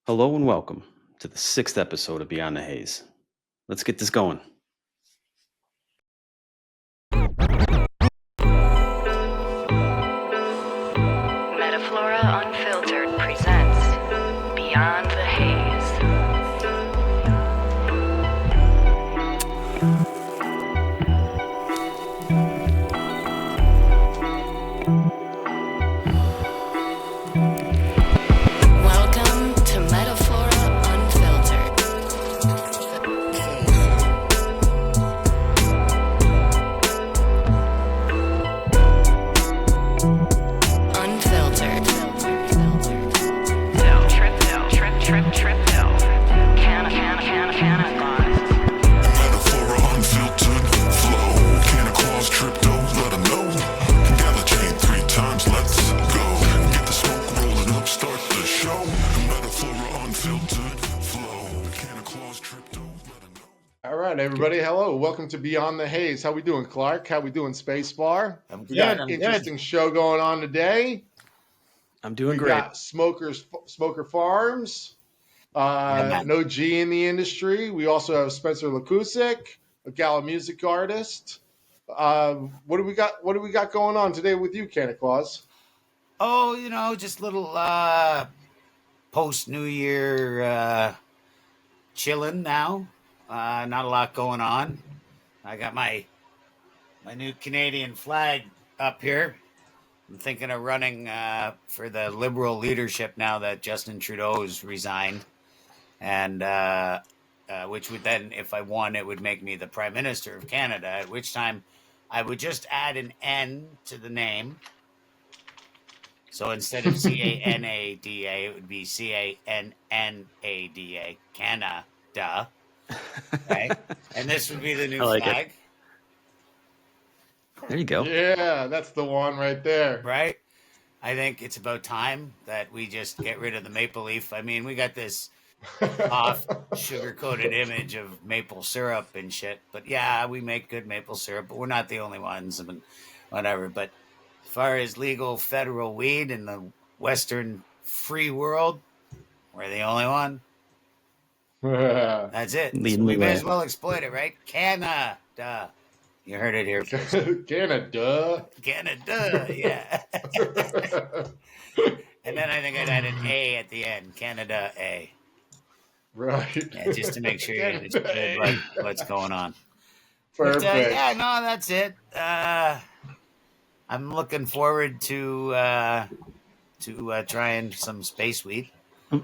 Hello and welcome to the sixth episode of Beyond the Haze. Let's get this going. Metaflora Unfiltered presents Beyond the Haze. Welcome to Metaflora Unfiltered. Unfiltered. Trip. Canna. Metaphora unfiltered flow. Canna cause crypto, let 'em know. Gather chain 3 times, let's go. Get the smoke rolling up, start the show. Metaphora unfiltered flow. Canna cause crypto, let 'em know. All right, everybody. Hello. Welcome to Beyond the Haze. How we doing, Clark? How we doing, Spacebar? I'm We good. got I'm an good. interesting show going on today. I'm doing We great. got Smoker Farms. man. No G in the industry. We also have Spencer Lancusick, a gala music artist. What do we got? What do we got going on today with you, Santa Claus? Oh, just little post New Year chilling now. Not a lot going on. I got my new Canadian flag up here. I'm thinking of running for the Liberal leadership now that Justin Trudeau's resigned, and which would then, if I won, it would make me the Prime Minister of Canada. At which time, I would just add an N to the name. So instead of Canada, it would be Cannada, Canada, right? And this would be the new I like it. flag, There you go. Yeah, that's the one right there. right? I think it's about time that we just get rid of the maple leaf. I mean, we got this off sugar-coated image of maple syrup and shit. But yeah, we make good maple syrup, but we're not the only ones. I mean, whatever. But as far as legal federal weed in the Western free world, we're the only one. That's it. Leading So we the may way. as well exploit it, right? Canada. You heard it here first. Canada. Canada, yeah. And then I think I'd add an A at the end. Canada A. Right. Yeah, just to make sure you understood what's going on. Perfect. But, yeah, no, that's it. I'm looking forward to trying some space weed. I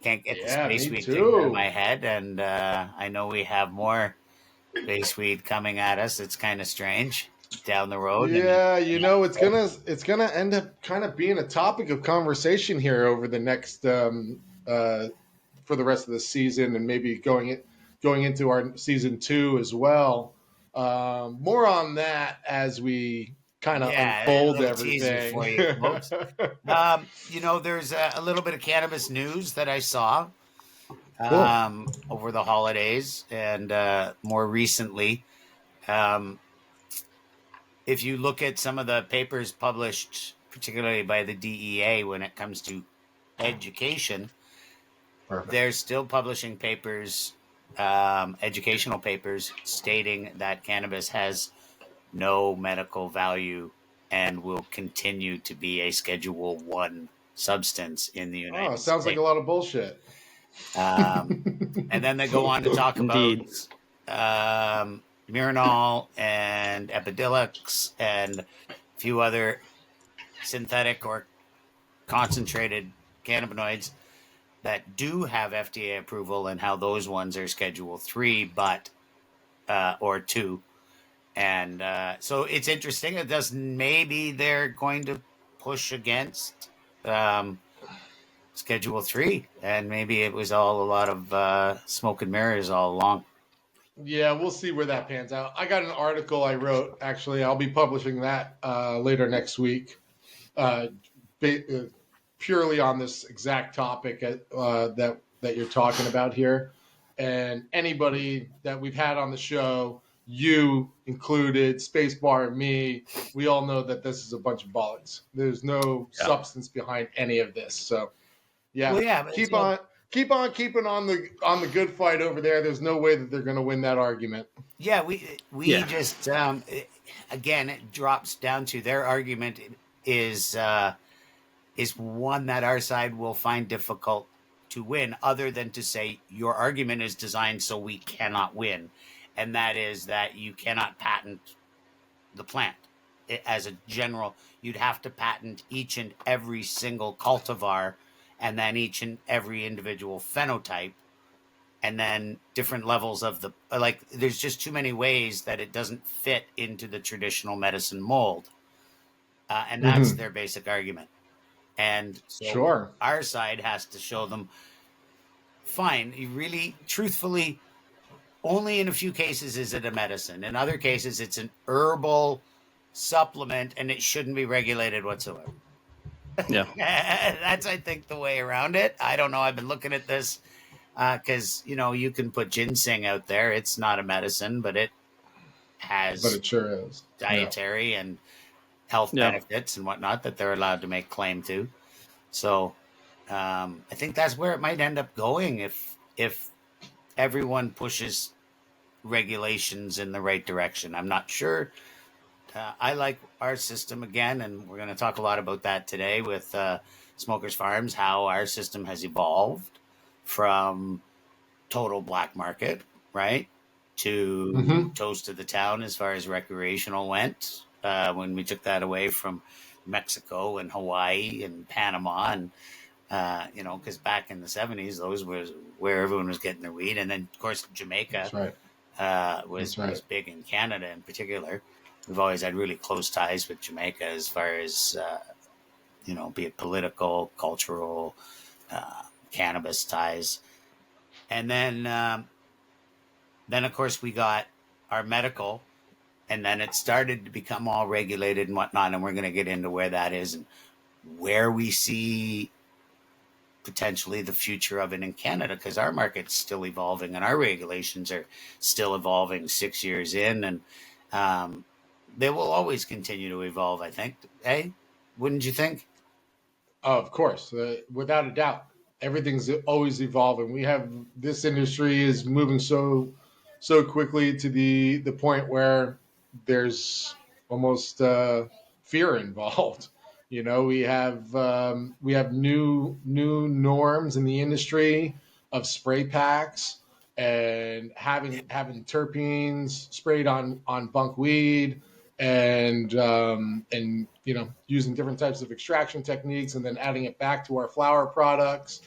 can't get the Yeah, space me weed thing too. out of my head, and I know we have more space weed coming at us. It's kind of strange down the road. Yeah, it's gonna end up kind of being a topic of conversation here over the next for the rest of the season, and maybe going into our season 2 as well. More on that as we kind of unfold a little teaser everything. for you, folks. There's a little bit of cannabis news that I saw over the holidays, and more recently, if you look at some of the papers published, particularly by the DEA, when it comes to education, Perfect. they're still publishing papers, educational papers, stating that cannabis has no medical value and will continue to be a Schedule 1 substance in the United States. Sounds like a lot of bullshit. And then they go on to talk Indeed. about Mirinol and Epidiolex and a few other synthetic or concentrated cannabinoids that do have FDA approval, and how those ones are Schedule 3 or 2. And so it's interesting. It does. Maybe they're going to push against Schedule 3, and maybe it was all a lot of smoke and mirrors all along. Yeah, we'll see where that pans out. I got an article I wrote. Actually, I'll be publishing that later next week, purely on this exact topic that you're talking about here. And anybody that we've had on the show, you included, Spacebar, and me, we all know that this is a bunch of bollocks. There's no substance behind any of this. So, yeah, Well, yeah, but keep so- on. keep on keeping on the good fight over there. There's no way that they're going to win that argument. Yeah, we Yeah. just again, it drops down to their argument is one that our side will find difficult to win, other than to say your argument is designed so we cannot win, and that is that you cannot patent the plant. As a general, you'd have to patent each and every single cultivar, and then each and every individual phenotype, and then different levels of the like. There's just too many ways that it doesn't fit into the traditional medicine mold, and that's Mm-hmm. their basic argument. And so Sure. our side has to show them, fine, you really, truthfully, only in a few cases is it a medicine. In other cases, it's an herbal supplement, and it shouldn't be regulated whatsoever. Yeah. That's, I think, the way around it. I don't know. I've been looking at this because, you can put ginseng out there. It's not a medicine, but it But has it sure is. Yeah. dietary and health Yeah. benefits and whatnot that they're allowed to make claim to. So I think that's where it might end up going if everyone pushes regulations in the right direction. I'm not sure. I like our system again, and we're going to talk a lot about that today with Smokers Farms, how our system has evolved from total black market, right, to Mm-hmm. toast of the town as far as recreational went. When we took that away from Mexico and Hawaii and Panama, and because back in the 70s, those was where everyone was getting their weed, and then of course Jamaica That's right. was That's right. was big in Canada in particular. We've always had really close ties with Jamaica as far as be it political, cultural, cannabis ties, and then of course we got our medical, and then it started to become all regulated and whatnot, and we're going to get into where that is and where we see potentially the future of it in Canada, because our market's still evolving and our regulations are still evolving 6 years in, and they will always continue to evolve, I think. Hey, wouldn't you think? Oh, of course, without a doubt, everything's always evolving. We have this industry is moving so quickly to the point where there's almost fear involved. We have new norms in the industry of spray packs and having terpenes sprayed on bunkweed and using different types of extraction techniques and then adding it back to our flower products.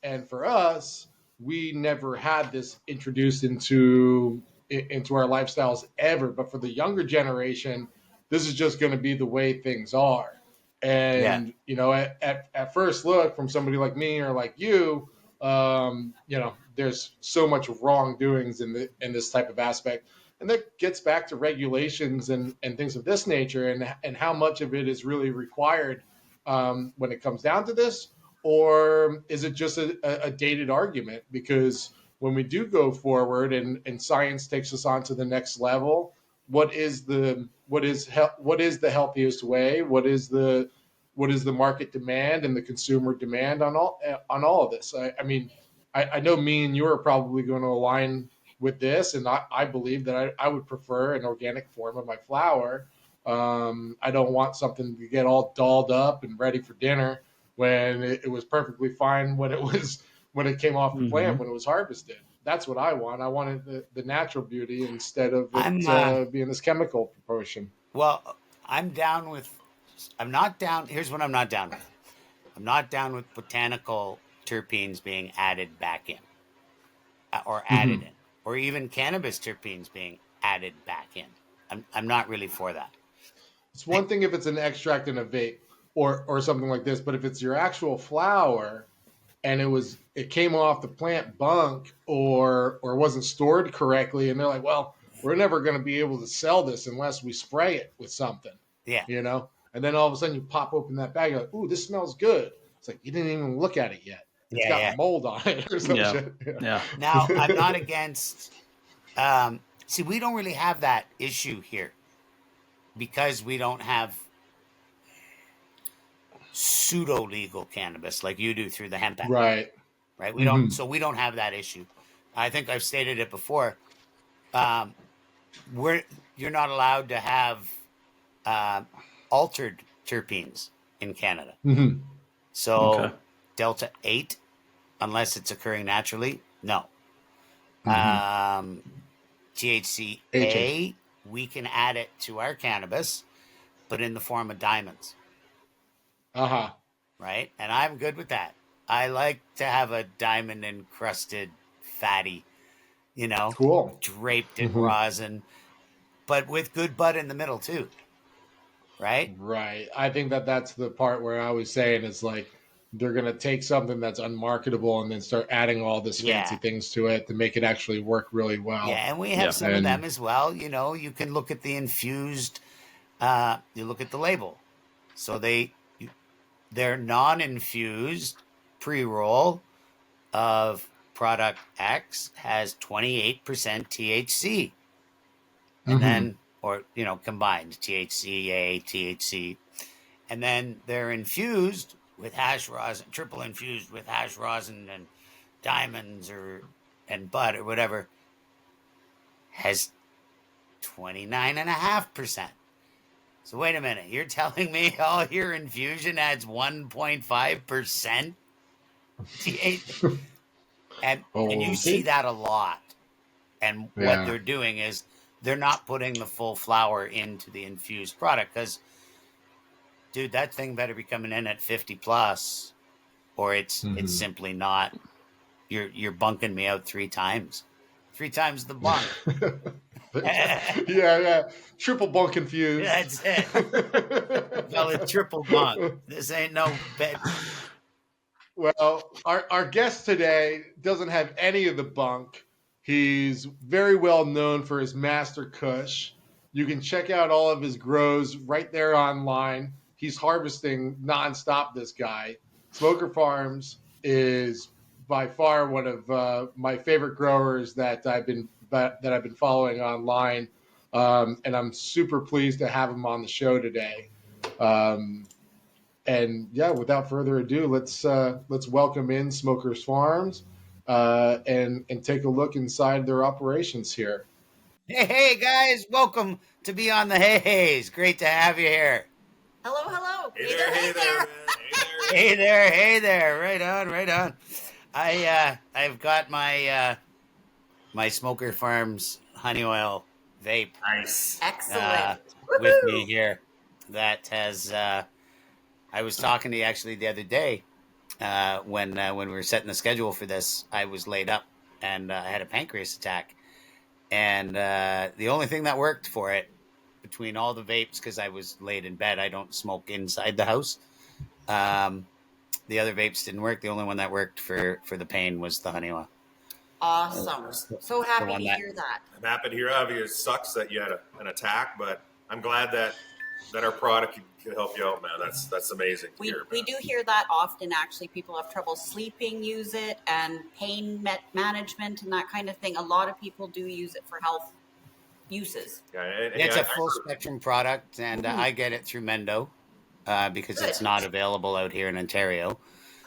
And for us, we never had this introduced into our lifestyles ever. But for the younger generation, this is just going to be the way things are. Yeah. And at first look, from somebody like me or like you, there's so much wrongdoings in this type of aspect, and that gets back to regulations and things of this nature, and how much of it is really required when it comes down to this, or is it just a dated argument? Because when we do go forward and science takes us on to the next level, what is the healthiest way? What is the market demand and the consumer demand on all of this? I mean, I know me and you are probably going to align with this, and I believe that I would prefer an organic form of my flour. I don't want something to get all dolled up and ready for dinner when it was perfectly fine when it came off the plant, when it was harvested. That's what I want. I wanted the natural beauty instead of I'm it being this chemical proportion. Well, I'm down with. I'm not down. Here's what I'm not down with. I'm not down with botanical terpenes being added back in, or added Mm-hmm. in, or even cannabis terpenes being added back in. I'm not really for that. It's one thing if it's an extract in a vape or something like this, but if it's your actual flower and it came off the plant bunk or wasn't stored correctly, and they're like, well, we're never going to be able to sell this unless we spray it with something, Yeah. And then all of a sudden you pop open that bag, you're like, ooh, this smells good. It's like you didn't even look at it yet. It's Yeah. got Yeah. mold on it or some Yeah. shit. Yeah. Now, I'm not against. See, we don't really have that issue here because we don't have pseudo legal cannabis like you do through the hemp act. Right. right? Mhm. We don't have that issue. I think I've stated it before. Um, we're You're not allowed to have altered terpenes in Canada. Mhm. Okay. So Delta 8, unless it's occurring naturally, no. Mhm. Aging. THCA, we can add it to our cannabis, but in the form of diamonds, Uh-huh. right? And I'm good with that. I like to have a diamond encrusted fatty, Cool. draped in Mhm. rosin, but with good bud in the middle too, right? Right. I think that's the part where I was saying is like they're gonna take something that's unmarketable and then start adding all this fancy Yeah. things to it to make it actually work really well. Yeah, and we have Yeah. some of And them as well. You can look at the infused. You look at the label. So they're non-infused pre-roll of product X has 28% THC, and mhm. then combined THCA, THC, and then they're infused with hash rosin, triple infused with hash rosin and diamonds and bud or whatever, has 29.5%. So wait a minute, you're telling me all your infusion adds 1.5% THC? And Oh, you see see? that a lot. And what Yeah. they're doing is they're not putting the full flower into the infused product because, dude, that thing better be coming in at 50 plus, or it's Mhm. simply not. You're bunking me out three times the bunk. yeah, That's yeah. Triple bunk confused. it. Call it triple bunk. This ain't no bed. Well, our guest today doesn't have any of the bunk. He's very well known for his master Kush. You can check out all of his grows right there online. He's harvesting nonstop. This guy, Smoker Farms, is by far one of my favorite growers that I've been following online, and I'm super pleased to have him on the show today. Um, and yeah, without further ado, let's welcome in Smokers Farms and take a look inside their operations here. Hey guys, welcome to Beyond The Haze. Great to have you here. Hello, hello. Hey there, man. Hey there. Right on, right on. I've got my Smoker Farms honey oil vape Nice. uh Excellent. with me Woohoo! here. That has I was talking to you actually the other day when we were setting the schedule for this. I was laid up and I had a pancreas attack, and the only thing that worked for it between all the vapes, because I was laid in bed, I don't smoke inside the house. Um, the other vapes didn't work. The only one that worked for the pain was the honey oil. Awesome. So The happy one to that hear that. I'm happy to hear of you. It sucks that you had an attack, but I'm glad that our product can help you out, man. That's amazing to We, hear, we man. do hear that often, actually. People have trouble sleeping, use it, and pain management and that kind of thing. A lot of people do use it for health uses. Yeah, and, Yeah, hey, it's I a full heard, spectrum product, and I get it through Mendo because Good. it's not available out here in Ontario.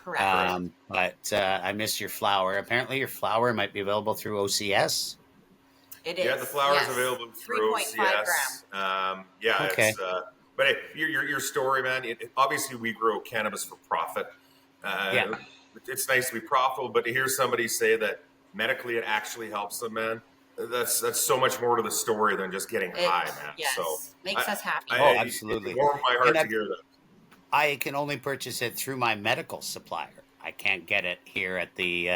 Correct. But I miss your flower. Apparently, your flower might be available through OCS. It is. yeah, the flower is Yes. available through 3.5 OCS. gram. Yeah, Okay. it's but hey, your story, man. Obviously, we grow cannabis for profit. Yeah. It's nice to be profitable, but to hear somebody say that medically it actually helps them, man. That's so much more to the story than just getting high, man. Yes. So Makes us happy. Oh, it absolutely. warmed my And heart to hear that. I can only purchase it through my medical supplier. I can't get it here at the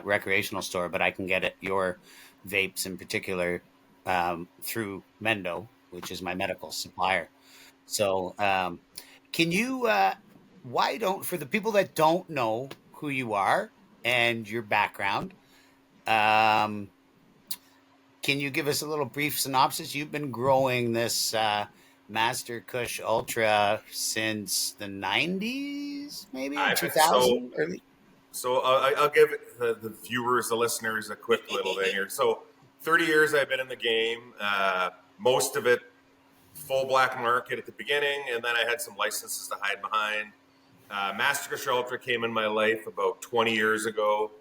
recreational store, but I can get it, your vapes in particular, through Mendo, which is my medical supplier. So, can you, why don't, for the people that don't know who you are and your background, um, can you give us a little brief synopsis? You've been growing this Master Kush Ultra since the 90s, maybe, or I've been so 2000? Early? So I'll give the viewers, the listeners, a quick little thing here. So 30 years I've been in the game. Most of it full black market at the beginning, and then I had some licenses to hide behind. Master Kush Ultra came in my life about 20 years ago.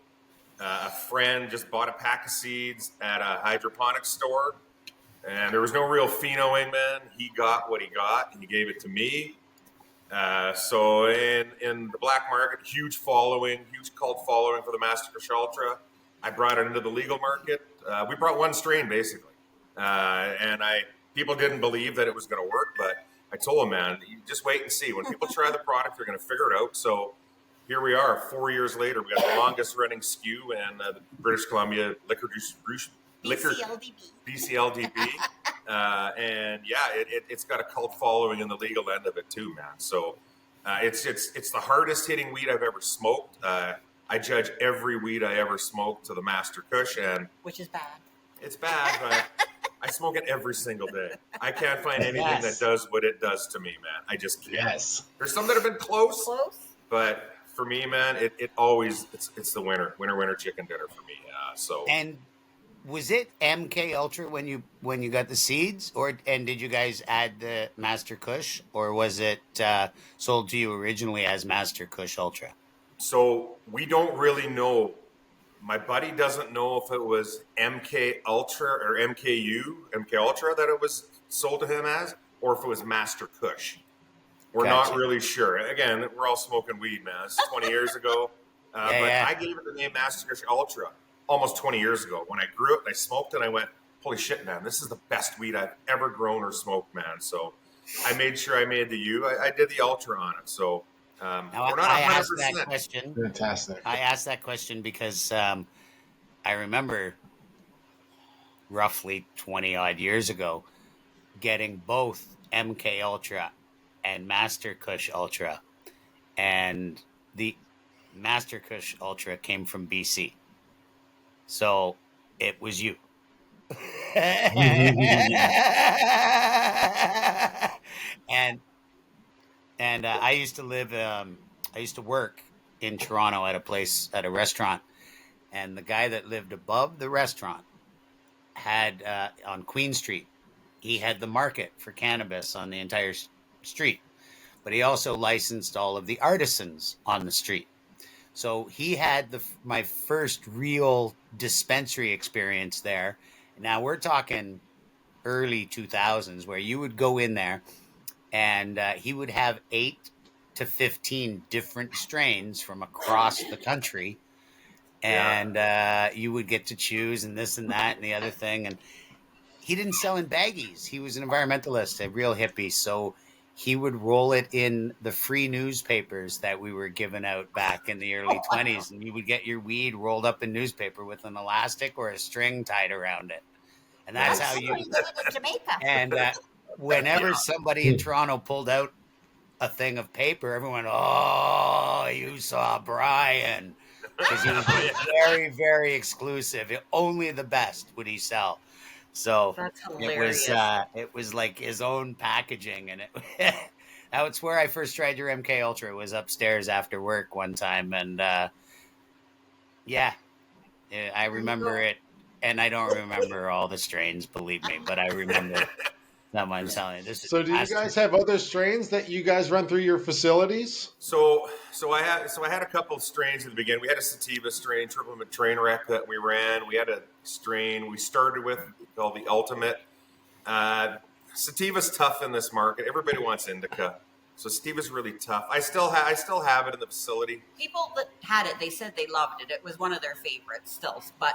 A friend just bought a pack of seeds at a hydroponics store, and there was no real phenoing, man. He got what he got, and he gave it to me. So in the black market, huge cult following for the Master Kush Ultra. I brought it into the legal market. We brought one strain basically, and people didn't believe that it was going to work, but I told them, man, you just wait and see. When people try the product, they're going to figure it out. So here we are, 4 years later. We got the longest running SKU in the British Columbia liquor distribution. BCLDB. And yeah, it's got a cult following in the legal end of it too, man. So it's the hardest hitting weed I've ever smoked. I judge every weed I ever smoked to the Master Kush, and Which is bad. it's bad, but I smoke it every single day. I can't find anything that does what it does to me, man. I just can't. Yes. There's some that have been close, Close? but for me, man, it always it's the winner chicken dinner for me. So And was it MK Ultra when you got the seeds, and did you guys add the Master Kush, or was it sold to you originally as Master Kush Ultra? So we don't really know. My buddy doesn't know if it was MK Ultra or MK Ultra that it was sold to him as, or if it was Master Kush. We're Gotcha. not really sure. Again, we're all smoking weed, man. This is 20 years ago. But yeah. I gave it the name Master Kush Ultra almost 20 years ago. When I grew it and I smoked it, I went, holy shit, man, this is the best weed I've ever grown or smoked, man. So I made sure I made the U. I did the Ultra on it. So Now, we're not I 100%. asked that question. Fantastic. I asked that question because I remember roughly 20 odd years ago getting both MK Ultra and Master Kush Ultra, and the Master Kush Ultra came from BC, so it was you. and I used to live. I used to work in Toronto at a restaurant, and the guy that lived above the restaurant had on Queen Street. He had the market for cannabis on the entire street, but he also licensed all of the artisans on the street. So he had my first real dispensary experience there. Now we're talking early 2000s, where you would go in there and he would have 8 to 15 different strains from across the country. And you would get to choose and this and that and the other thing. And he didn't sell in baggies. He was an environmentalist, a real hippie. So he would roll it in the free newspapers that we were giving out back in the early 20s. And you would get your weed rolled up in newspaper with an elastic or a string tied around it. And that's how you... did it in Jamaica. And whenever somebody in Toronto pulled out a thing of paper, everyone, oh, you saw Brian. Because he was very, very exclusive. Only the best would he sell. So That's hilarious. it was like his own packaging, and that's where I first tried your MK Ultra. It was upstairs after work one time, and I remember it, and I don't remember all the strains, believe me, but I remember someone telling me this. So do you guys have other strains that you guys run through your facilities? So I had a couple of strains at the beginning. We had a sativa strain, triple train wreck that we ran. We had a strain we started with called the Ultimate. Sativa's tough in this market. Everybody wants indica, so sativa's really tough. I still have it in the facility. People that had it, they said they loved it. It was one of their favorites still, but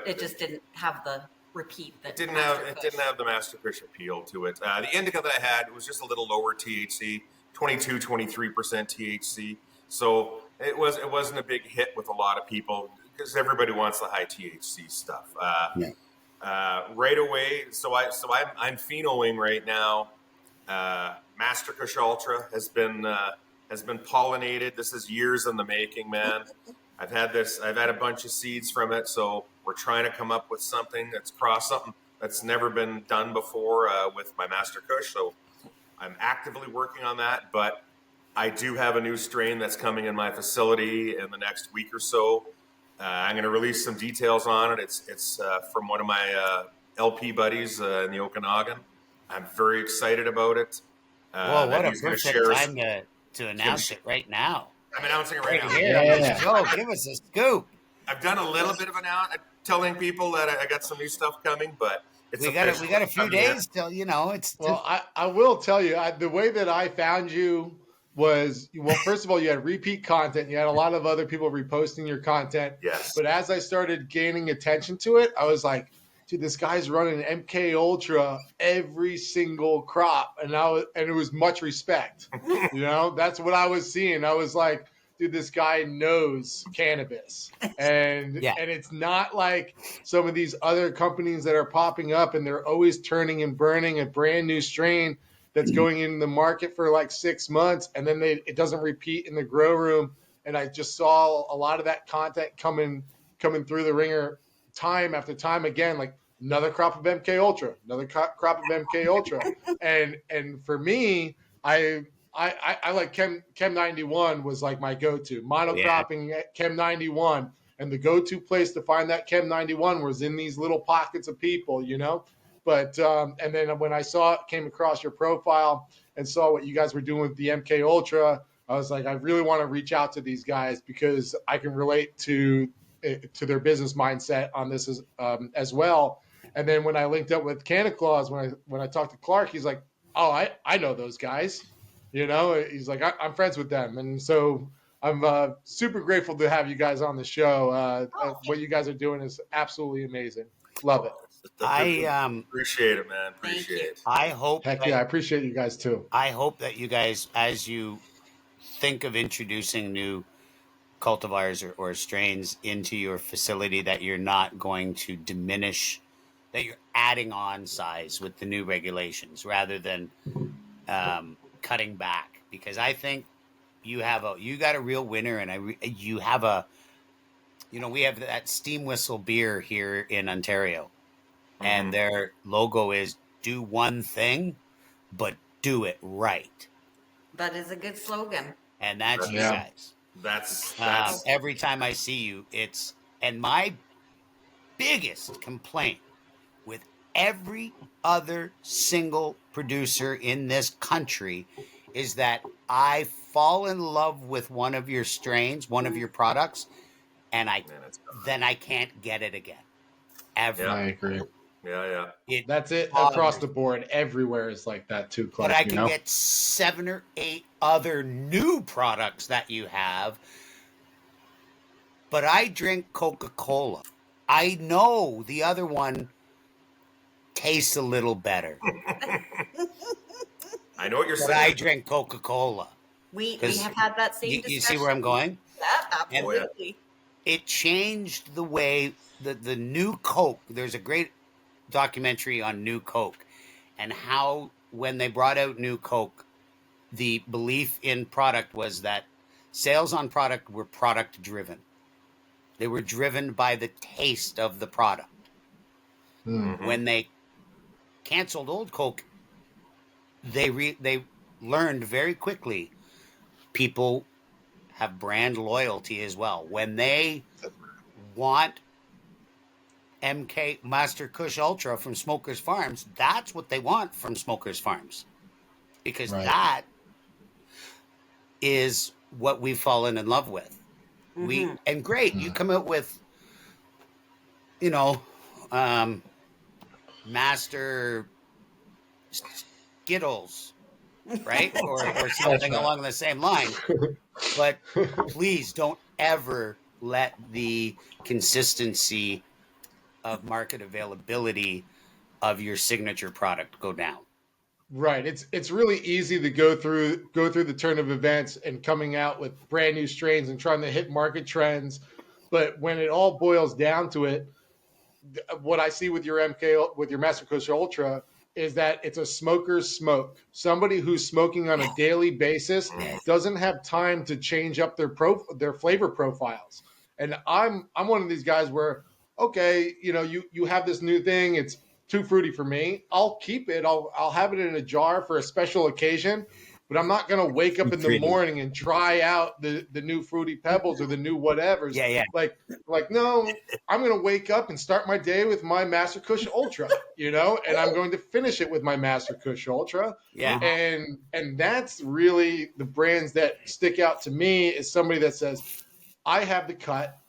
it just didn't have the repeat that it didn't have the Master Kush appeal to it. The indica that I had was just a little lower THC, 22-23% THC. So it wasn't a big hit with a lot of people because everybody wants the high THC stuff. Right away, so I'm phenoing right now. Master Kush Ultra has been pollinated. This is years in the making, man. I've had a bunch of seeds from it, so we're trying to come up with something that's never been done before with my Master Kush. So I'm actively working on that, but I do have a new strain that's coming in my facility in the next week or so. I'm going to release some details on it. It's from one of my LP buddies in the Okanagan. I'm very excited about it. Well, what a perfect time to announce it right now. I'm announcing it right now. Here on the Yeah. show. Give us a scoop. I've done a little bit of telling people that I got some new stuff coming, but it's We got a few days till, it's Well, I will tell you, the way that I found you was, well, first of all, you had repeat content. You had a lot of other people reposting your content. Yes. But as I started gaining attention to it, I was like, dude, this guy's running MK Ultra every single crop. And it was much respect. That's what I was seeing. I was like, dude, this guy knows cannabis. And it's not like some of these other companies that are popping up and they're always turning and burning a brand new strain that's going in the market for like 6 months, and then it doesn't repeat in the grow room. And I just saw a lot of that content coming through the ringer time after time again, like another crop of MK Ultra, another crop of MK Ultra. And for me, I like Chem 91 was like my go-to. Monocropping Chem 91. And the go-to place to find that Chem 91 was in these little pockets of people, But and then when I came across your profile and saw what you guys were doing with the MK Ultra, I was like, I really want to reach out to these guys because I can relate to their business mindset on this as well. And then when I linked up with Canna Claus, when I talked to Clark, he's like, oh, I know those guys. He's like, I'm friends with them. And so I'm super grateful to have you guys on the show. What you guys are doing is absolutely amazing. Love it. I appreciate it, man. Appreciate it. I hope. Heck yeah, I appreciate you guys too. I hope that you guys, as you think of introducing new cultivars or strains into your facility, that you're not going to diminish, that you're adding on size with the new regulations rather than cutting back. Because I think you got a real winner, and you have we have that Steam Whistle beer here in Ontario. And their logo is do one thing, but do it right. That is a good slogan. And that's you guys. That's every time I see you, and my biggest complaint with every other single producer in this country is that I fall in love with one of your strains, one of your products, and then I can't get it again. Ever. I agree. Yeah. That's it across the board. Everywhere is like that too, Clark. But I can get 7 or 8 other new products that you have. But I drink Coca-Cola. I know the other one tastes a little better. I know what you're But saying. I drink Coca-Cola. We have had that same discussion. You see where I'm going? Yeah, absolutely. It changed the way the new Coke. There's a great documentary on New Coke and how when they brought out New Coke, the belief in product was that sales on product were product driven. They were driven by the taste of the product. Mm-hmm. When they canceled Old Coke, they learned very quickly people have brand loyalty as well. When they want MK Master Kush Ultra from Smokers Farms, that's what they want from Smokers Farms, because that is what we've fallen in love with. Mm-hmm. You come out with, Master Skittles, right? or something along the same line. But please don't ever let the consistency of market availability of your signature product go down. Right. It's really easy to go through the turn of events and coming out with brand new strains and trying to hit market trends. But when it all boils down to it, what I see with your Master Kush Ultra is that it's a smoker's smoke. Somebody who's smoking on a daily basis doesn't have time to change up their flavor profiles. And I'm one of these guys where, okay, you have this new thing, it's too fruity for me. I'll keep it. I'll have it in a jar for a special occasion. but I'm not going to wake up in the Intriguing. morning and try out the new Fruity Pebbles or the new whatevers. Yeah. Like no, I'm going to wake up and start my day with my Master Kush Ultra, and I'm going to finish it with my Master Kush Ultra. Yeah. And that's really the brands that stick out to me is somebody that says, I have the cut.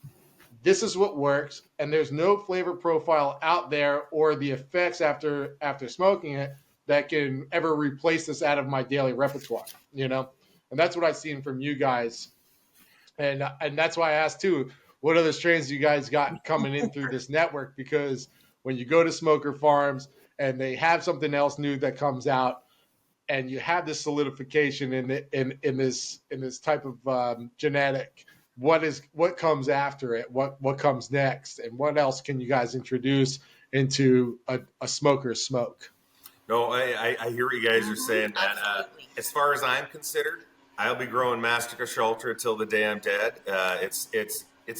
This is what works, and there's no flavor profile out there or the effects after smoking it that can ever replace this out of my daily repertoire, And that's what I've seen from you guys, and that's why I asked too, what other strains you guys got coming in through this network? Because when you go to Smoker Farms and they have something else new that comes out, and you have this solidification in this type of genetic. What comes after it? What comes next? And what else can you guys introduce into a smoker's smoke? No, I hear what you guys are saying, man. Absolutely. As far as I'm considered, I'll be growing Master Kush Ultra until the day I'm dead. It's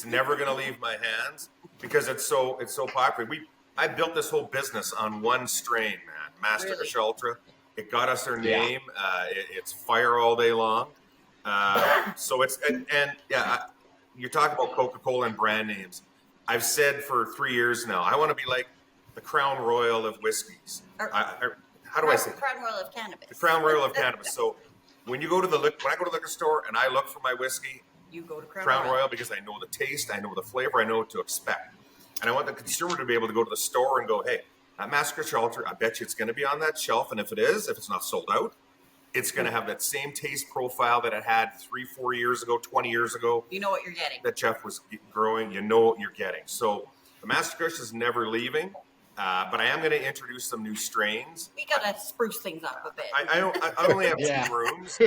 never going to leave my hands because it's so popular. I built this whole business on one strain, man. Master Kush Ultra. It got us our name. It's fire all day long. So it's you're talking about Coca-Cola and brand names. I've said for 3 years now, I want to be like the Crown Royal of whiskeys. How do I say? Crown Royal of cannabis. The Crown Royal of cannabis. So when I go to the liquor store and I look for my whiskey, You go to Crown Royal because I know the taste, I know the flavor, I know what to expect, and I want the consumer to be able to go to the store and go, hey, that Master Kush Ultra, I bet you it's going to be on that shelf, and if it's not sold out, it's going to have that same taste profile that it had 3-4 years ago, 20 years ago. You know what you're getting. That Jeff was growing. You know what you're getting. So the Master Kush is never leaving, but I am going to introduce some new strains. We got to spruce things up a bit. I only have 2 rooms,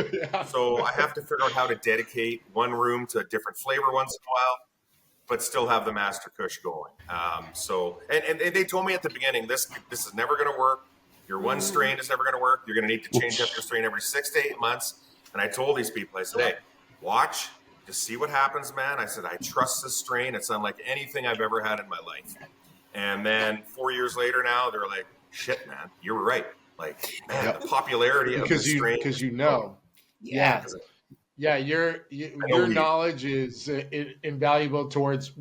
so I have to figure out how to dedicate one room to a different flavor once in a while, but still have the Master Kush going. And they told me at the beginning, this is never going to work. Your one strain is never going to work. You're going to need to change up your strain every 6 to 8 months. And I told these people, I said, hey, watch, just see what happens, man. I said, I trust this strain. It's unlike anything I've ever had in my life. And then 4 years later now, they're like, shit, man, you were right. Like, man, the popularity of the strain. Because your knowledge is invaluable towards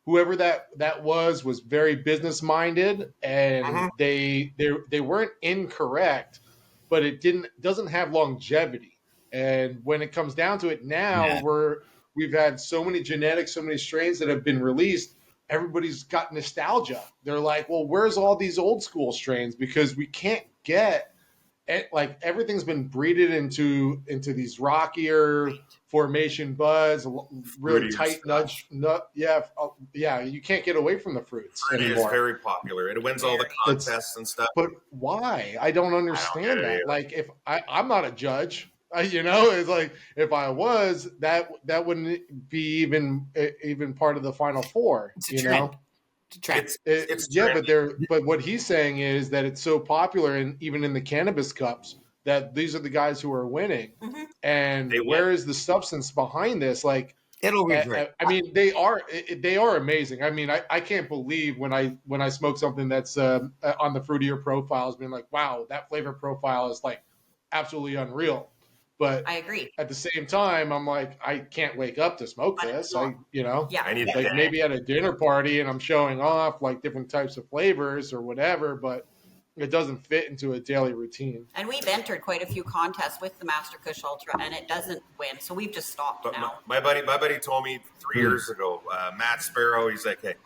whoever that was very business minded, and they weren't incorrect, but it doesn't have longevity. And when it comes down to it now, we've had so many genetics, so many strains that have been released. Everybody's got nostalgia. They're like, well, where's all these old school strains? Because we can't get like everything's been breeded into these rockier formation buds, really tight nut. You can't get away from the fruits anymore. It's very popular. It wins all the contests and stuff. But why? I don't understand that. Like, if I'm not a judge, it's like if I was, that wouldn't be even part of the final four. But what he's saying is that it's so popular, and even in the cannabis cups, that these are the guys who are winning. And where is the substance behind this? Like, it'll be great. I mean, they are amazing. I mean, I can't believe when I smoke something that's on the fruitier profiles, being like, wow, that flavor profile is like absolutely unreal. But I agree. At the same time, I'm like, I can't wake up to smoke this. I need like maybe at a dinner party and I'm showing off like different types of flavors or whatever, but it doesn't fit into a daily routine. And we've entered quite a few contests with the Master Kush Ultra, and it doesn't win, so we've just stopped now. My buddy told me 3 years ago, Matt Sparrow, he's like, hey,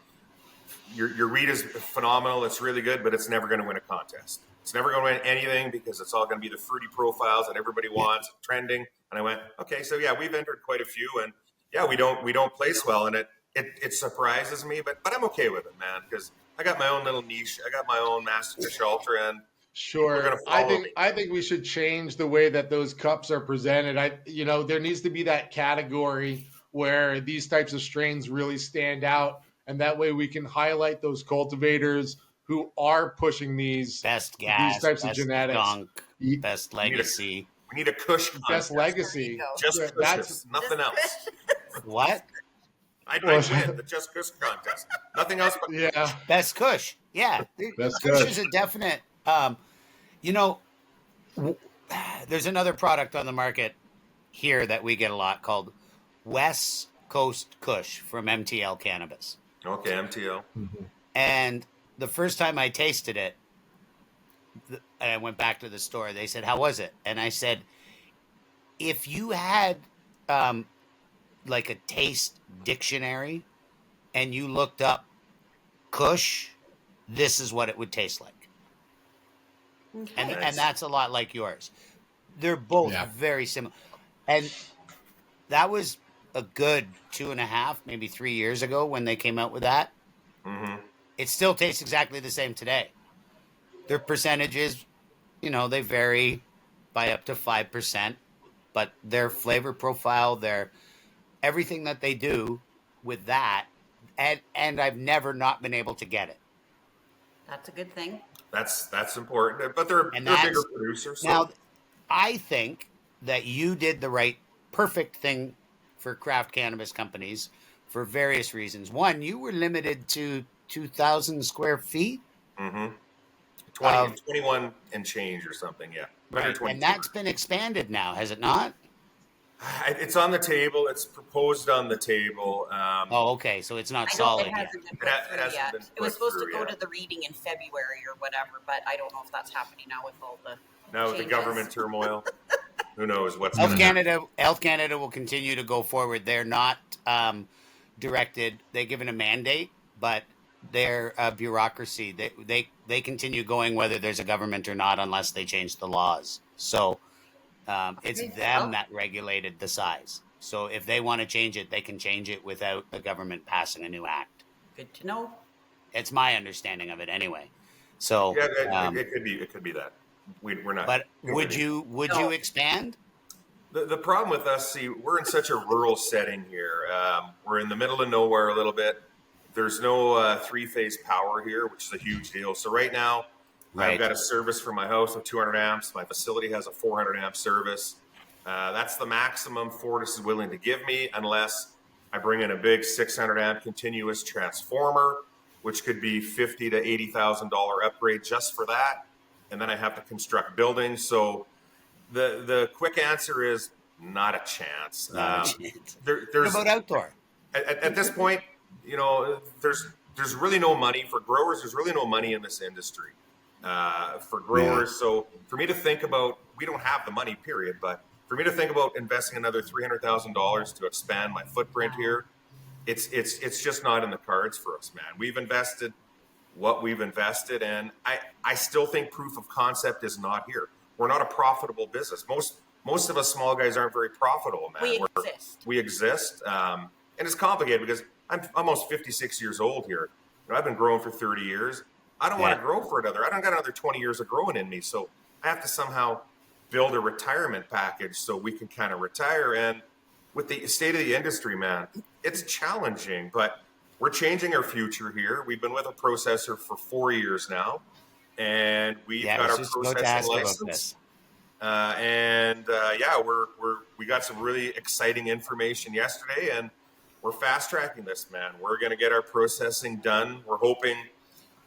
your weed is phenomenal. It's really good, but it's never going to win a contest. It's never going to win anything because it's all going to be the fruity profiles that everybody wants, trending. And I went, okay, so yeah, we've entered quite a few, and yeah, we don't place well, and it surprises me, but I'm okay with it, man, because I got my own little niche. I got my own Master Kush Ultra, and sure. I think we should change the way that those cups are presented. There needs to be that category where these types of strains really stand out, and that way we can highlight those cultivators who are pushing these best gas, these types best of genetics, gunk, best legacy. We need a Kush contest. Best legacy. Just Kush, nothing else. What? I'd win the Just Kush contest. Nothing else but Best Kush. Yeah. Best Kush Kush is a definite, there's another product on the market here that we get a lot called West Coast Kush from MTL Cannabis. Okay, MTL. And the first time I tasted it, I went back to the store. They said, "How was it?" And I said, "If you had like a taste dictionary and you looked up Kush, this is what it would taste like." Okay. And that's a lot like yours. They're both very similar. And that was a good 2.5, maybe 3 years ago when they came out with that. Mm-hmm. It still tastes exactly the same today. Their percentages, they vary by up to 5%, but their flavor profile, their everything that they do with that, and I've never not been able to get it. That's a good thing. That's important, but they're a bigger producer. So. Now, I think that you did the perfect thing for craft cannabis companies for various reasons. One, you were limited to 2,000 square feet. Mm-hmm. 21 and change or something, yeah. Right. And that's been expanded now, has it not? It's on the table. It's proposed on the table. Okay. So it's not solid It yet. hasn't been put through yet. It was supposed to go to the reading in February or whatever, but I don't know if that's happening now with all the with the government turmoil. Who knows what's Health Canada. Health Canada will continue to go forward. They're not directed. They're given a mandate, but their bureaucracy, they continue going whether there's a government or not, unless they change the laws. So it's them that regulated the size. So if they want to change it, they can change it without the government passing a new act. Good to know. It's my understanding of it anyway. So it could be that we're not. But would you expand? The problem with us, we're in such a rural setting here. We're in the middle of nowhere a little bit. There's no three-phase power here, which is a huge deal. So right now, I've got a service for my house of 200 amps. My facility has a 400 amp service. That's the maximum Fortis is willing to give me, unless I bring in a big 600 amp continuous transformer, which could be $50,000 to $80,000 upgrade just for that. And then I have to construct buildings. So the quick answer is not a chance. Not a chance. There's what about outdoor? At this point, there's really no money for growers. There's really no money in this industry for growers. So for me to think about, we don't have the money, period. But for me to think about investing another $300,000 to expand my footprint here, it's just not in the cards for us, man. We've invested what we've invested, and I still think proof of concept is not here. We're not a profitable business. Most of us small guys aren't very profitable, man. We exist. And it's complicated because I'm almost 56 years old here. I've been growing for 30 years. I don't want to grow for I don't got another 20 years of growing in me. So I have to somehow build a retirement package so we can kind of retire. And with the state of the industry, man, it's challenging, but we're changing our future here. We've been with a processor for 4 years now, and we've got our processing license. We got some really exciting information yesterday, and we're fast tracking this, man. We're going to get our processing done. We're hoping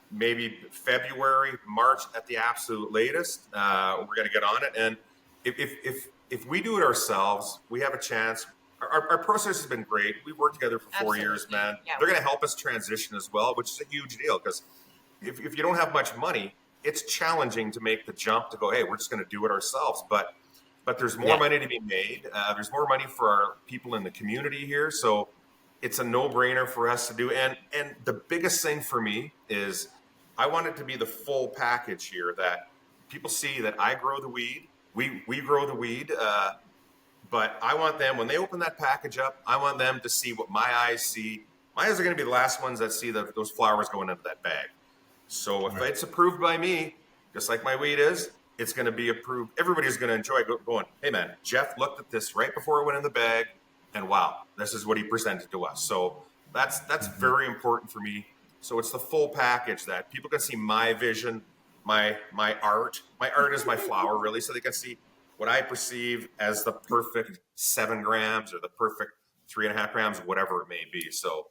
maybe February, March at the absolute latest. We're going to get on it. And if we do it ourselves, we have a chance. Our process has been great. We've worked together for 4 years, man. Yeah. They're going to help us transition as well, which is a huge deal, because if you don't have much money, it's challenging to make the jump to go, hey, we're just going to do it ourselves. But there's more money to be made. There's more money for our people in the community here. So it's a no-brainer for us to do. And the biggest thing for me is I want it to be the full package here, that people see that I grow the weed. We grow the weed. But I want them, when they open that package up, I want them to see what my eyes see. My eyes are going to be the last ones that see those flowers going into that bag. So if it's approved by me, just like my weed is, it's going to be approved. Everybody's going to enjoy going, hey, man, Jeff looked at this right before it went in the bag, and wow, this is what he presented to us. So that's very important for me. So it's the full package that people can see my vision, my art. My art is my flower, really, so they can see what I perceive as the perfect 7 grams or the perfect 3.5 grams, whatever it may be. So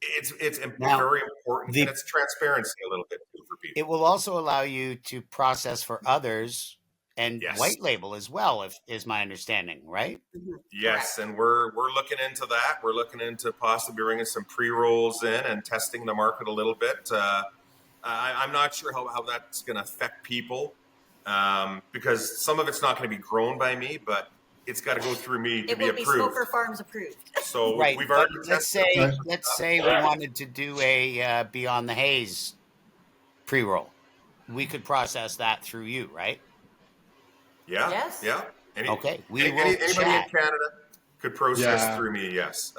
it's now, very important, and it's transparency a little bit too for people. It will also allow you to process for others and Yes. white label as well, if is my understanding, right? Yes, and we're looking into that. We're looking into possibly bringing some pre-rolls in and testing the market a little bit. I'm not sure how that's going to affect people because some of it's not going to be grown by me, but it's got to go through me to It be will be approved. Smoker Farms approved. So Right. we've But already let's tested. say let's say we wanted to do a Beyond the Haze pre-roll. We could process that through you, right? Yeah. Yes. Yeah. Okay, we will Anybody in chat. Canada could process Yeah. through me. Yes.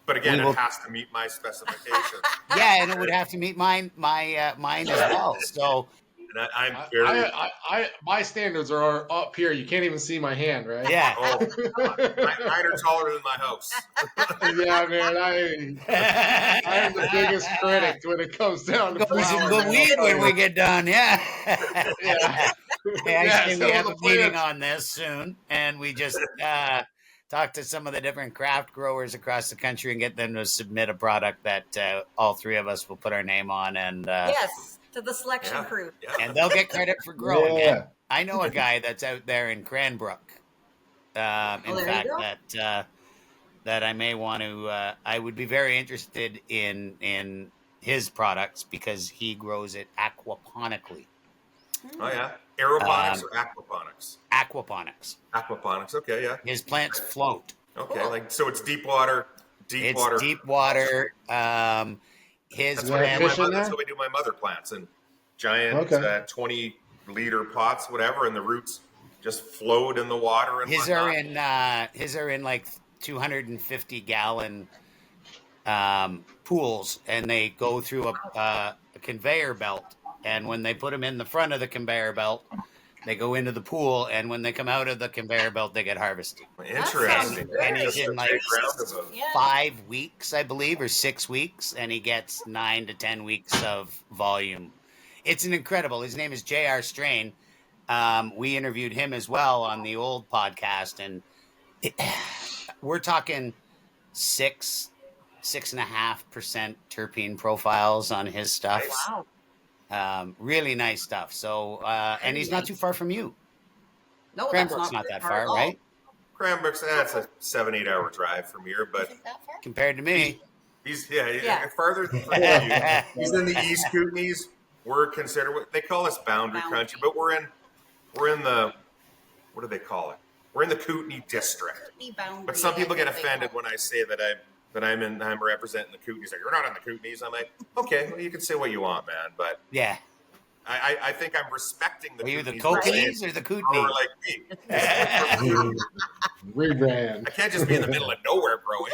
But again, We will- it has to meet my specifications. Yeah, and it would have to meet mine as well. So And I'm very. My standards are up here. You can't even see my hand, right? yeah. Oh, mine are taller than my house. Yeah, man. I am the biggest critic when it comes down to We should flower. go weed when we get done. Yeah. Yeah. Hey, I Yeah, say some we of have the a meeting plants- on this soon, and we just talk to some of the different craft growers across the country and get them to submit a product that all three of us will put our name on, and Yes, to the selection Yeah. crew. Yeah. and they'll get credit for growing it. Yeah. I know a guy that's out there in Cranbrook. In there you fact, go. that I may want to. I would be very interested in his products because he grows it aquaponically. Oh yeah. Aeroponics or aquaponics? Aquaponics. Aquaponics. Okay. Yeah. His plants float. Okay. Cool. Like so, it's deep water. Deep It's water. deep water. His That's Is what there I a do. fish in That's there? how we do my mother plants in giant Okay. 20-liter pots, whatever, and the roots just float in the water and his whatnot. are in like 250 gallon pools, and they go through a conveyor belt. And when they put them in the front of the conveyor belt, they go into the pool. And when they come out of the conveyor belt, they get harvested. Interesting. And he's That's a in like big roundabout. Yeah. 5 weeks, I believe, or 6 weeks, and he gets 9 to 10 weeks of volume. It's an incredible. His name is J.R. Strain. We interviewed him as well on the old podcast, and we're talking 6.5% terpene profiles on his stuff. Wow. Really nice stuff. So, and he's not too far from you. No, Cranbrook's that's not that far far, at all. right? Cranbrook's, that's a 7-8 hour drive from here, but Is it that far? Compared to me. he's Yeah. farther than you. He's in the East Kootenays. We're considered what they call us boundary country, but we're in the what do they call it? We're in the Kootenay district. The boundary, But some people I get think they offended call when I say that I'm representing the Kootenays. Like, you're not in the Kootenays. I'm like, okay, well, you can say what you want, man, but Yeah. I think I'm respecting the Are you the Kootenays. Kokenees or the Or Kootenays? like me. Rebrand. I can't just be in the middle of nowhere growing.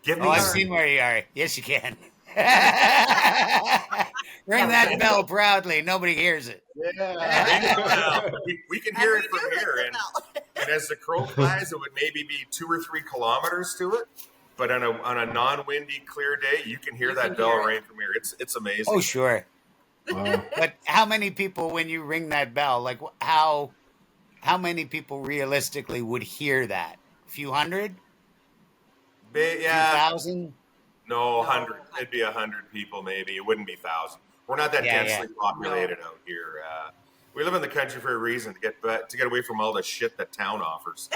Give me Oh, I've some- seen where you are. Yes, you can. Ring that bell proudly. Nobody hears it. Yeah. we can hear it we from do here, ring and, the bell. and as the crow flies, it would maybe be 2 or 3 kilometers to it. But on a non-windy, clear day, you can hear You that can bell hear it. ring from here. It's amazing. Oh, sure. Wow. But how many people, when you ring that bell, like how many people realistically would hear that? A few hundred? Ba- Few yeah, thousand? no, 100. It'd be 100 people, maybe. It wouldn't be 1,000. We're not that Yeah, densely populated out here. We live in the country for a reason, to get away from all the shit that town offers.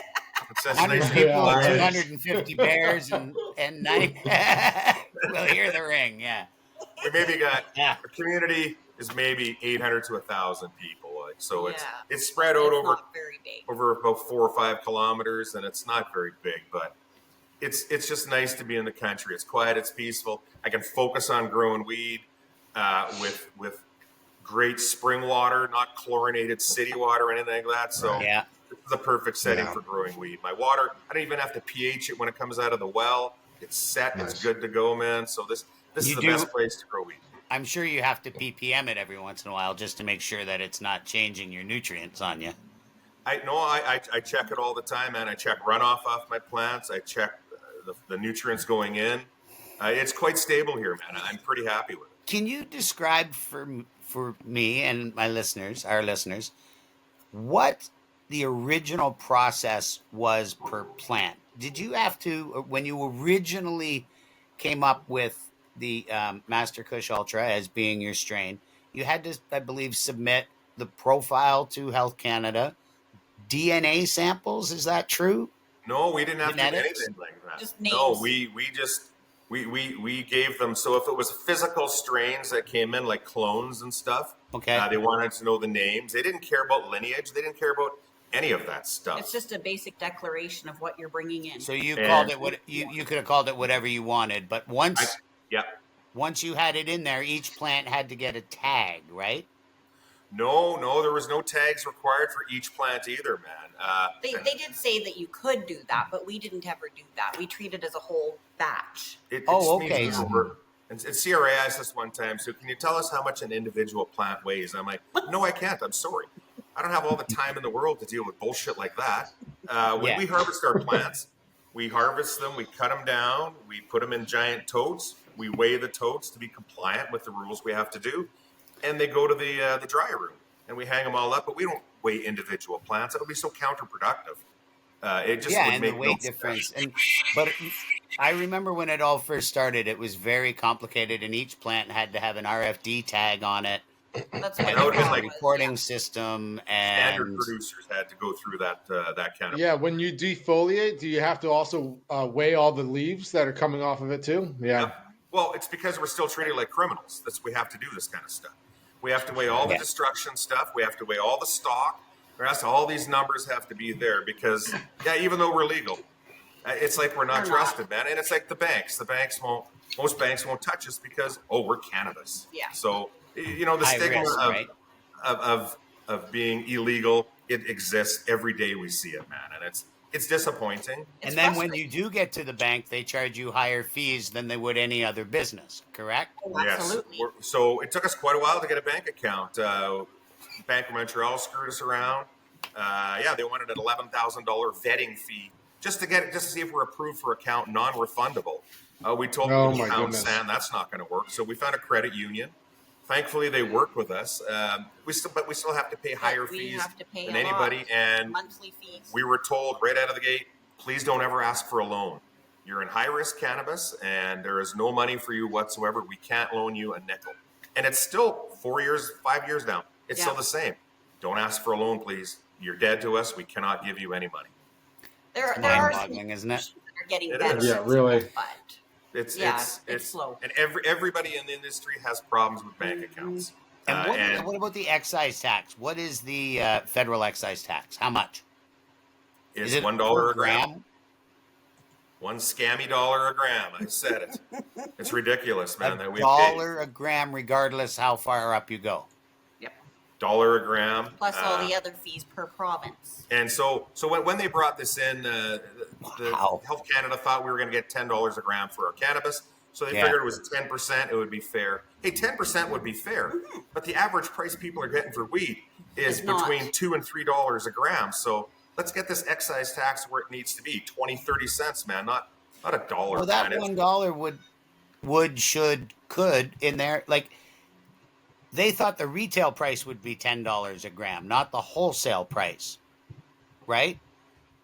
It's just 100 nice. people, Yeah, right. 250 bears, and 90. We'll hear the ring, yeah. We maybe got Yeah. our community is maybe 800 to 1,000 people. Like, so Yeah. it's spread out It's over not very big. about 4 or 5 kilometers, and it's not very big, but it's just nice to be in the country. It's quiet, it's peaceful. I can focus on growing weed with great spring water, not chlorinated city water or anything like that. So Yeah. this is the perfect setting Yeah. for growing weed. My water, I don't even have to pH it when it comes out of the well. It's set, Nice. it's good to go, man. So this You is the do- best place to grow weed. I'm sure you have to ppm it every once in a while just to make sure that it's not changing your nutrients on you. I check it all the time, man. I check runoff off my plants. I check the nutrients going in. It's quite stable here, man. I'm pretty happy with it. Can you describe for me and my listeners, our listeners, what the original process was per plant? Did you have to, when you originally came up with the Master Kush Ultra as being your strain, you had to, I believe, submit the profile to Health Canada. DNA samples, is that true? No, we didn't have to do Genetics? anything like that. Just names. No, we just we gave them. So if it was physical strains that came in, like clones and stuff, Okay. they wanted to know the names. They didn't care about lineage. They didn't care about any of that stuff. It's just a basic declaration of what you're bringing in. So you And- called it what you could have called it whatever you wanted, but Yeah. once you had it in there, each plant had to get a tag, right? No, there was no tags required for each plant either, man. They did say that you could do that, but we didn't ever do that. We treat it as a whole batch. It Oh, just okay. means and CRA asked us one time, so can you tell us how much an individual plant weighs? I'm like, no, I can't. I'm sorry. I don't have all the time in the world to deal with bullshit like that. When Yeah. we harvest our plants, we harvest them, we cut them down, we put them in giant totes, we weigh the totes to be compliant with the rules we have to do, and they go to the dry room, and we hang them all up, but we don't weigh individual plants. That would be so counterproductive. It just would And make the weight no sense. difference. But I remember when it all first started, it was very complicated, and each plant had to have an RFD tag on it, That's and what that would've been the like was, reporting system, Standard and producers had to go through that kind of. Yeah, when you defoliate, do you have to also weigh all the leaves that are coming off of it too? Yeah. Well, it's because we're still treated like criminals. We have to do this kind of stuff. We have to weigh all the Yeah. destruction stuff. We have to weigh all the stock. All these numbers have to be there because, even though we're legal, it's like we're not We're not. trusted, man. And it's like the banks. Most banks won't touch us because, we're cannabis. Yeah. So, the high stigma risk, right? of being illegal, it exists every day. We see it, man, and it's disappointing. It's And then when frustrating. you do get to the bank, they charge you higher fees than they would any other business, correct? Oh, absolutely. Yes. So it took us quite a while to get a bank account. Bank of Montreal screwed us around. They wanted an $11,000 vetting fee just to see if we're approved for account, non-refundable. We told Oh, them, my pound goodness. sand, that's not going to work. So we found a credit union. Thankfully, they worked with us. We still have to pay higher we fees have to pay than a anybody. lot. And Monthly fees. we were told right out of the gate, please don't ever ask for a loan. You're in high-risk cannabis, and there is no money for you whatsoever. We can't loan you a nickel. And it's still 5 years now. It's still Yeah. the same. Don't ask for a loan, please. You're dead to us. We cannot give you any money. There are some Mind-boggling, isn't it? that are getting It better. is. Yeah, really. But It's slow. And everybody in the industry has problems with bank accounts. And what about the excise tax? What is the federal excise tax? How much? Is it $1 per a gram? One scammy dollar a gram. I said it. It's ridiculous, man. That we pay $1 a gram, regardless how far up you go. Yep. $1 a gram. Plus all the other fees per province. And so when they brought this in, the Wow. Health Canada thought we were going to get $10 a gram for our cannabis. So they figured it was 10%. It would be fair. Hey, 10% would be fair, but the average price people are getting for weed is It's not. between $2 and $3 a gram. So let's get this excise tax where it needs to be, 20, 30 cents, man, not a dollar. Well, that man. $1 could in there, like they thought the retail price would be $10 a gram, not the wholesale price, right?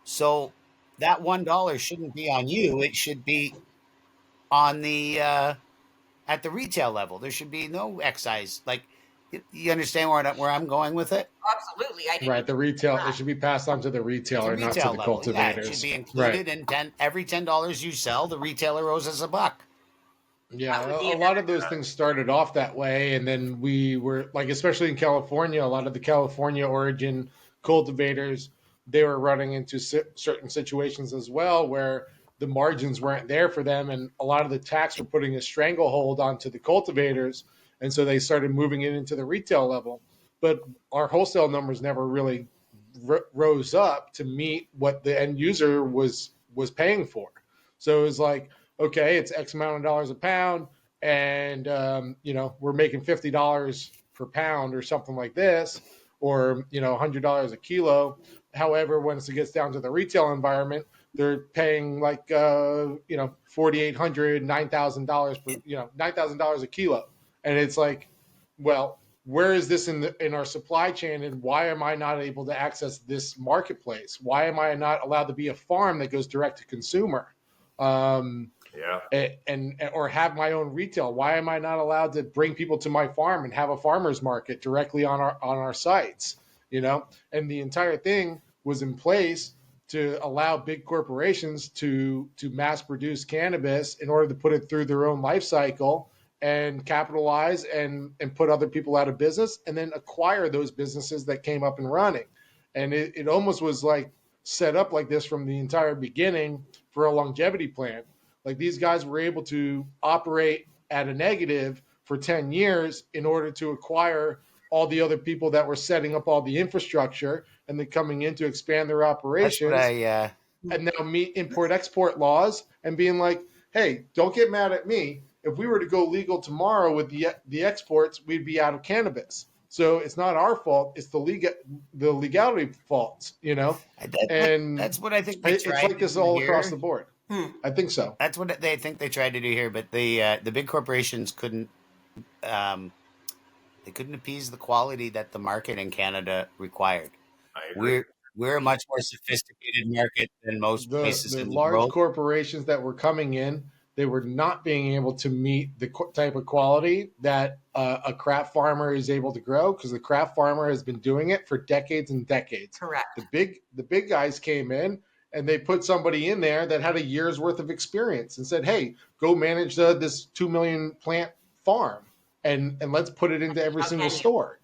So that $1 shouldn't be on you. It should be on the at the retail level. There should be no excise. Like, you understand where I'm going with it? Absolutely. I didn't. Right, the retail, it should be passed on to the The retailer, not to retail the level. Yeah, cultivators. it should be Right. included in every $10 you sell, the retailer owes us $1. Yeah, That would be a lot of those things started off that way, and then we were like, especially in California, a lot of the California origin cultivators, they were running into certain situations as well where the margins weren't there for them, and a lot of the tax were putting a stranglehold onto the cultivators, and so they started moving it into the retail level. But our wholesale numbers never really rose up to meet what the end user was paying for. So it was like, okay, it's X amount of dollars a pound, and we're making $50 per pound or something like this, or $100 a kilo. However, once it gets down to the retail environment, they're paying like $4,800, $9,000 per $9,000 a kilo, and it's like, well, where is this in our supply chain, and why am I not able to access this marketplace? Why am I not allowed to be a farm that goes direct to consumer? Yeah. and or have my own retail? Why am I not allowed to bring people to my farm and have a farmer's market directly on our sites? You know, and the entire thing was in place to allow big corporations to mass produce cannabis in order to put it through their own life cycle and capitalize and put other people out of business, and then acquire those businesses that came up and running. And it almost was like set up like this from the entire beginning for a longevity plan. Like these guys were able to operate at a negative for 10 years in order to acquire all the other people that were setting up all the infrastructure and then coming in to expand their That's what operations, and now meet import export laws and being like, hey, don't get mad at me. If we were to go legal tomorrow with the exports, we'd be out of cannabis. So it's not our fault. It's the legality faults, you know? And that's what I think they it's tried like to this do all here. across the board. I think so. That's what they think they tried to do here, but the big corporations couldn't they couldn't appease the quality that the market in Canada required. I agree. We're a much more sophisticated market than most places The in the large world. corporations that were coming in, they were not being able to meet the type of quality that a craft farmer is able to grow, because the craft farmer has been doing it for decades and decades. Correct. The big guys came in and they put somebody in there that had a year's worth of experience and said, "Hey, go manage this 2 million plant farm and let's put it into every single store."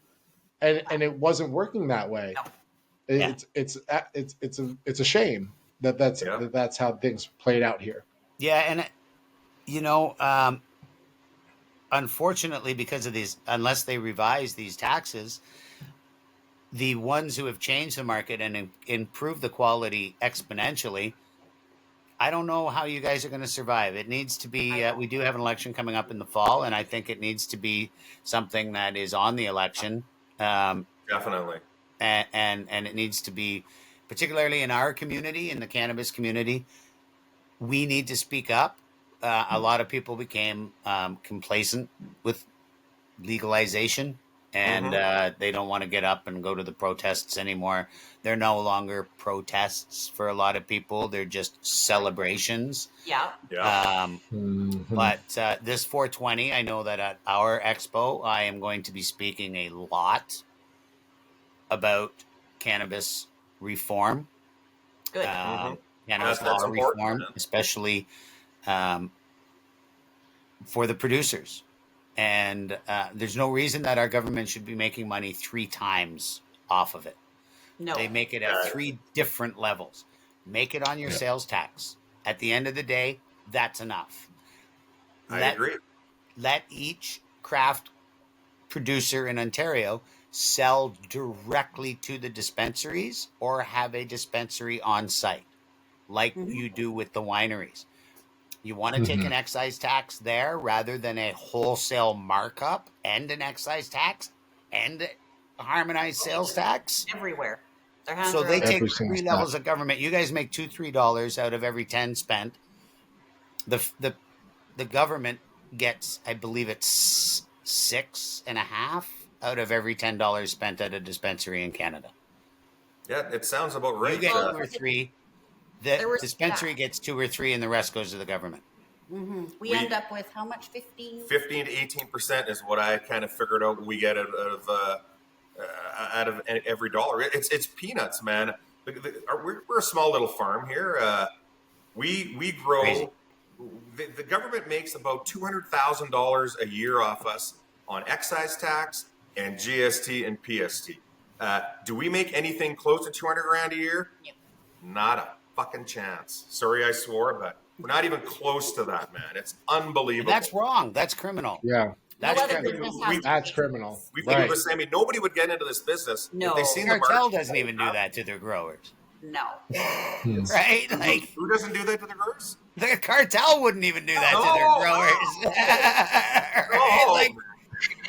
And it wasn't working that way. No. It's a shame that's how things played out here. Yeah, and you know, unfortunately, because of these, unless they revise these taxes, the ones who have changed the market and improved the quality exponentially, I don't know how you guys are going to survive. It needs to be. We do have an election coming up in the fall, and I think it needs to be something that is on the election. Definitely. And it needs to be, particularly in our community, in the cannabis community, we need to speak up. A lot of people became complacent with legalization, and they don't want to get up and go to the protests anymore. They're no longer protests for a lot of people. They're just celebrations. Yeah. Yeah. But this 420, I know that at our expo, I am going to be speaking a lot about cannabis reform. Good. Cannabis That's law important, reform, man. especially for the producers. And there's no reason that our government should be making money 3 times off of it. No. They make it at 3 different levels. Make it on your sales tax. At the end of the day, that's enough. I agree. Let each craft producer in Ontario sell directly to the dispensaries or have a dispensary on site, like you do with the wineries. You want to take an excise tax there rather than a wholesale markup and an excise tax and a harmonized sales tax. Everywhere. Their hands So are they out. take Everything's 3 levels of government. You guys make $2-3 out of every 10 spent. The government gets, I believe it's 6.5 out of every $10 spent at a dispensary in Canada. Yeah, it sounds about right. You get Well, 2 or 3. there The was- dispensary gets 2 or 3, and the rest goes to the government. We end up with how much? 15? 15 to 18% is what I kind of figured out we get out of every dollar. It's peanuts, man. We're a small little farm here. We grow. Crazy. The government makes about $200,000 a year off us on excise tax and GST and PST. Do we make anything close to 200 grand a year? Yep. Not a fucking chance. Sorry, I swore, but we're not even close to that, man. It's unbelievable. That's wrong. That's criminal. Yeah, That's No other criminal. business has that's criminal. We've Right. been the same. Nobody would get into this business No. if they seen the Cartel market. doesn't even do that to their growers, No. right? Like Who doesn't do that to the growers? the cartel wouldn't even do that to No, their growers. Right? No. Like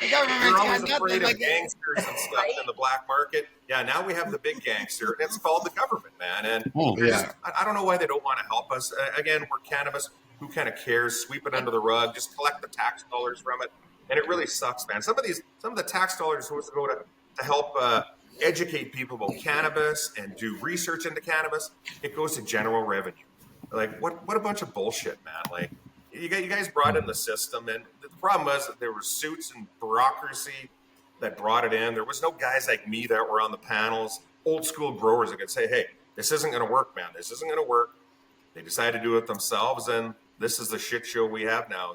the You're government's always got nothing afraid like of that. gangsters and stuff in the black market. Yeah, now we have the big gangster. It's called the government, man. And they're Yeah. just- I don't know why they don't want to help us. Again, we're cannabis. Who kind of cares? Sweep it under the rug. Just collect the tax dollars from it. And it really sucks, man. Some of the tax dollars are supposed to go to help educate people about cannabis and do research into cannabis. It goes to general revenue. Like what a bunch of bullshit, man. Like you guys brought in the system, and the problem was that there were suits and bureaucracy that brought it in. There was no guys like me that were on the panels, old school growers that could say, hey, this isn't going to work, man. This isn't going to work. They decided to do it themselves, and this is the shit show we have now.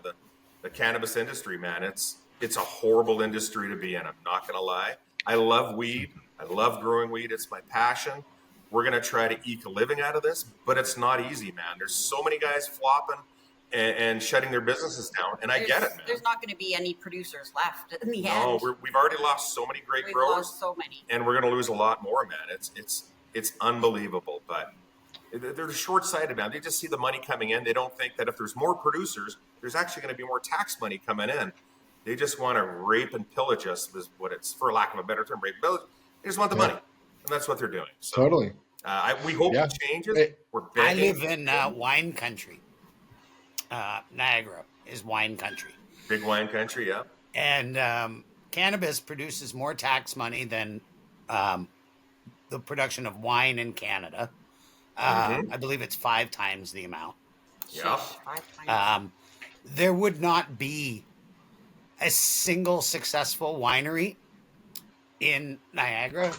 The cannabis industry, man, it's a horrible industry to be in. I'm not going to lie. I love weed. I love growing weed. It's my passion. We're going to try to eke a living out of this, but it's not easy, man. There's so many guys flopping and shutting their businesses down, and I get it, man. There's not going to be any producers left in the end. No, we've already lost so many great growers. Lost so many, and we're going to lose a lot more, man. It's unbelievable, but they're short-sighted, man. They just see the money coming in. They don't think that if there's more producers, there's actually going to be more tax money coming in. They just want to rape and pillage us, is what it's, for lack of a better term, rape and pillage. They just want the money, and that's what they're doing. So, Totally. We hope it changes. We're I begging. live in wine country. Niagara is wine country. Big wine country, yeah. And cannabis produces more tax money than the production of wine in Canada. I believe it's 5 times the amount. Yeah. 5 times. There would not be a single successful winery in Niagara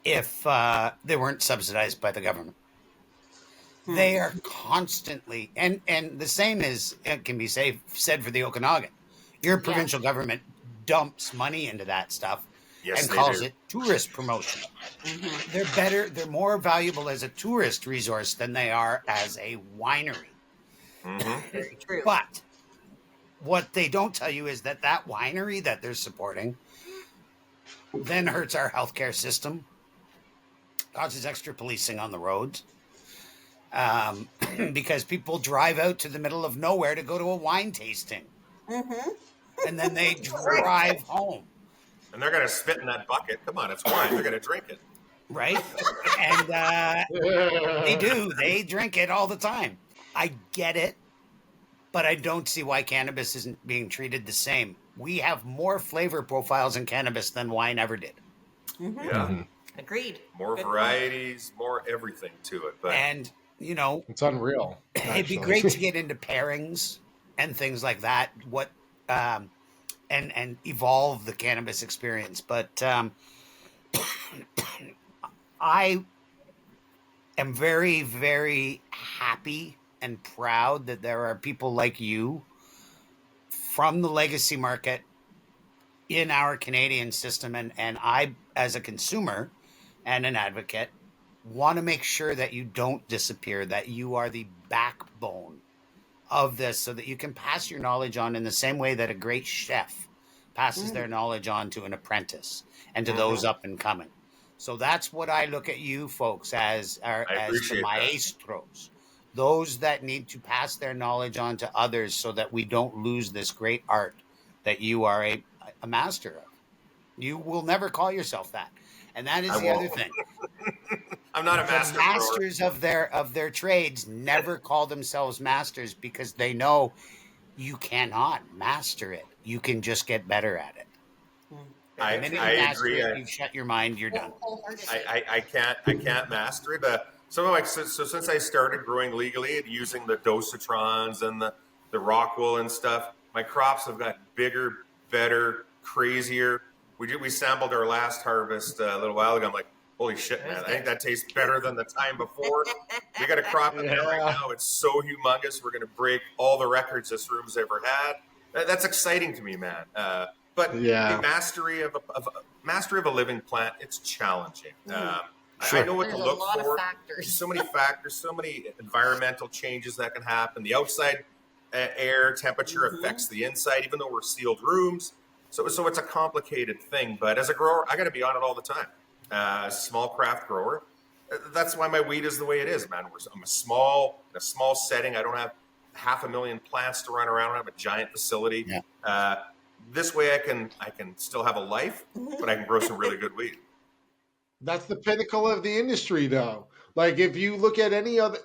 if they weren't subsidized by the government. They are constantly, and the same is, it can be said for the Okanagan. Your provincial government dumps money into that stuff and calls it tourist promotion. They're more valuable as a tourist resource than they are as a winery. Very true. But what they don't tell you is that winery that they're supporting then hurts our healthcare system, causes extra policing on the roads, because people drive out to the middle of nowhere to go to a wine tasting. And then they drive home. And they're going to spit in that bucket. Come on, it's wine. They're going to drink it. Right? And they do. They drink it all the time. I get it, but I don't see why cannabis isn't being treated the same. We have more flavor profiles in cannabis than wine ever did. Yeah. Agreed. More varieties, more everything to it. But And, you know, It's unreal. it'd be great to get into pairings and things like that. And evolve the cannabis experience. But I am very, very happy and proud that there are people like you from the legacy market in our Canadian system. And I, as a consumer and an advocate, want to make sure that you don't disappear, that you are the backbone of this so that you can pass your knowledge on in the same way that a great chef passes their knowledge on to an apprentice and to those up and coming. So that's what I look at you folks as the maestros, those that need to pass their knowledge on to others so that we don't lose this great art that you are a master of. You will never call yourself that. And that is other thing. I'm not a master. The masters of their trades never call themselves masters because they know you cannot master it. You can just get better at it. I agree. You shut your mind, you're done. I can't master it. So since I started growing legally and using the dosatrons and the Rockwool and stuff, my crops have got bigger, better, crazier. We sampled our last harvest a little while ago. I'm like, holy shit, man! I think that tastes better than the time before. We got a crop in there right now. It's so humongous. We're going to break all the records this room's ever had. That's exciting to me, man. But the mastery of a living plant, it's challenging. I know what to look for. There's a lot of factors. So many factors, so many environmental changes that can happen. The outside air temperature affects the inside, even though we're sealed rooms. So it's a complicated thing. But as a grower, I got to be on it all the time. Small craft grower. That's why my weed is the way it is, man. I'm in a small setting. I don't have 500,000 plants to run around. I don't have a giant facility. Yeah. This way I can still have a life, but I can grow some really good weed. That's the pinnacle of the industry, though. Like, if you look at any other,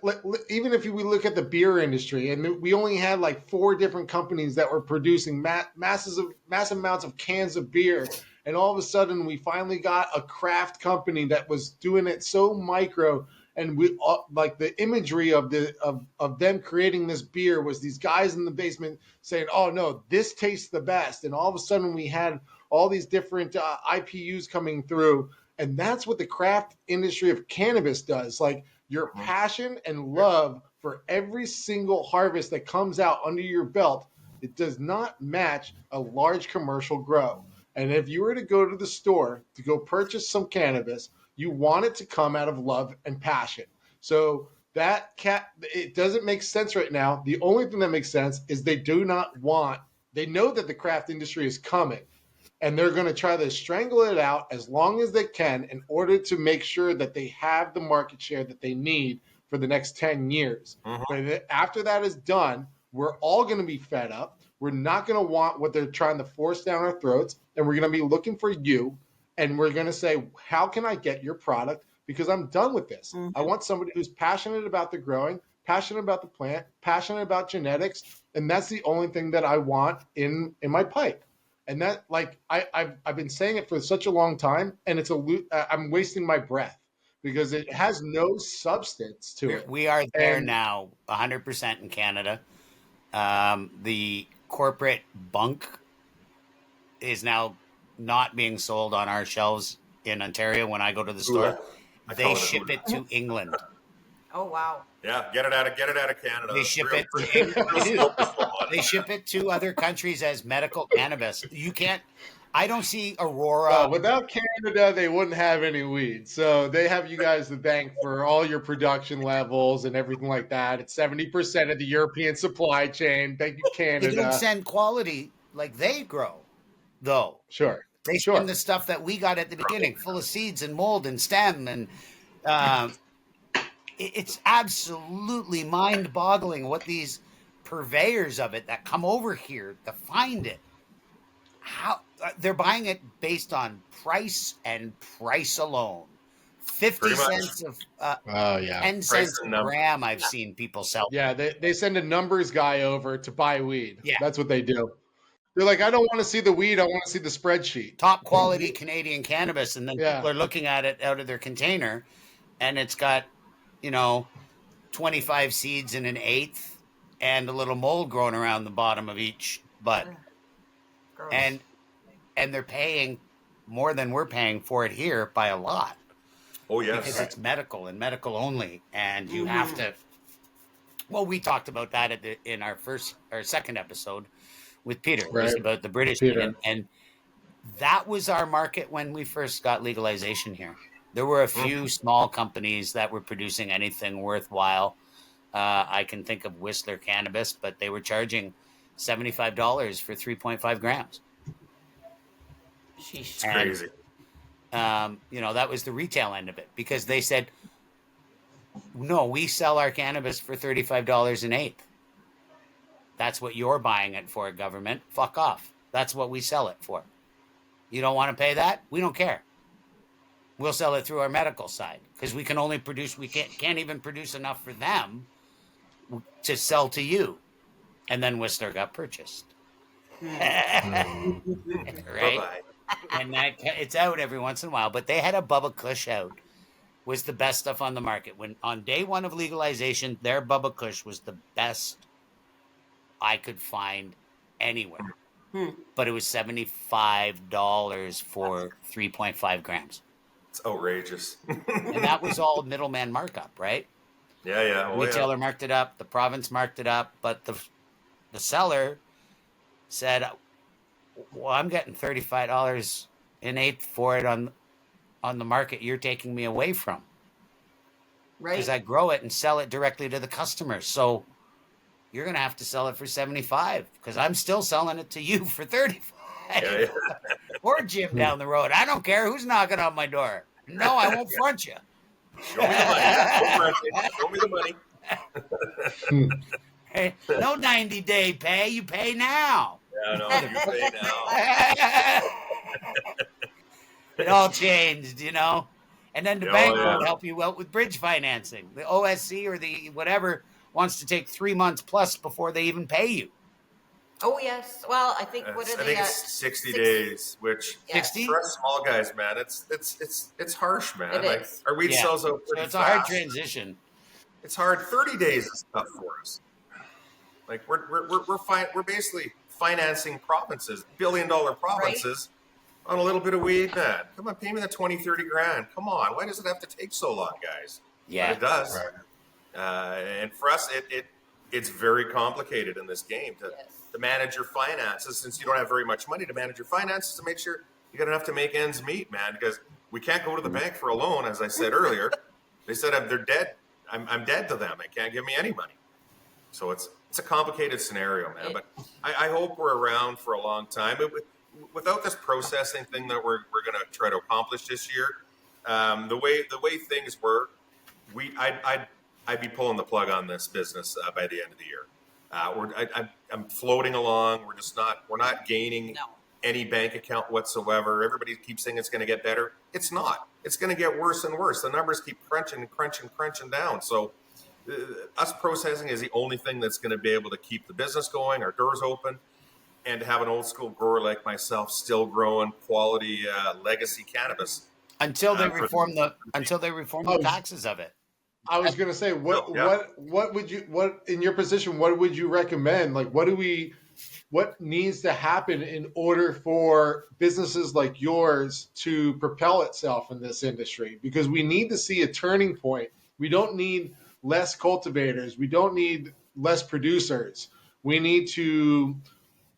even if we look at the beer industry, and we only had like 4 different companies that were producing massive amounts of cans of beer, and all of a sudden we finally got a craft company that was doing it so micro And we like the imagery of them creating this beer was these guys in the basement saying, "Oh no, this tastes the best." And all of a sudden, we had all these different IPUs coming through, and that's what the craft industry of cannabis does. Like your passion and love for every single harvest that comes out under your belt, it does not match a large commercial grow. And if you were to go to the store to go purchase some cannabis, you want it to come out of love and passion. So it doesn't make sense right now. The only thing that makes sense is they know that the craft industry is coming, and they're going to try to strangle it out as long as they can in order to make sure that they have the market share that they need for the next 10 years. But after that is done, we're all going to be fed up. We're not going to want what they're trying to force down our throats, and we're going to be looking for you, and we're going to say, how can I get your product? Because I'm done with this. I want somebody who's passionate about the growing, passionate about the plant, passionate about genetics, and that's the only thing that I want in my pipe. And that, like, I've been saying it for such a long time, and I'm wasting my breath because it has no substance to it. We are there now, 100% in Canada. The corporate bunk is now not being sold on our shelves in Ontario when I go to the store. They ship it to England. Oh wow! Yeah, get it out of Canada. They ship it to England. They ship it to other countries as medical cannabis. You can't. I don't see Aurora. Without Canada, they wouldn't have any weed. So they have you guys to thank for all your production levels and everything like that. It's 70% of the European supply chain. Thank you, Canada. They don't send quality like they grow, though. Sure. They send the stuff that we got at the beginning, full of seeds and mold and stem. And it's absolutely mind-boggling what these purveyors of it that come over here to find it, how they're buying it based on price and price alone. 50 cents of 10 cents a gram I've seen people sell. Yeah, they send a numbers guy over to buy weed. Yeah. That's what they do. They're like, I don't want to see the weed, I want to see the spreadsheet. Top quality Canadian cannabis, and then people are looking at it out of their container, and it's got, 25 seeds in an eighth and a little mold growing around the bottom of each bud. Gross. And they're paying more than we're paying for it here by a lot. Oh yes, because it's medical and medical only, and you have to. Well, we talked about that in our second episode with Peter. It was about the British thing, and that was our market when we first got legalization here. There were a few small companies that were producing anything worthwhile. I can think of Whistler Cannabis, but they were charging $75 for 3.5 grams. Sheesh. It's crazy. That was the retail end of it, because they said, no, we sell our cannabis for $35 an eighth. That's what you're buying it for, government. Fuck off. That's what we sell it for. You don't want to pay that? We don't care. We'll sell it through our medical side, because we can only produce, we can't even produce enough for them to sell to you. And then Whistler got purchased. Right? Bye-bye. And it's out every once in a while, but they had a Bubba Kush out. Was the best stuff on the market. When on day one of legalization, their Bubba Kush was the best I could find anywhere. But it was $75 for 3.5 grams. It's outrageous. And that was all middleman markup, right? Yeah. Retailer marked it up, the province marked it up, but the seller said, well, I'm getting $35 an eighth for it on the market you're taking me away from. Right. Because I grow it and sell it directly to the customers. So you're going to have to sell it for $75, because I'm still selling it to you for $35. Yeah. Or Jim down the road. I don't care who's knocking on my door. No, I won't front you. Show me the money. Show me the money. Hey, no 90-day pay. You pay now. Yeah, no, you pay now. It all changed, And then the bank won't help you out with bridge financing. The OSC or the whatever wants to take 3 months plus before they even pay you. Oh yes. Well, I think what I are they think at? it's 60 Six- days, which Yeah. 60? for us small guys, man, it's harsh, man. It Like is. our weed Yeah. sells out So pretty it's a hard fast. transition. It's hard. 30 days is tough for us. Like we're basically financing provinces, billion-dollar provinces, on a little bit of weed, man. Come on, pay me the 20, 30 grand. Come on. Why does it have to take so long, guys? Yeah. But it does. Right. And for us, it's very complicated in this game to Yes. manage your finances, since you don't have very much money to manage your finances, to make sure you got enough to make ends meet, man. Because we can't go to the bank for a loan, as I said earlier. They said they're dead. I'm dead to them. They can't give me any money. So it's a complicated scenario, man. But I hope we're around for a long time. But without this processing thing that we're going to try to accomplish this year, the way things work, I'd be pulling the plug on this business by the end of the year. I'm floating along. We're not gaining No. any bank account whatsoever. Everybody keeps saying it's going to get better. It's not. It's going to get worse and worse. The numbers keep crunching down. So us processing is the only thing that's going to be able to keep the business going, our doors open, and to have an old school grower like myself still growing quality legacy cannabis. Until they For- reform the Oh, taxes of it. I was gonna say, what would you, what in your position, what would you recommend? Like, what needs to happen in order for businesses like yours to propel itself in this industry? Because we need to see a turning point. We don't need less cultivators. We don't need less producers. We need to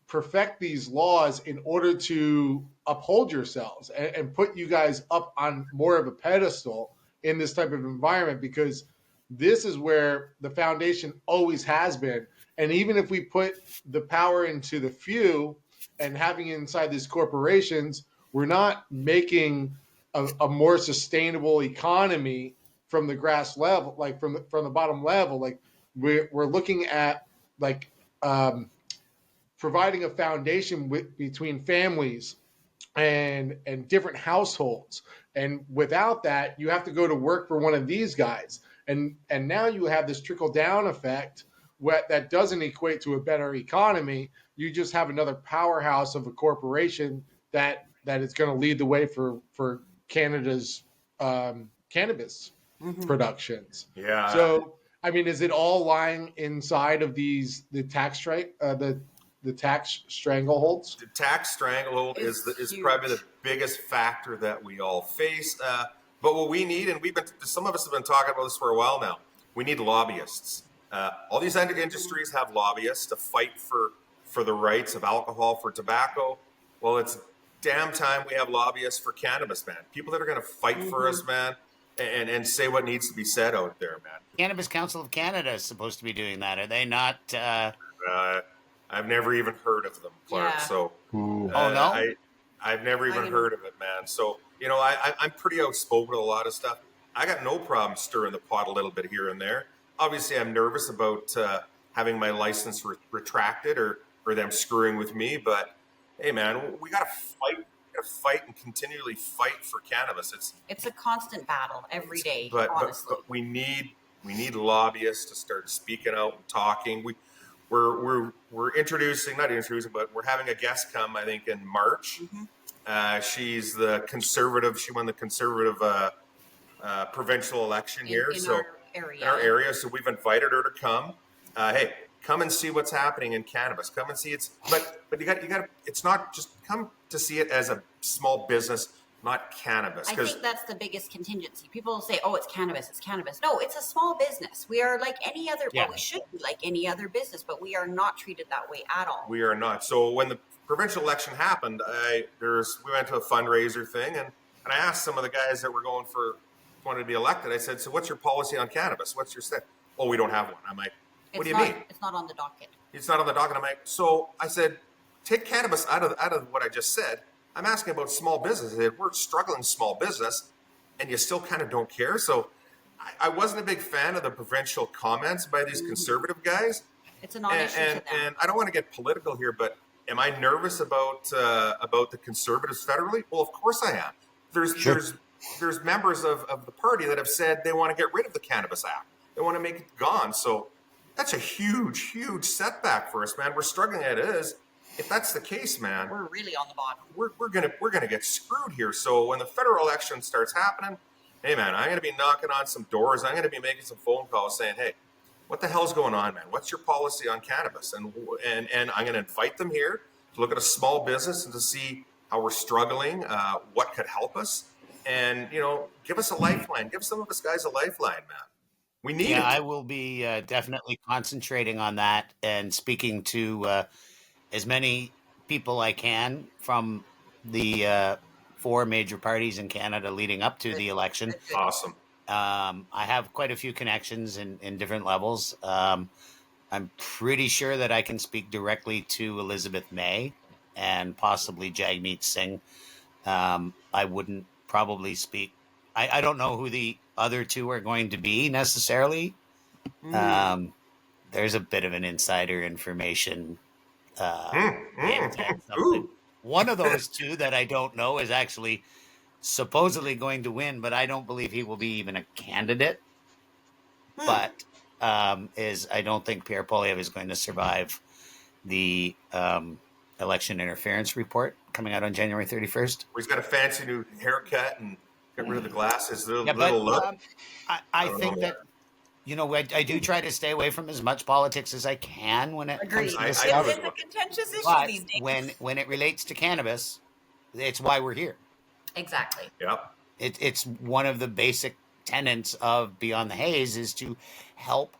perfect these laws in order to uphold yourselves and put you guys up on more of a pedestal in this type of environment, because this is where the foundation always has been. And even if we put the power into the few and having it inside these corporations, we're not making a more sustainable economy from the grass level, like from the bottom level. Like we're looking at like providing a foundation between families and different households. And without that, you have to go to work for one of these guys. And now you have this trickle down effect that doesn't equate to a better economy. You just have another powerhouse of a corporation that is going to lead the way for Canada's cannabis productions. Yeah. So, I mean, is it all lying inside of the tax the tax strangleholds? The tax stranglehold is huge. probably the biggest factor that we all face. But what we need, and some of us have been talking about this for a while now, we need lobbyists. All these industries have lobbyists to fight for the rights of alcohol, for tobacco. Well, it's damn time we have lobbyists for cannabis, man. People that are going to fight for us, man, and say what needs to be said out there, man. Cannabis Council of Canada is supposed to be doing that. Are they not? I've never even heard of them, Clark. Yeah. So, No? I've never even heard of it, man. So, I'm pretty outspoken with a lot of stuff. I got no problem stirring the pot a little bit here and there. Obviously, I'm nervous about having my license retracted or them screwing with me. But hey, man, we got to fight. We got to fight and continually fight for cannabis. It's a constant battle every day, But honestly. we need lobbyists to start speaking out and talking. We're introducing, not introducing, but we're having a guest come, I think, in March. She's the conservative. She won the conservative provincial election here. In So our area. in our area. So we've invited her to come. Hey, come and see what's happening in cannabis. Come and see but you got it's not just come to see it as a small business, not cannabis. I think that's the biggest contingency. People say, "Oh, it's cannabis. It's cannabis." No, it's a small business. We are like any other. Yeah. Well, we should be like any other business, but we are not treated that way at all. We are not. So when the provincial election happened, we went to a fundraiser thing, and I asked some of the guys that were wanted to be elected. I said, "So what's your policy on cannabis? What's your step?" "Oh, we don't have one." I'm like, "What do you mean?" It's not on the docket. It's not on the docket. I'm like, so I said, take cannabis out of what I just said. I'm asking about small business. We're struggling small business, and you still kind of don't care. So I wasn't a big fan of the provincial comments by these conservative guys. It's a non-issue to them. And I don't want to get political here, but am I nervous about the conservatives federally? Well, of course I am. There's members of the party that have said they want to get rid of the Cannabis Act. They want to make it gone. So That's a huge, huge setback for us, man. We're struggling as it is. If that's the case, man, We're really on the bottom. we're gonna get screwed here. So when the federal election starts happening, hey man, I'm gonna be knocking on some doors. I'm gonna be making some phone calls saying, hey, what the hell's going on, man? What's your policy on cannabis? And I'm gonna invite them here to look at a small business and to see how we're struggling, what could help us, and give us a lifeline. Give some of us guys a lifeline, man. We need Yeah, it. I will be definitely concentrating on that and speaking to as many people I can from the 4 major parties in Canada leading up to the election. Awesome. I have quite a few connections in different levels. I'm pretty sure that I can speak directly to Elizabeth May and possibly Jagmeet Singh. I wouldn't probably speak. I don't know who the other two are going to be necessarily. There's a bit of an insider information hint at something. Ooh. One of those two that I don't know is actually supposedly going to win, but I don't believe he will be even a candidate. But I don't think Pierre Poilievre is going to survive the election interference report coming out on January 31st. He's got a fancy new haircut and got rid of the glasses. Yeah, but I think that I do try to stay away from as much politics as I can when it comes Agreed. to this I stuff. It's a contentious issue But these days. when it relates to cannabis, it's why we're here. Exactly. Yep. It's one of the basic tenets of Beyond the Haze is to help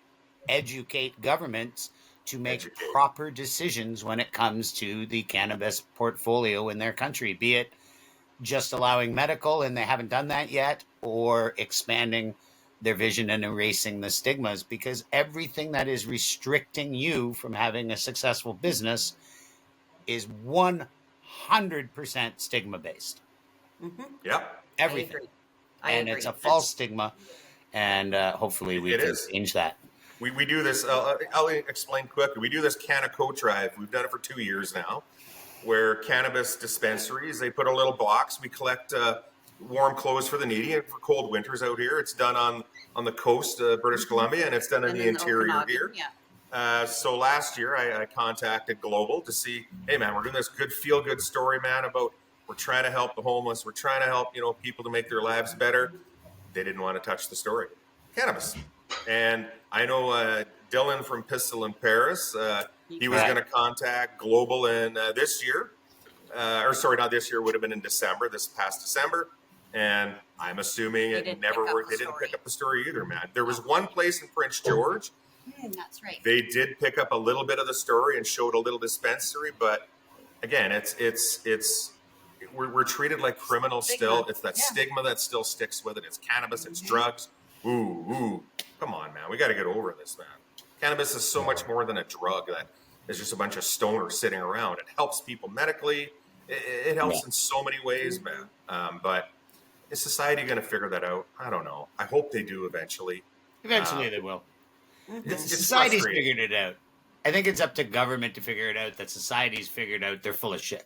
educate governments to make proper decisions when it comes to the cannabis portfolio in their country, be it just allowing medical and they haven't done that yet, or expanding their vision and erasing the stigmas, because everything that is restricting you from having a successful business is 100% stigma based. Yep. Everything. I And agree. it's a false stigma. And hopefully we It can is. change that. We do this. I'll explain quickly. We do this Canna Coat Drive. We've done it for 2 years now, where cannabis dispensaries, they put a little box. We collect warm clothes for the needy and for cold winters out here. It's done on the coast of British Columbia, and it's done in And the then interior Okanagan, here. yeah. So last year, I contacted Global to see, hey man, we're doing this good feel good story, man, about we're trying to help the homeless. We're trying to help people to make their lives better. They didn't want to touch the story, cannabis. And I know Dylan from Pistol in Paris. He was going to contact Global in this year, or sorry, not this year. Would have been in December, this past December. And I'm assuming it never worked. They didn't pick up the story either, man. There was one place in Prince George. That's right. They did pick up a little bit of the story and showed a little dispensary, but again, we're treated like criminals still. It's that stigma that still sticks with it. It's cannabis, it's drugs. Ooh, come on, man. We got to get over this, man. Cannabis is so much more than a drug that is just a bunch of stoners sitting around. It helps people medically. It helps in so many ways, man. But is society going to figure that out? I don't know. I hope they do eventually. Eventually they will. It's Society's frustrating. figured it out. I think it's up to government to figure it out. That society's figured out they're full of shit.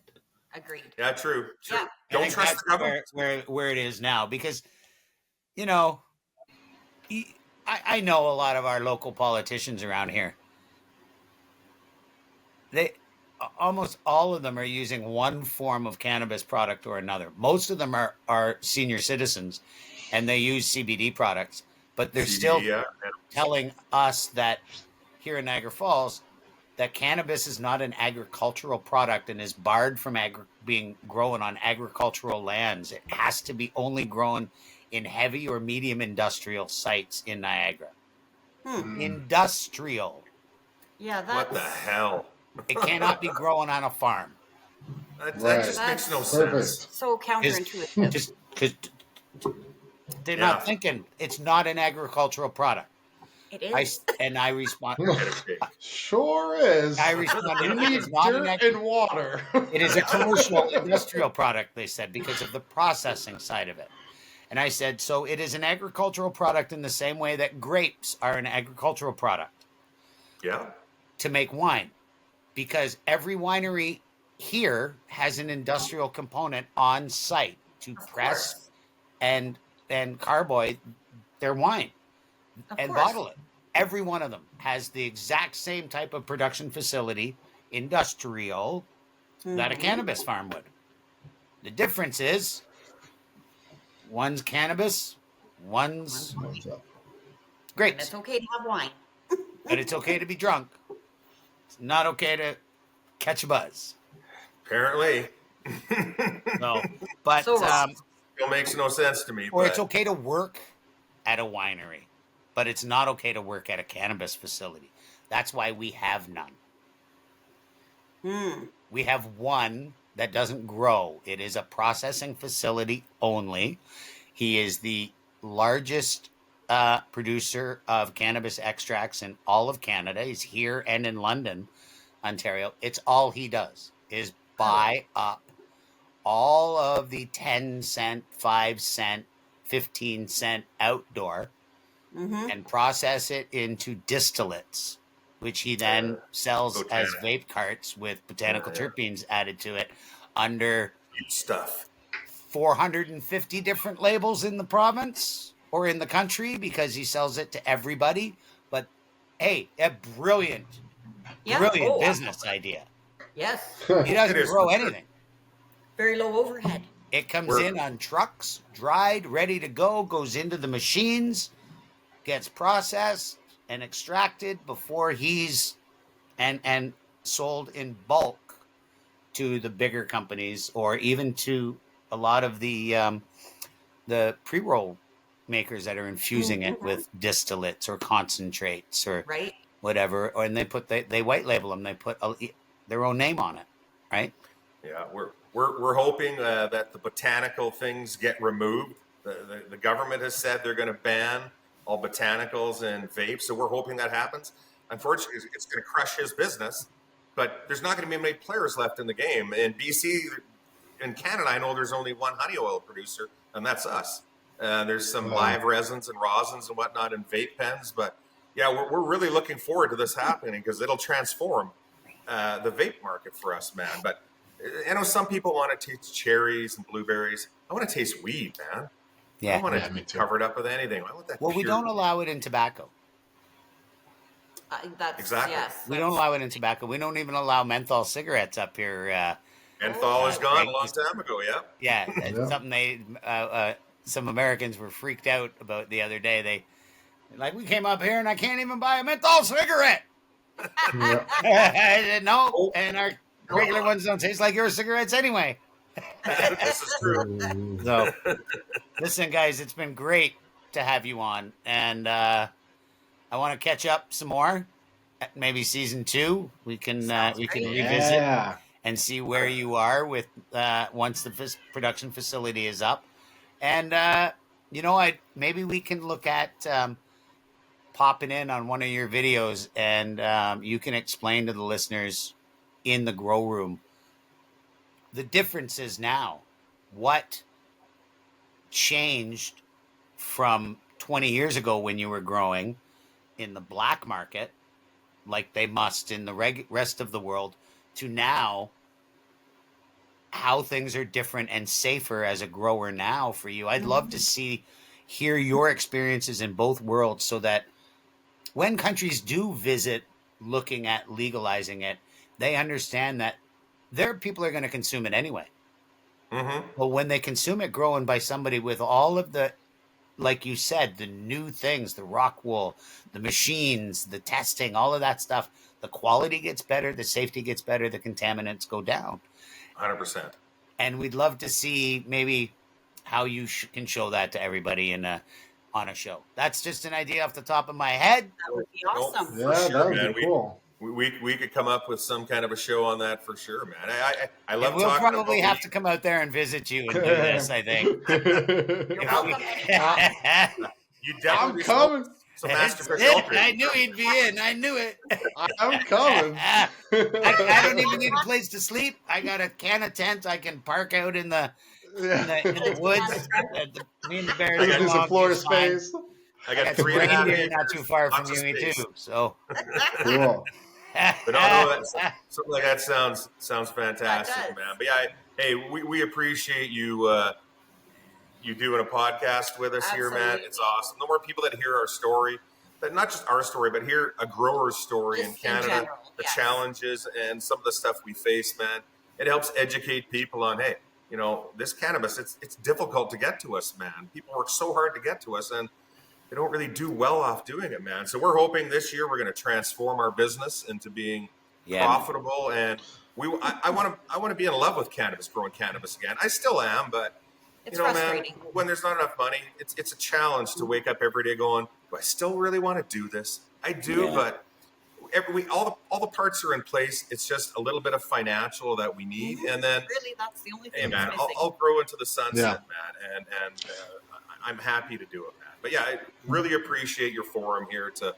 Agreed. Yeah, true. Yeah. Don't trust the government. where it is now, because I know a lot of our local politicians around here. They almost all of them are using one form of cannabis product or another. Most of them are senior citizens, and they use CBD products, but they're still telling us that here in Niagara Falls, that cannabis is not an agricultural product and is barred from being grown on agricultural lands. It has to be only grown in heavy or medium industrial sites in Niagara. Industrial. Yeah, that's... What the hell? It cannot be grown on a farm. That just makes no sense. so counterintuitive. Just because they're not thinking it's not an agricultural product. It is. I respond. Sure is. I responded. You It need is not dirt an and water. It is a commercial industrial product, they said, because of the processing side of it. And I said, so it is an agricultural product in the same way that grapes are an agricultural product. Yeah. To make wine. Because every winery here has an industrial component on site to press and carboy their wine and bottle it. every one of them has the exact same type of production facility, industrial, that a cannabis farm would. The difference is one's cannabis, one's What's up? And grapes. it's okay to have wine. But it's okay to be drunk. It's not okay to catch a buzz. Apparently, No, but So wrong. still makes no sense to me. or but it's okay to work at a winery, but it's not okay to work at a cannabis facility. That's why we have none. We have one that doesn't grow. It is a processing facility only. He is the largest producer of cannabis extracts in all of Canada. He's here and in London, Ontario. It's all he does is buy up all of the 10-cent, 5-cent, 15-cent outdoor and process it into distillates, which he then sells as vape carts with botanical terpenes added to it under stuff. 450 different labels in the province or in the country because he sells it to everybody. But hey, a brilliant business idea. Yes. He doesn't grow anything. Very low overhead. It comes in on trucks, dried, ready to go, goes into the machines, gets processed and extracted before he's and sold in bulk to the bigger companies or even to a lot of the pre-roll makers that are infusing it with distillates or concentrates or Right. whatever, and they white label them. They put their own name on it, right? Yeah, we're hoping that the botanical things get removed. The government has said they're going to ban all botanicals and vapes, so we're hoping that happens. Unfortunately, it's going to crush his business, but there's not going to be many players left in the game. In BC, in Canada, I know there's only one honey oil producer, and that's us. There's some live resins and rosins and whatnot in vape pens, but yeah, we're really looking forward to this happening because it'll transform the vape market for us, man. But I know some people want to taste cherries and blueberries. I want to taste weed, man. I don't want to me be too. covered up with anything. I want that Well, we pure- don't allow it in tobacco. That's Exactly. yes. We don't allow it in tobacco. We don't even allow menthol cigarettes up here. Menthol is gone right. a long time ago, yeah. Yeah, that's something they some Americans were freaked out about the other day. We came up here and I can't even buy a menthol cigarette. I said no, and our regular ones don't taste like your cigarettes anyway. This is true. So, listen, guys, it's been great to have you on, and I want to catch up some more. Maybe season 2, we can revisit and see where you are with once the production facility is up, and maybe we can look at popping in on one of your videos, and you can explain to the listeners in the grow room the differences now. What changed from 20 years ago when you were growing in the black market, like they must in the rest of the world, to now, how things are different and safer as a grower now for you. I'd love to hear your experiences in both worlds so that when countries do visit looking at legalizing it, they understand that their people are going to consume it anyway. Mm-hmm. But when they consume it grown by somebody with all of the, like you said, the new things, the rock wool, the machines, the testing, all of that stuff, the quality gets better, the safety gets better, the contaminants go down. 100%. And we'd love to see maybe how you can show that to everybody on a show. That's just an idea off the top of my head. That would be awesome. Yeah, that would man. be cool. We could come up with some kind of a show on that for sure, man. I love And we'll talking probably about have to come out there and visit you and do this, I think. You're welcome. You I'm definitely coming. some master I knew he'd be in. I knew it. I'm coming. I don't even need a place to sleep. I got a can of tent I can park out in the woods. Me and the bears I can do some belong floor just fine. space. I got Got some 3.5 reindeer acres. not too far from lots of you space. too. So Cool. But no, something like that sounds fantastic, That does. man. But yeah, hey, we appreciate you you doing a podcast with us here, man. Absolutely. It's awesome. The more people that hear our story, not just our story, but hear a grower's story in Just in Canada, general, the yes. challenges and some of the stuff we face, man. It helps educate people on, hey, you know, this cannabis, it's difficult to get to us, man. People work so hard to get to us, and they don't really do well off doing it, man. So we're hoping this year we're going to transform our business into being profitable, and I want to be in love with cannabis, growing cannabis again. I still am, but It's you know, frustrating. man, when there's not enough money, it's a challenge to wake up every day going, do I still really want to do this? I do, but all the parts are in place. It's just a little bit of financial that we need, and then Really, that's the only thing hey, man, that's missing. I'll grow into the sunset, Yeah. man, and I'm happy to do it, man. But yeah, I really appreciate your forum here to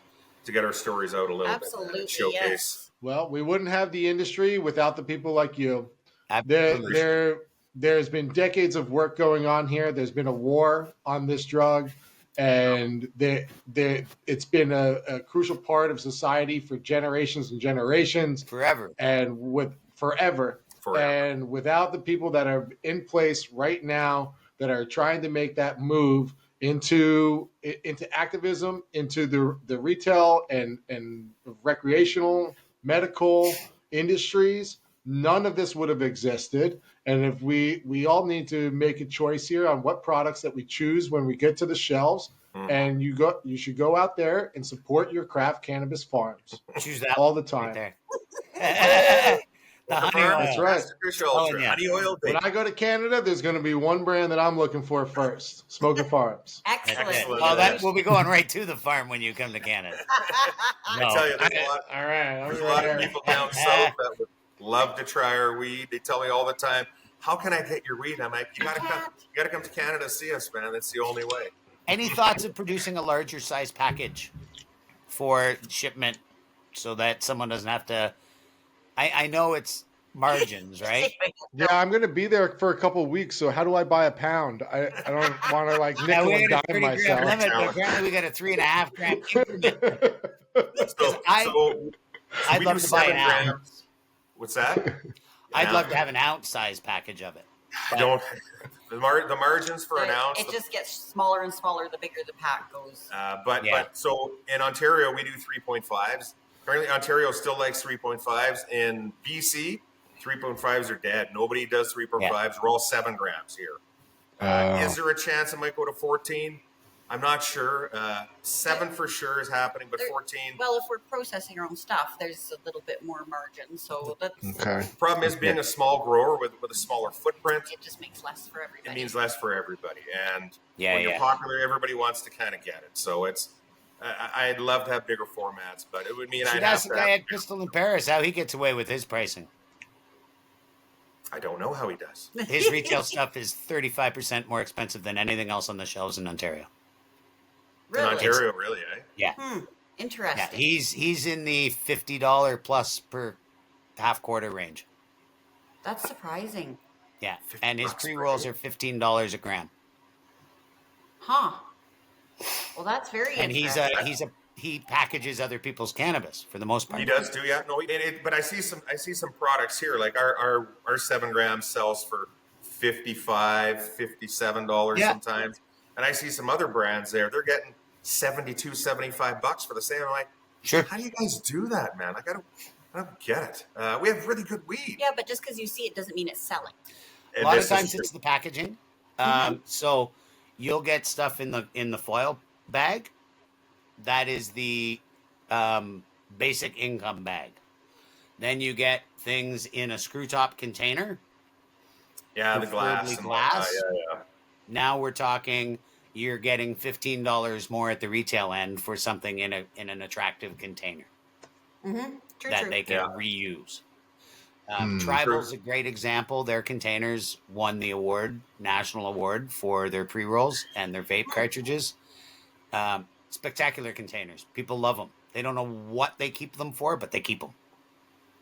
get our stories out a little bit, man, Absolutely, and showcase. yes. Well, we wouldn't have the industry without the people like you. Absolutely. There's been decades of work going on here. There's been a war on this drug, and it's been a crucial part of society for generations and generations, Forever. and with forever. And without the people that are in place right now that are trying to make that move into activism, into the retail and recreational medical industries, none of this would have existed. And if we all need to make a choice here on what products that we choose when we get to the shelves, and you should go out there and support your craft cannabis farms. Choose that all the time. right there. The honey oil. That's right. Telling ya. Honey oil, baby. When I go to Canada, there's going to be one brand that I'm looking for first: Smoker Farms. Excellent. Oh, that we'll be going right to the farm when you come to Canada. I tell you, All right, there's a lot of people down south that would love to try our weed. They tell me all the time, "How can I get your weed?" I'm like, "You gotta come to Canada to see us, man. That's the only way." Any thoughts of producing a larger size package for shipment so that someone doesn't have to? I know it's margins, right? Yeah, I'm going to be there for a couple of weeks. So how do I buy a pound? I don't want to like nickel and we got a dime 30 gram myself. limit, but apparently we got a 3.5 gram increment. I'd we love do to buy 7 an ounce. grams. What's that? I'd love to have an ounce size package of it. Don't the margins for an ounce. It just gets smaller and smaller the bigger the pack goes. But so in Ontario we do 3.5s. Apparently Ontario still likes 3.5s. In BC, 3.5s are dead. Nobody does 3.5s. We're all 7 grams here. Is there a chance it might go to 14? I'm not sure. 7 for sure is happening, but 14. Well, if we're processing our own stuff, there's a little bit more margin. So that's Okay. The problem is being a small grower with a smaller footprint. it. Just makes less for everybody. It means less for everybody, and Yeah, when you're yeah. popular, everybody wants to kind of get it. So it's I'd love to have bigger formats, but it would mean Should I'd ask have the to. guy at Crystal in Paris how he gets away with his pricing. I don't know how he does. His retail stuff is 35% more expensive than anything else on the shelves in Ontario. Really? In Ontario, really, eh? Yeah. Interesting. Yeah, he's in the $50 plus per half quarter range. That's surprising. Yeah, and his $50 pre-rolls are $15 a gram. Huh. Well, that's very And interesting. he packages other people's cannabis for the most part. He does too, yeah. No, but I see some products here, like our 7 grams sells for $55, $57 Yeah. sometimes, and I see some other brands there. They're getting $72, $75 for the same. I'm like, Sure. how do you guys do that, man? Like I don't get it. We have really good weed. Yeah, but just because you see it doesn't mean it's selling. A lot of times it's the packaging. So you'll get stuff in the foil bag. That is the basic income bag. Then you get things in a screw top container. Yeah, the glass. preferably And glass. yeah. Now we're talking you're getting $15 more at the retail end for something in an attractive container True, that true. they can reuse. Tribal's a great example. Their containers won the national award for their pre-rolls and their vape cartridges. Spectacular containers. People love them. They don't know what they keep them for, but they keep them.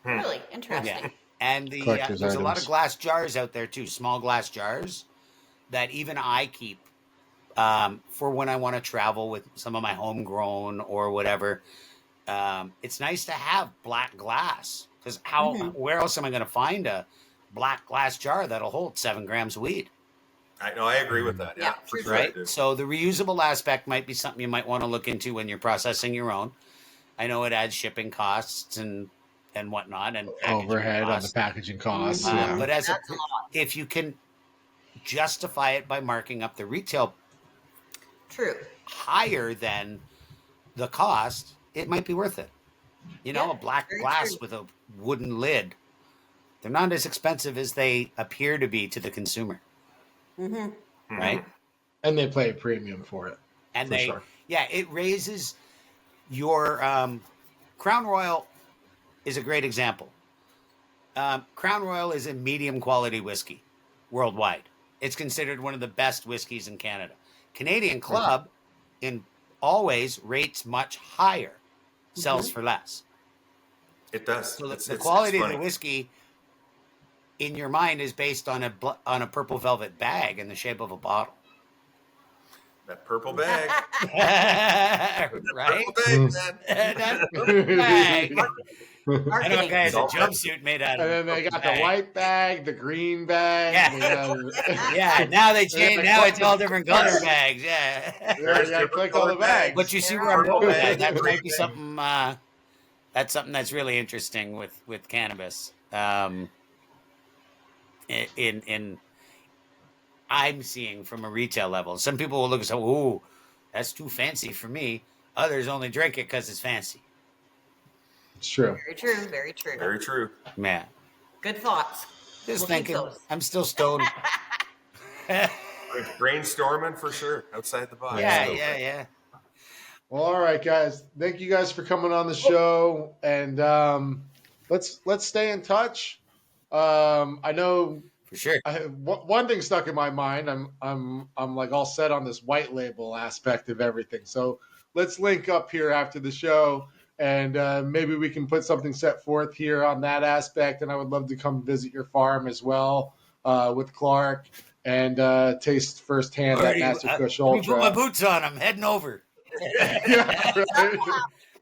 Really interesting. Yeah. And Collector's there's a lot of items. glass jars out there too, small glass jars that even I keep for when I want to travel with some of my homegrown or whatever. It's nice to have black glass because where else am I going to find a black glass jar that'll hold 7 grams of weed? I know, I agree with that. Yeah, Yeah, for true, sure. I right? do. So the reusable aspect might be something you might want to look into when you're processing your own. I know it adds shipping costs and whatnot, and packaging Overhead on the costs. packaging costs. Mhm. Yeah. But as That's a lot. if you can justify it by marking up the retail True. higher than the cost, it might be worth it. You know, Yeah, a black very glass true. with a wooden lid. They're not as expensive as they appear to be to the consumer, Mm-hmm. right? And they play a premium for it. And For sure. it raises your Crown Royal is a great example. Crown Royal is a medium quality whiskey worldwide. It's considered one of the best whiskeys in Canada. Canadian Club in always rates much higher, sells for less. It does. So It's the quality of funny. the whiskey in your mind is based on a purple velvet bag in the shape of a bottle. That purple bag. Right? Purple bag, man. That purple bag. I know a Marketing. guy has a jumpsuit made out And of then they got the bag. white bag, the green bag. Yeah. Yeah, now they change. Now it's all different color bags. Yeah. Yeah, you gotta click all the bags. But you see where I'm going with that. That might be something. That's something that's really interesting with cannabis. In I'm seeing from a retail level. Some people will look and say, "Ooh, that's too fancy for me." Others only drink it because it's fancy. It's true. Very true. Very true. Very true. Man, Good thoughts. just We'll keep thinking. those. I'm still stoned. Brainstorming for sure. Outside the box. Yeah. Well, all right, guys. Thank you guys for coming on the show, and let's stay in touch. I know For sure. one thing stuck in my mind. I'm like all set on this white label aspect of everything. So let's link up here after the show, and maybe we can put something set forth here on that aspect. And I would love to come visit your farm as well with Clark and taste firsthand that Master Kush Let me put my Ultra. boots on. I'm heading over. Yeah, right.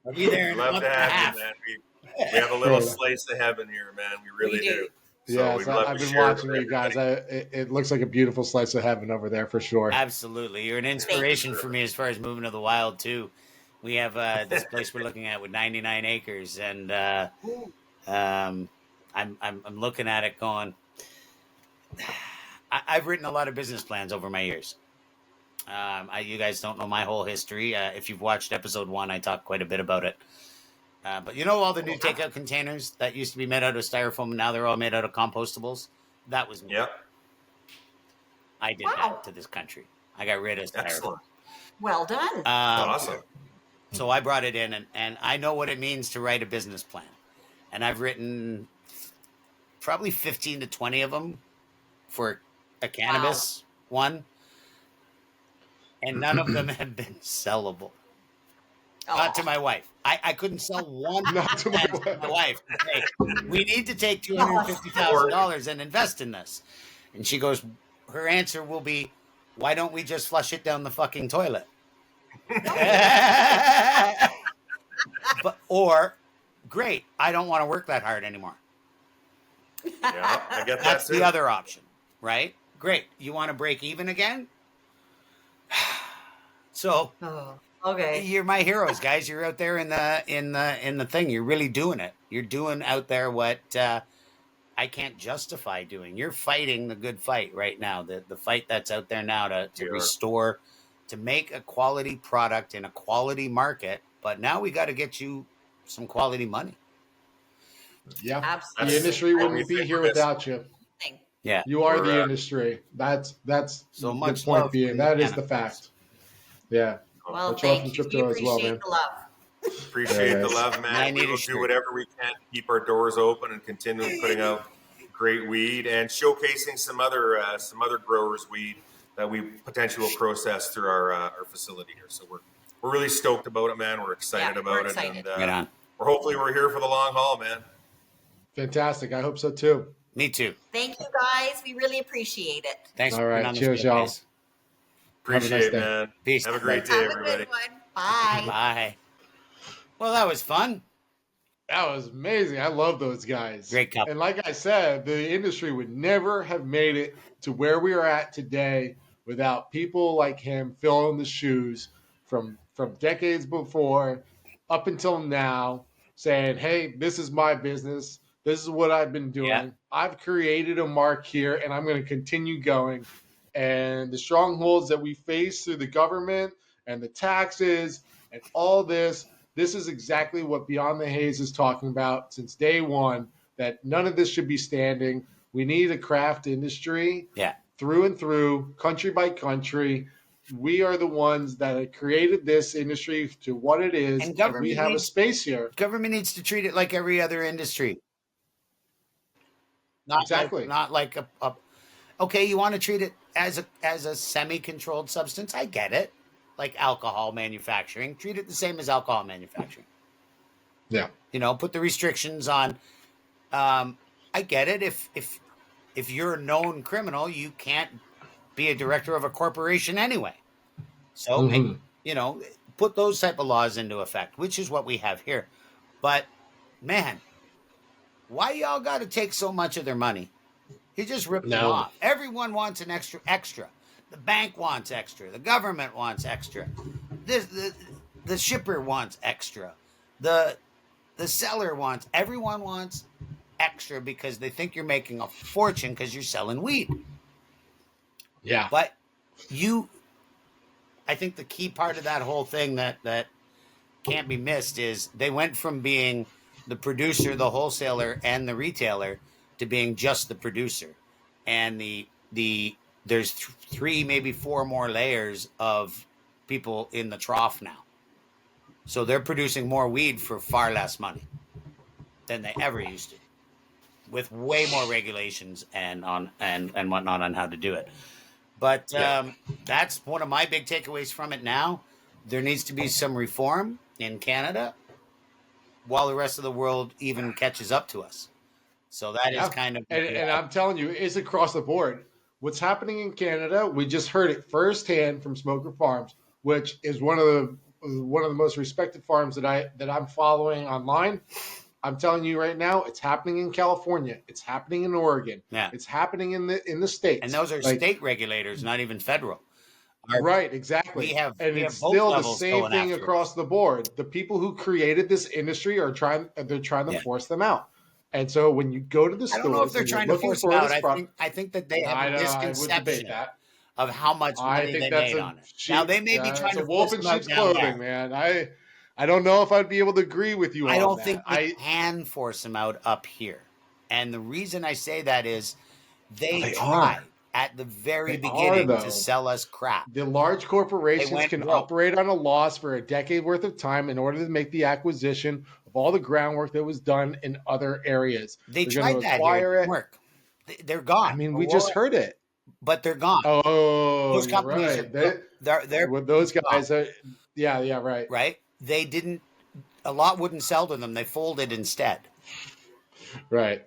I'll be there in a Love month to and a have half. you, man. We have a little Yeah. slice of heaven here, man. We really We do. do. Yeah, we'd so love I've to been share it watching with you guys. everybody. It looks like a beautiful slice of heaven over there for sure. Absolutely. You're an inspiration for me as far as moving to the wild, too. We have this place we're looking at with 99 acres, and I'm looking at it going, I've written a lot of business plans over my years. You guys don't know my whole history. If you've watched episode 1, I talk quite a bit about it. But you know all the new takeout containers that used to be made out of styrofoam, and now they're all made out of compostables? That was me. Yep. I did Wow. that to this country. I got rid of styrofoam. Excellent. Well done. Awesome. So I brought it in, and I know what it means to write a business plan. And I've written probably 15 to 20 of them for a cannabis one. And none of them have been sellable. Not to my wife. I couldn't sell one Not to my to my wife. Hey, we need to take $250,000 and invest in this. And she goes, her answer will be, why don't we just flush it down the fucking toilet? Or, great, I don't want to work that hard anymore. Yeah, I get that That's too. the other option, right? Great, you want to break even again? So Oh, okay. you're my heroes, guys. You're out there in the thing. You're really doing it. You're doing out there what I can't justify doing. You're fighting the good fight right now. The fight that's out there now to Yeah. restore, to make a quality product in a quality market. But now we got to get you some quality money. Yeah, Absolutely. the industry wouldn't be everything here for this. without you. Yeah. You are the Correct. industry. That's So the much point love being. from That is Canada. the fact. Yeah. Well, Much love thank from you. We Tripto as well, appreciate man. the love. Appreciate Yeah, the guys. love, I man. need We a will shirt. do whatever we can to keep our doors open and continue putting out great weed and showcasing some other growers' weed that we potentially will process through our facility here. So we're really stoked about it, man. We're excited Yeah, about we're it, excited. and Right on. we're here for the long haul, man. Fantastic. I hope so too. Me too. Thank you, guys. We really appreciate it. Thanks All for right. being on this Cheers, bit, y'all. guys. Appreciate nice it, day. man. Peace. Have a great day, Have a everybody. good one. Bye. Bye. Well, that was fun. That was amazing. I love those guys. Great couple. And like I said, the industry would never have made it to where we are at today without people like him filling the shoes from decades before up until now, saying, "Hey, this is my business. This is what I've been doing. Yeah. I've created a mark here, and I'm going to continue going." And the strongholds that we face through the government and the taxes and all this is exactly what Beyond the Haze is talking about since day one, that none of this should be standing. We need a craft industry Yeah. through and through, country by country. We are the ones that have created this industry to what it is, And and we have a space here. Government needs to treat it like every other industry. Not Exactly. like a okay, you want to treat it as a semi-controlled substance. I get it. Like alcohol manufacturing, treat it the same as alcohol manufacturing. Yeah. Put the restrictions on. I get it. If you're a known criminal, you can't be a director of a corporation anyway. So, put those type of laws into effect, which is what we have here. But man, why y'all got to take so much of their money? You just rip them off. Everyone wants an extra. The bank wants extra. The government wants extra. The shipper wants extra. The seller wants. Everyone wants extra because they think you're making a fortune because you're selling weed. Yeah. But I think the key part of that whole thing that can't be missed is they went from being the producer, the wholesaler, and the retailer to being just the producer. And there's 3, maybe 4 more layers of people in the trough now. So they're producing more weed for far less money than they ever used to, with way more regulations and whatnot on how to do it. But that's one of my big takeaways from it now. There needs to be some reform in Canada while the rest of the world even catches up to us. So that is kind of... And I'm telling you, it's across the board. What's happening in Canada, we just heard it firsthand from Smoker Farms, which is one of the most respected farms that I'm following online. I'm telling you right now, it's happening in California. It's happening in Oregon. Yeah. It's happening in the states. And those are state regulators, not even federal. Right, exactly. It's still the same thing across the board. The people who created this industry are trying to force them out. And so when you go to the stores, I don't know if they're trying to force them out. I think that they have a misconception of how much money they made on it. Now they may be trying to wolf in sheep's clothing, man. I don't know if I'd be able to agree with you on that. I don't think they can force them out up here. And the reason I say that is they tried at the very beginning to sell us crap. The large corporations can operate on a loss for a decade worth of time in order to make the acquisition of all the groundwork that was done in other areas. They tried that here. It didn't work. They're gone. I mean, we just heard it. But they're gone. Oh, those companies right. They're those guys are, yeah, right. Right? They didn't, a lot wouldn't sell to them. They folded instead. Right.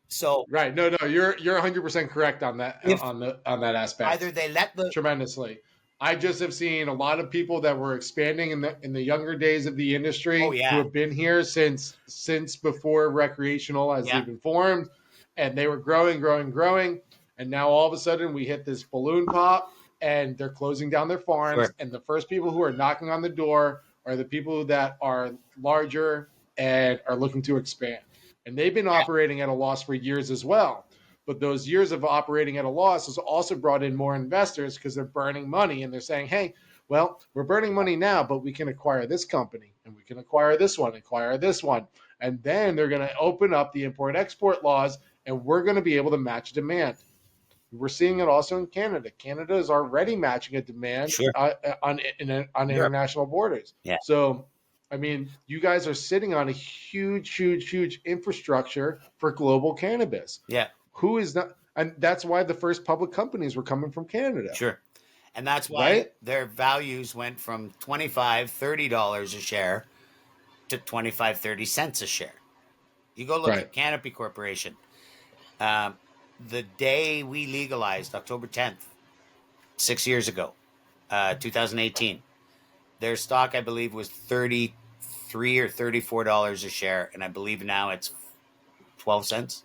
So right. No, you're 100% correct on that on that aspect. Either they let tremendously. I just have seen a lot of people that were expanding in the younger days of the industry who have been here since before recreational has even formed, and they were growing, and now all of a sudden we hit this balloon pop, and they're closing down their farms, and the first people who are knocking on the door are the people that are larger and are looking to expand. And they've been operating at a loss for years as well. But those years of operating at a loss has also brought in more investors because they're burning money and they're saying, hey, well, we're burning money now, but we can acquire this company and we can acquire this one. And then they're going to open up the import-export laws and we're going to be able to match demand. We're seeing it also in Canada. Canada is already matching a demand on international borders. Yeah. So, I mean, you guys are sitting on a huge infrastructure for global cannabis. Yeah. Who is not, and that's why the first public companies were coming from Canada. Sure. And that's why their values went from $25, $30 a share to 25, 30 cents a share. You go look at Canopy Corporation. The day we legalized, October 10th, 6 years ago, 2018, their stock, I believe, was $33 $33 or $34 a share, and I believe now it's 12 cents,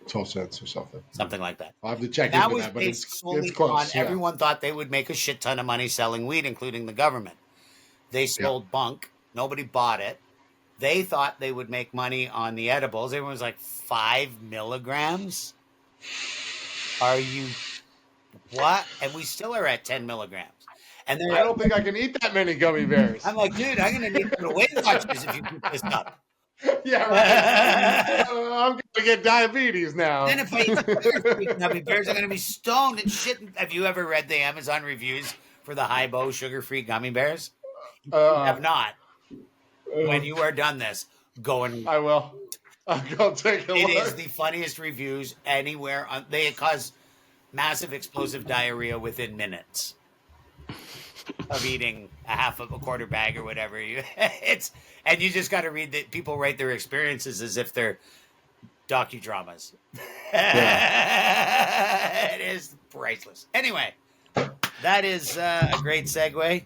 12 cents or something. something like that. I'll have to check That into was that, but based it's solely close. on Yeah. everyone thought they would make a shit ton of money selling weed, including the government. They sold bunk. Nobody bought it. They thought they would make money on the edibles. Everyone was like, 5 milligrams? Are you what? And we still are at 10 milligrams. And I don't think I can eat that many gummy bears. I'm like, dude, I'm going to need to go to Weight Watchers if you keep this up. Yeah, right. I'm going to get diabetes now. Then if I eat sugar-free gummy bears, I'm going to be stoned and shit. Have you ever read the Amazon reviews for the Haibo sugar-free gummy bears? Have not. When you are done this, go and I will. I'll go take a look. it is the funniest reviews anywhere. They cause massive explosive diarrhea within minutes of eating a quarter bag or whatever. And you just got to read that people write their experiences as if they're docudramas. It is priceless. Anyway, that is a great segue.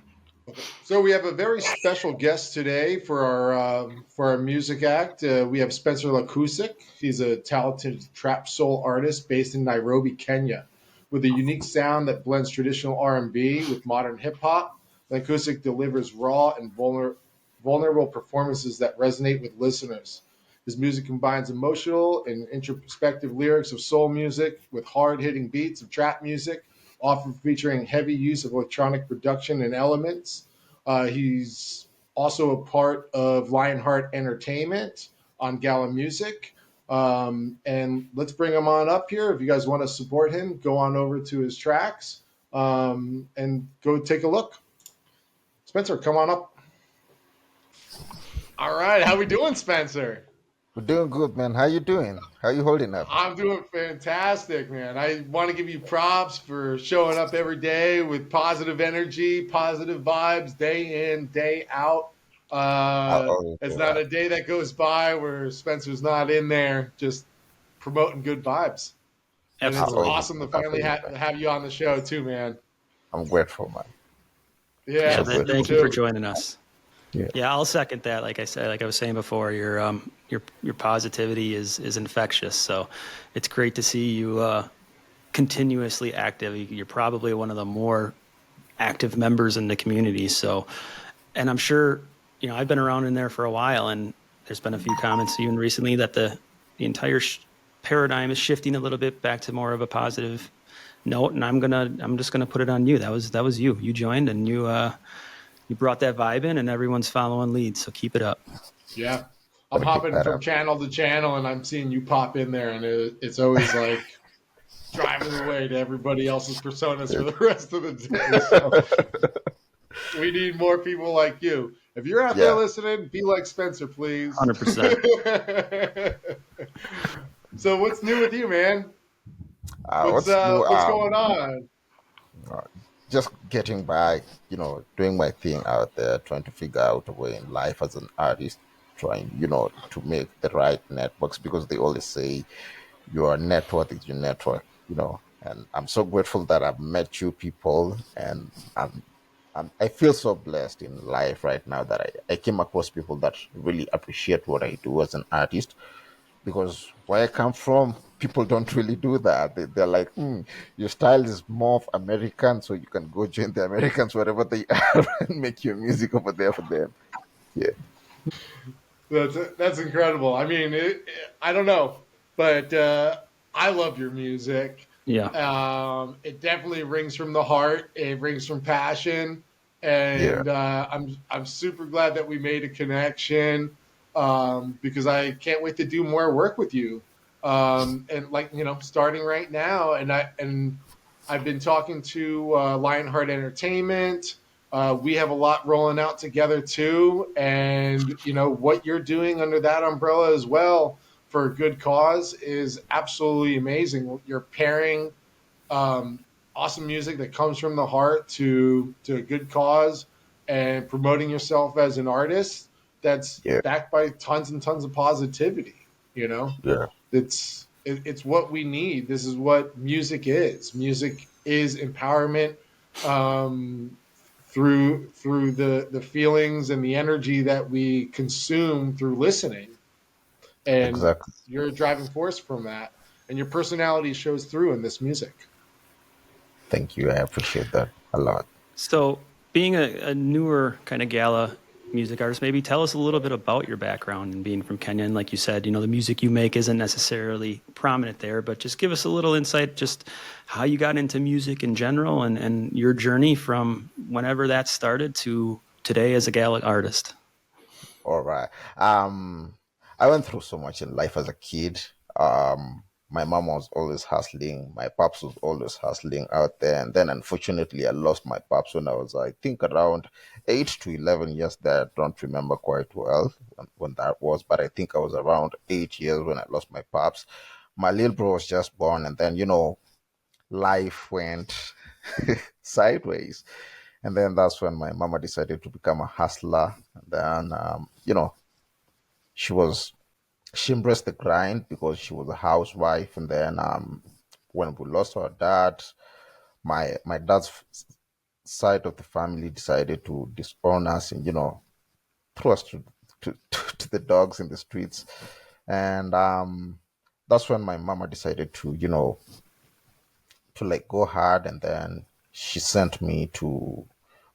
So we have a very special guest today for our music act. We have Spencer Lancusick. He's a talented trap soul artist based in Nairobi, Kenya, with a unique sound that blends traditional R&B with modern hip hop. Lancusick delivers raw and vulnerable performances that resonate with listeners. His music combines emotional and introspective lyrics of soul music with hard-hitting beats of trap music, often featuring heavy use of electronic production and elements. He's also a part of Lionheart Entertainment on Gala Music. And let's bring him on up here. If you guys want to support him, go on over to his tracks and go take a look. Spencer, come on up. All right. How we doing, Spencer? We're doing good, man. How you doing? How you holding up? I'm doing fantastic, man. I want to give you props for showing up every day with positive energy, positive vibes, day in, day out. It's not a day that goes by where Spencer's not in there just promoting good vibes. And it's awesome to finally have you on the show too, man. I'm grateful, man. Yeah, thank you for joining us. Yeah. I'll second that. Like I was saying before, your positivity is infectious. So it's great to see you continuously active. You're probably one of the more active members in the community. So, and I'm sure, I've been around in there for a while, and there's been a few comments even recently that the entire paradigm is shifting a little bit back to more of a positive note. And I'm just gonna put it on you. That was you. You joined, and you brought that vibe in, and everyone's following lead. So keep it up. Yeah. I'm hopping from channel to channel, and I'm seeing you pop in there, and it's always like driving away to everybody else's personas for the rest of the day. So we need more people like you. If you're out there listening, be like Spencer, please. 100%. So what's new with you, man? What's What's going on? Just getting by, doing my thing out there, trying to figure out a way in life as an artist, trying, to make the right networks, because they always say your network is your network, and I'm so grateful that I've met you people, and I feel so blessed in life right now that I came across people that really appreciate what I do as an artist, because where I come from, people don't really do that. They're like, your style is more of American, so you can go join the Americans wherever they are and make your music over there for them. Yeah. That's incredible. I mean, I don't know, but I love your music. Yeah. It definitely rings from the heart. It rings from passion, and I'm super glad that we made a connection because I can't wait to do more work with you. And starting right now, and I've been talking to Lionheart Entertainment. We have a lot rolling out together too, and what you're doing under that umbrella as well for a good cause is absolutely amazing. You're pairing awesome music that comes from the heart to a good cause, and promoting yourself as an artist that's backed by tons and tons of positivity. It's what we need. This is what music is. Music is empowerment through the feelings and the energy that we consume through listening. And Exactly. you're a driving force from that, and your personality shows through in this music. Thank you. I appreciate that a lot. So, being a newer kind of gala music artist, maybe tell us a little bit about your background and being from Kenya. And like you said, the music you make isn't necessarily prominent there, but just give us a little insight, just how you got into music in general and your journey from whenever that started to today as a gala artist. All right. I went through so much in life as a kid. My mom was always hustling. My pops was always hustling out there. And then unfortunately, I lost my pops when I was, I think, around 8 to 11 years there. I don't remember quite well when that was, but I think I was around 8 years when I lost my pops. My little bro was just born. And then, life went sideways. And then that's when my mama decided to become a hustler. And then, she was she embraced the grind because she was a housewife. And then, when we lost our dad, my dad's side of the family decided to disown us and throw us to the dogs in the streets. And that's when my mama decided to like go hard. And then she sent me to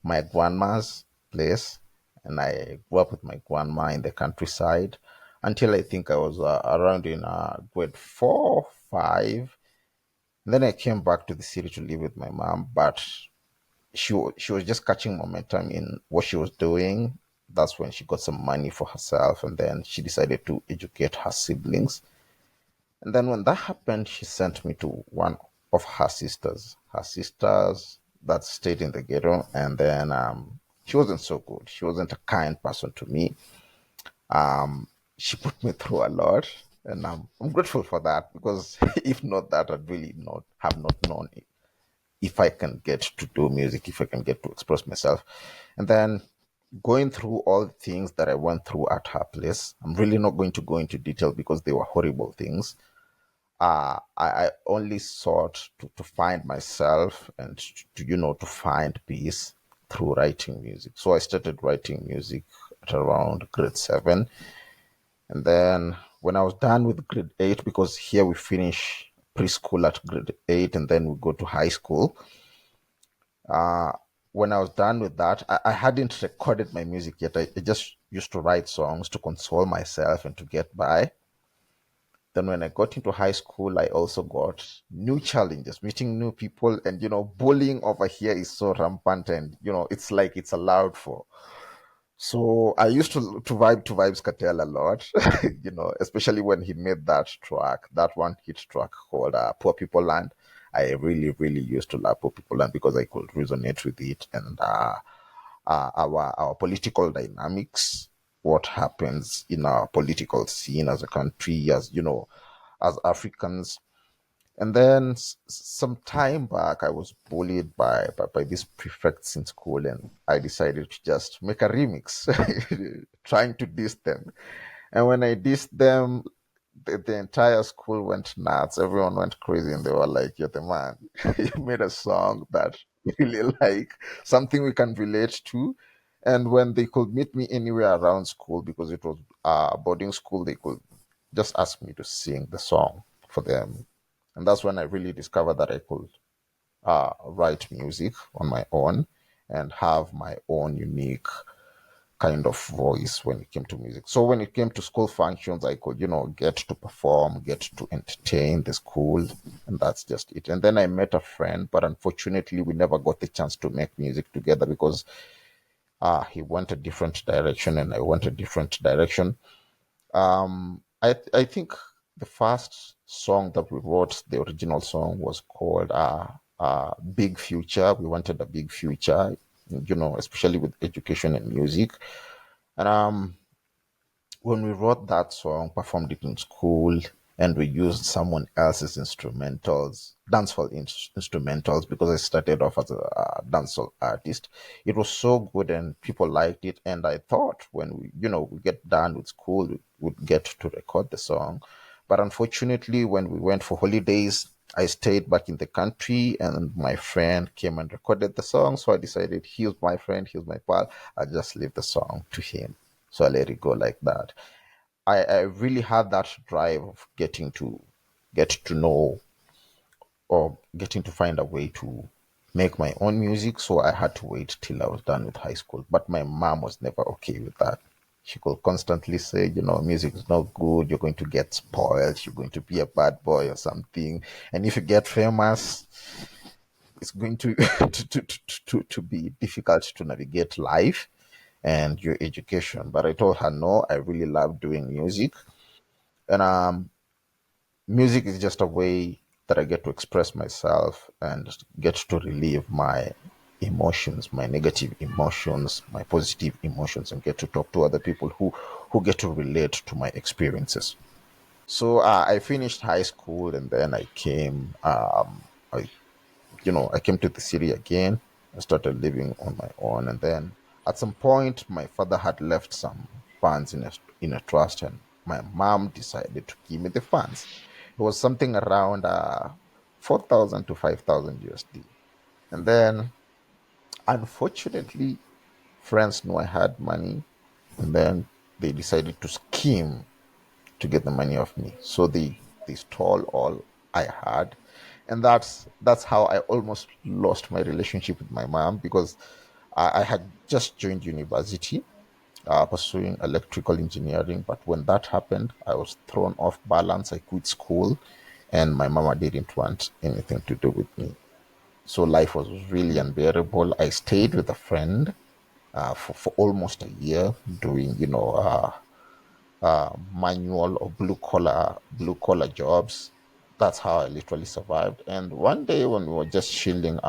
my grandma's place, and I grew up with my grandma in the countryside until I think I was around in grade 4, 5. And then I came back to the city to live with my mom, but she was just catching momentum in what she was doing. That's when she got some money for herself, and then she decided to educate her siblings. And then when that happened, she sent me to one of her sisters that stayed in the ghetto. And then she wasn't so good. She wasn't a kind person to me. She put me through a lot. And I'm grateful for that, because if not that, I'd really not have not known it, if I can get to do music, if I can get to express myself. And then going through all the things that I went through at her place, I'm really not going to go into detail because they were horrible things. I only sought to find myself and to find peace through writing music. So I started writing music at around grade 7. And then when I was done with grade 8, because here we finish preschool at grade 8 and then we go to high school. When I was done with that, I hadn't recorded my music yet. I just used to write songs to console myself and to get by. Then when I got into high school, I also got new challenges, meeting new people. And, bullying over here is so rampant, and, it's like it's allowed for. So I used to vibe to Vibes Cartel a lot, especially when he made that track, that one hit track called Poor People Land. I really, really used to love Poor People Land because I could resonate with it. And our political dynamics, what happens in our political scene as a country, as Africans. And then some time back, I was bullied by these prefects in school, and I decided to just make a remix, trying to diss them. And when I dissed them, the entire school went nuts. Everyone went crazy, and they were like, "You're the man. You made a song that we really like, something we can relate to." And when they could meet me anywhere around school, because it was boarding school, they could just ask me to sing the song for them. And that's when I really discovered that I could write music on my own and have my own unique kind of voice when it came to music. So when it came to school functions, I could, get to perform, get to entertain the school, and that's just it. And then I met a friend, but unfortunately, we never got the chance to make music together because he went a different direction and I went a different direction. I think the first song that we wrote, the original song, was called Big Future. We wanted a big future, especially with education and music. And when we wrote that song, performed it in school, and we used someone else's instrumentals, dancehall instrumentals, because I started off as a dancehall artist. It was so good, and people liked it. And I thought when we get done with school, we would get to record the song. But unfortunately, when we went for holidays, I stayed back in the country, and my friend came and recorded the song. So I decided, he's my friend, he's my pal. I just leave the song to him. So I let it go like that. I really had that drive of get to know, or getting to find a way to make my own music. So I had to wait till I was done with high school. But my mom was never okay with that. She could constantly say, music is not good. You're going to get spoiled. You're going to be a bad boy or something. And if you get famous, it's going to to be difficult to navigate life and your education. But I told her, no, I really love doing music. And music is just a way that I get to express myself and get to relieve my emotions, my negative emotions, my positive emotions, and get to talk to other people who get to relate to my experiences. So I finished high school, and then I came. I came to the city again. I started living on my own, and then at some point, my father had left some funds in a trust, and my mom decided to give me the funds. It was something around 4,000 to 5,000 USD. And then, unfortunately, friends knew I had money, and then they decided to scheme to get the money off me. So they stole all I had, and that's how I almost lost my relationship with my mom, because I had just joined university, pursuing electrical engineering. But when that happened, I was thrown off balance. I quit school, and my mama didn't want anything to do with me. So life was really unbearable. I stayed with a friend for almost a year, doing manual or blue collar jobs. That's how I literally survived. And one day when we were just chilling,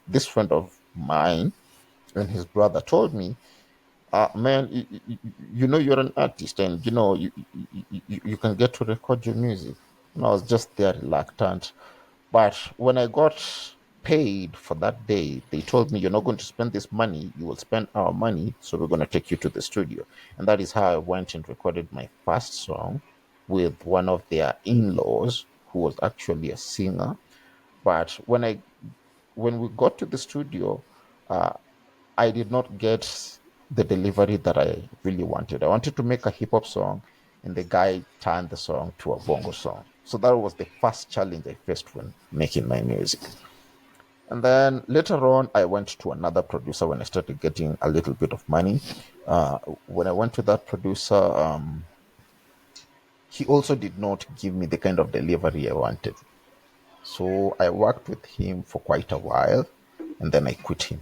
this friend of mine and his brother told me, man, you're an artist, and you can get to record your music. And I was just there reluctant. But when I got paid for that day, they told me, you're not going to spend this money, you will spend our money, so we're going to take you to the studio. And that is how I went and recorded my first song with one of their in-laws, who was actually a singer. But when we got to the studio, uh, I did not get the delivery that I really wanted. I wanted to make a hip hop song, and the guy turned the song to a bongo song. So that was the first challenge I faced when making my music. And then later on, I went to another producer when I started getting a little bit of money. Uh, when I went to that producer, he also did not give me the kind of delivery I wanted. So I worked with him for quite a while, and then I quit him.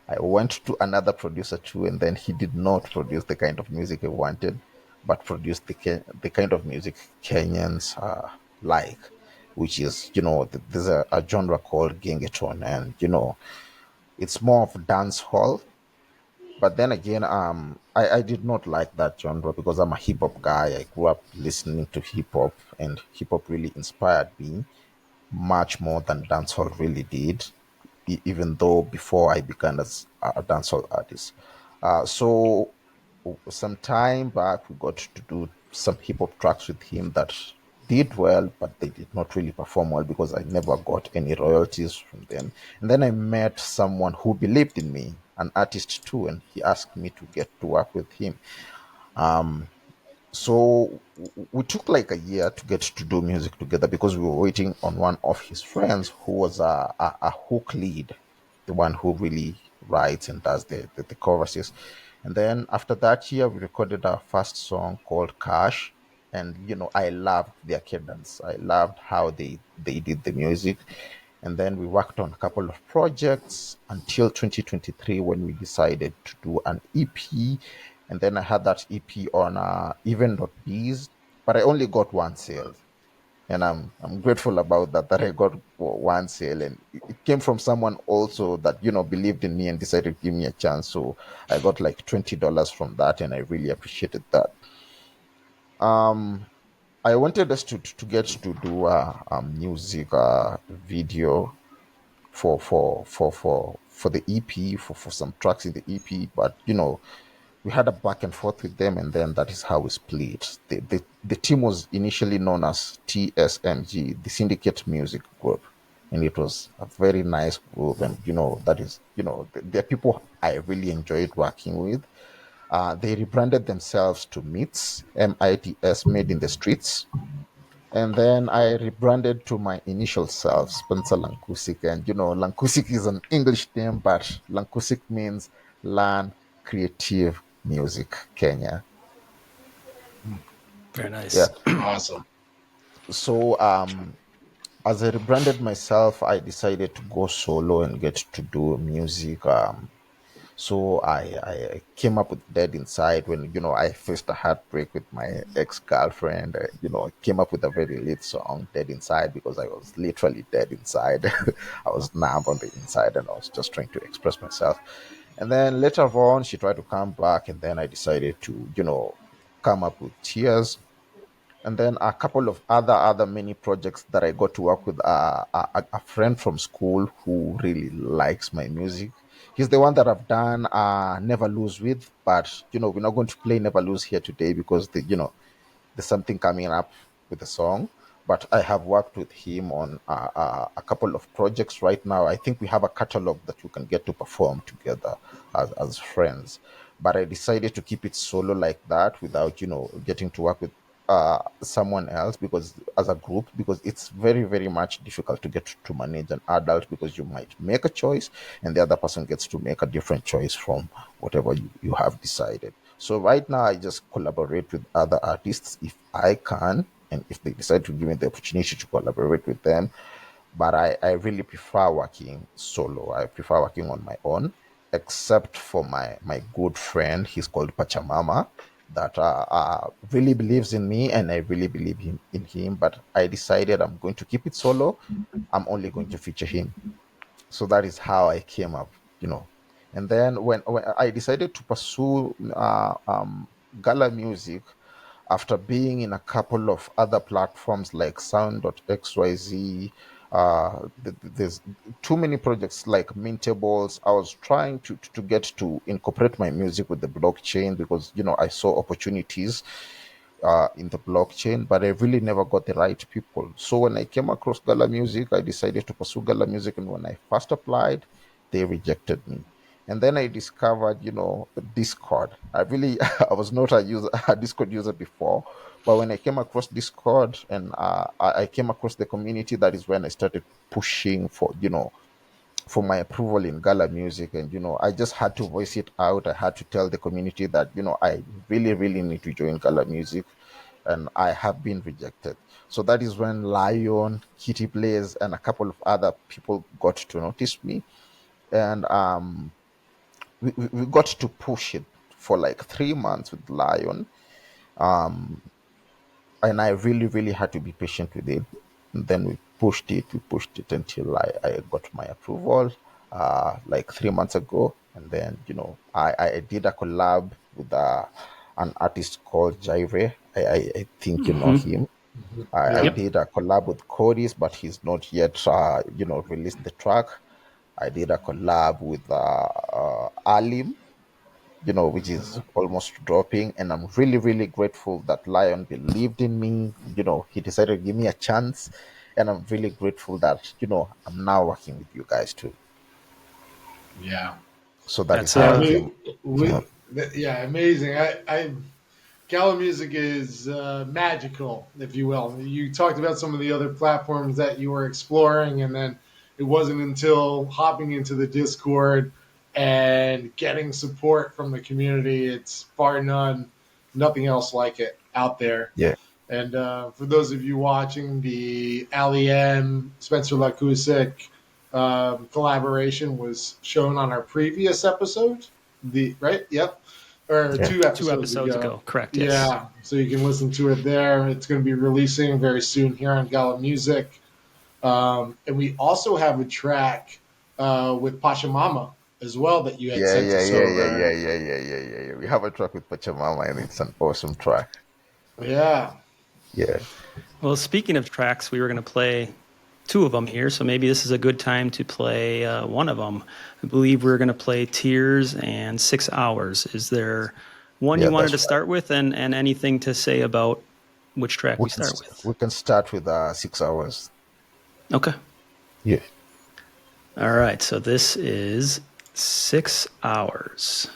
I went to another producer too, and then he did not produce the kind of music I wanted, but produced the kind of music Kenyans like, which is, there's a genre called gengeton, and, it's more of dance hall. But then again, I did not like that genre because I'm a hip hop guy. I grew up listening to hip hop, and hip hop really inspired me much more than dancehall really did, even though before I began as a dancehall artist. So some time back, we got to do some hip hop tracks with him that did well, but they did not really perform well because I never got any royalties from them. And then I met someone who believed in me, an artist too, and he asked me to get to work with him. So we took like a year to get to do music together because we were waiting on one of his friends who was a hook lead, the one who really writes and does the choruses. And then after that year, we recorded our first song called Kush. And I loved their cadence. I loved how they did the music. And then we worked on a couple of projects until 2023 when we decided to do an EP. And then I had that EP on even.bees, but I only got one sale. And I'm grateful about that I got one sale, and it came from someone also that believed in me and decided to give me a chance. So I got like $20 from that, and I really appreciated that. Um, I wanted us to get to do a music video for the EP, for some tracks in the EP, but we had a back and forth with them, and then that is how we split. The team was initially known as TSMG, the Syndicate Music Group. and it was a very nice group. And that is, they're people I really enjoyed working with. They rebranded themselves to MITS, MITS, Made in the Streets. And then I rebranded to my initial self, Spencer Lancusick. And Lancusick is an English name, but Lancusick means Learn Creative Music Kenya. Very Yeah. nice. Awesome. So as I rebranded myself, I decided to go solo and get to do music. So I came up with Dead Inside when, I faced a heartbreak with my ex-girlfriend. I came up with a very lit song, Dead Inside, because I was literally dead inside. I was numb on the inside and I was just trying to express myself. And then later on, she tried to come back, and then I decided to, come up with Tears, and then a couple of other many projects that I got to work with a friend from school who really likes my music. He's the one that I've done Never Lose with, but we're not going to play Never Lose here today because there's something coming up with the song. But I have worked with him on a couple of projects right now. I think we have a catalog that we can get to perform together as friends. But I decided to keep it solo like that without, getting to work with someone else, because as a group, because it's very, very much difficult to get to manage an adult, because you might make a choice and the other person gets to make a different choice from whatever you have decided. So right now I just collaborate with other artists if I can, and if they decide to give me the opportunity to collaborate with them. But I really prefer working solo. I prefer working on my own, except for my good friend. He's called Pachamama, that really believes in me, and I really believe in him. But I decided I'm going to keep it solo. I'm only going to feature him. So that is how I came up. And then when I decided to pursue gala music, after being in a couple of other platforms like sound.xyz, there's too many projects like Mintables. I was trying to get to incorporate my music with the blockchain, because I saw opportunities in the blockchain, but I really never got the right people. So when I came across Gala Music, I decided to pursue Gala Music, and when I first applied, they rejected me. And then I discovered, Discord. I was not a Discord user before, but when I came across Discord and I came across the community, that is when I started pushing for my approval in Gala Music. And I just had to voice it out. I had to tell the community that I really, really need to join Gala Music, and I have been rejected. So that is when Lion, Kitty Blaze, and a couple of other people got to notice me, and we got to push it for like 3 months with Lion. Um, and I really, really had to be patient with it. And then we pushed it until I got my approval like 3 months ago. And then, I did a collab with an artist called Jaire. I think you know him. I Yeah. did a collab with Codis, but he's not yet, released the track. I did a collab with Alim, which is almost dropping. And I'm really, really grateful that Lion believed in me. He decided to give me a chance. And I'm really grateful that, I'm now working with you guys too. Yeah. So that is That's how Yeah. I a came up. Yeah. Amazing. Gala Music is magical, if you will. You talked about some of the other platforms that you were exploring, and then it wasn't until hopping into the Discord and getting support from the community. It's bar none, nothing else like it out there. Yeah. And for those of you watching, the Ali M, Spencer Lancusick collaboration was shown on our previous episode. Right? Yep. Or Yeah. 2 episodes ago. Correct. Yes. Yeah, so you can listen to it there. It's going to be releasing very soon here on Gala Music. And we also have a track with Pachamama as well that you had Yeah, sent yeah, us yeah, yeah, over. yeah, yeah, yeah, yeah, yeah, yeah. We have a track with Pachamama, and it's an awesome track. Yeah. Yeah. Well, speaking of tracks, we were going to play two of them here, so maybe this is a good time to play one of them. I believe we're going to play Tears and 6 Hours. Is there one Yeah, you wanted that's to right. start with, and anything to say about which track We we can start with? we can start with 6 hours. Okay. Yeah. All right, so this is 6 hours.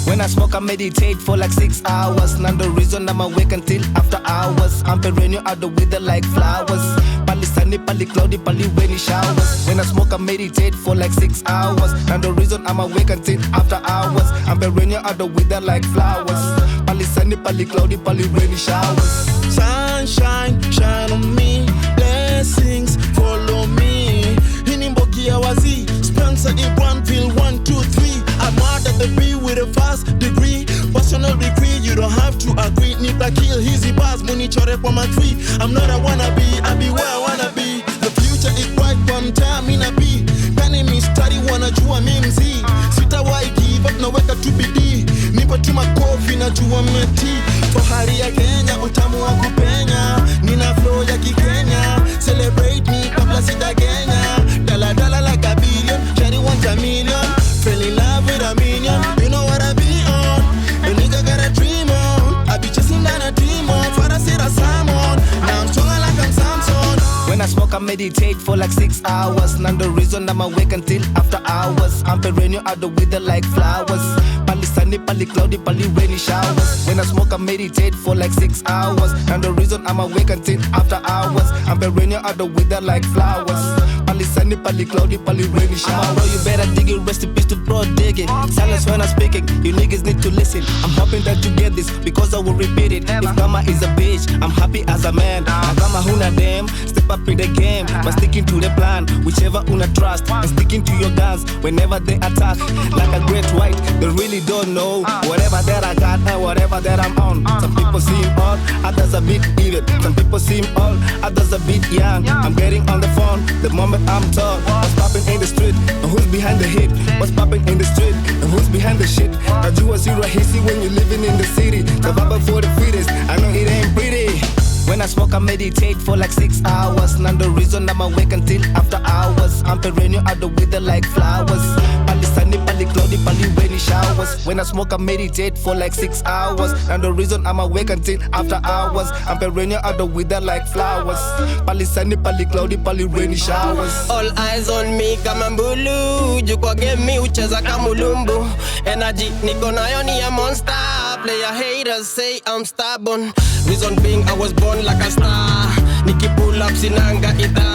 When I smoke, I meditate for like 6 hours. None the reason I'm awake until after hours. I'm perennial out the weather like flowers. Pali sunny, pali cloudy, pali rainy showers. When I smoke, I meditate for like 6 hours. None the reason I'm awake until after hours. I'm perennial out the weather like flowers. Pali sunny, pali cloudy, pali rainy showers. Sunshine, shine on me. Blessings follow me. Hinimboki awazi, Spencer Ibran pill 1, 2, 3. I'm out at the B with a fast degree. Personal decree, you don't have to agree. Need to kill easy bars, money chore kwa my tree. I'm not a wannabe, I be where I wanna be. The future is bright, one time in a B. Penny me study, wanna jua mimzi. Sita why give up, no weka to bidii. Nipa tuma kofi na jua meti. Fahari ya Kenya, utamu wa kupenya. Nina flow ya kikenya. Celebrate me, kabla sita Kenya. Dala dala like a billion, Jerry wants a million. Fell in love with a minion, you know what I be on. A nigga got a dream on. I be chasing down a dream on. Father said a Simon, now I'm stronger like I'm Samson. When I smoke, I meditate for like 6 hours. None the reason I'm awake until after hours. I'm perennial out the weather like flowers. Pali sunny, pali cloudy, pali rainy showers. When I smoke, I meditate for like 6 hours. None the reason I'm awake until after hours. I'm perennial out the weather like flowers. Pali sunny, pali cloudy, pali rainy showers. Bro, you better dig it, recipes to bro dig it. Silence when I'm speaking, you niggas need to listen. I'm hoping that you get this because I will repeat it. If karma is a bitch, I'm happy as a man. I got my huna damn, step up in the game, but sticking to the plan, whichever una trust, and sticking to your guns whenever they attack. Like a great white, they really don't know whatever that I got and whatever that I'm on. Some people seem odd, others a bit even. Some people seem old, others a bit young. I'm getting on the phone the moment I'm told what's popping in the street and who's behind the hit. What's popping in the street and who's behind the shit. Now you a zero hissy when you're living in the city. Survival for the fittest, I know it ain't pretty. When I smoke, I meditate for like 6 hours. None the reason I'm awake until after hours. I'm perennial out the weather like flowers. Pali sunny, pali cloudy, pali rainy showers. When I smoke, I meditate for like 6 hours. None the reason I'm awake until after hours. I'm perennial out the weather like flowers. Pali sunny, pali cloudy, pali rainy showers. All eyes on me kama mbulu. Jukwa game mi ucheza kamulumbu. Energy niko nayo ni a monster. Player haters say I'm stubborn. Reason being I was born like a star. Niki pull up sinanga ita.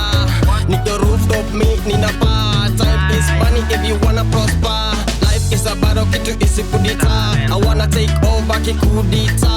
Niki rooftop me nina pa. Time is money if you wanna prosper. Life is a battle kitu isi kudita. I wanna take over kikudita.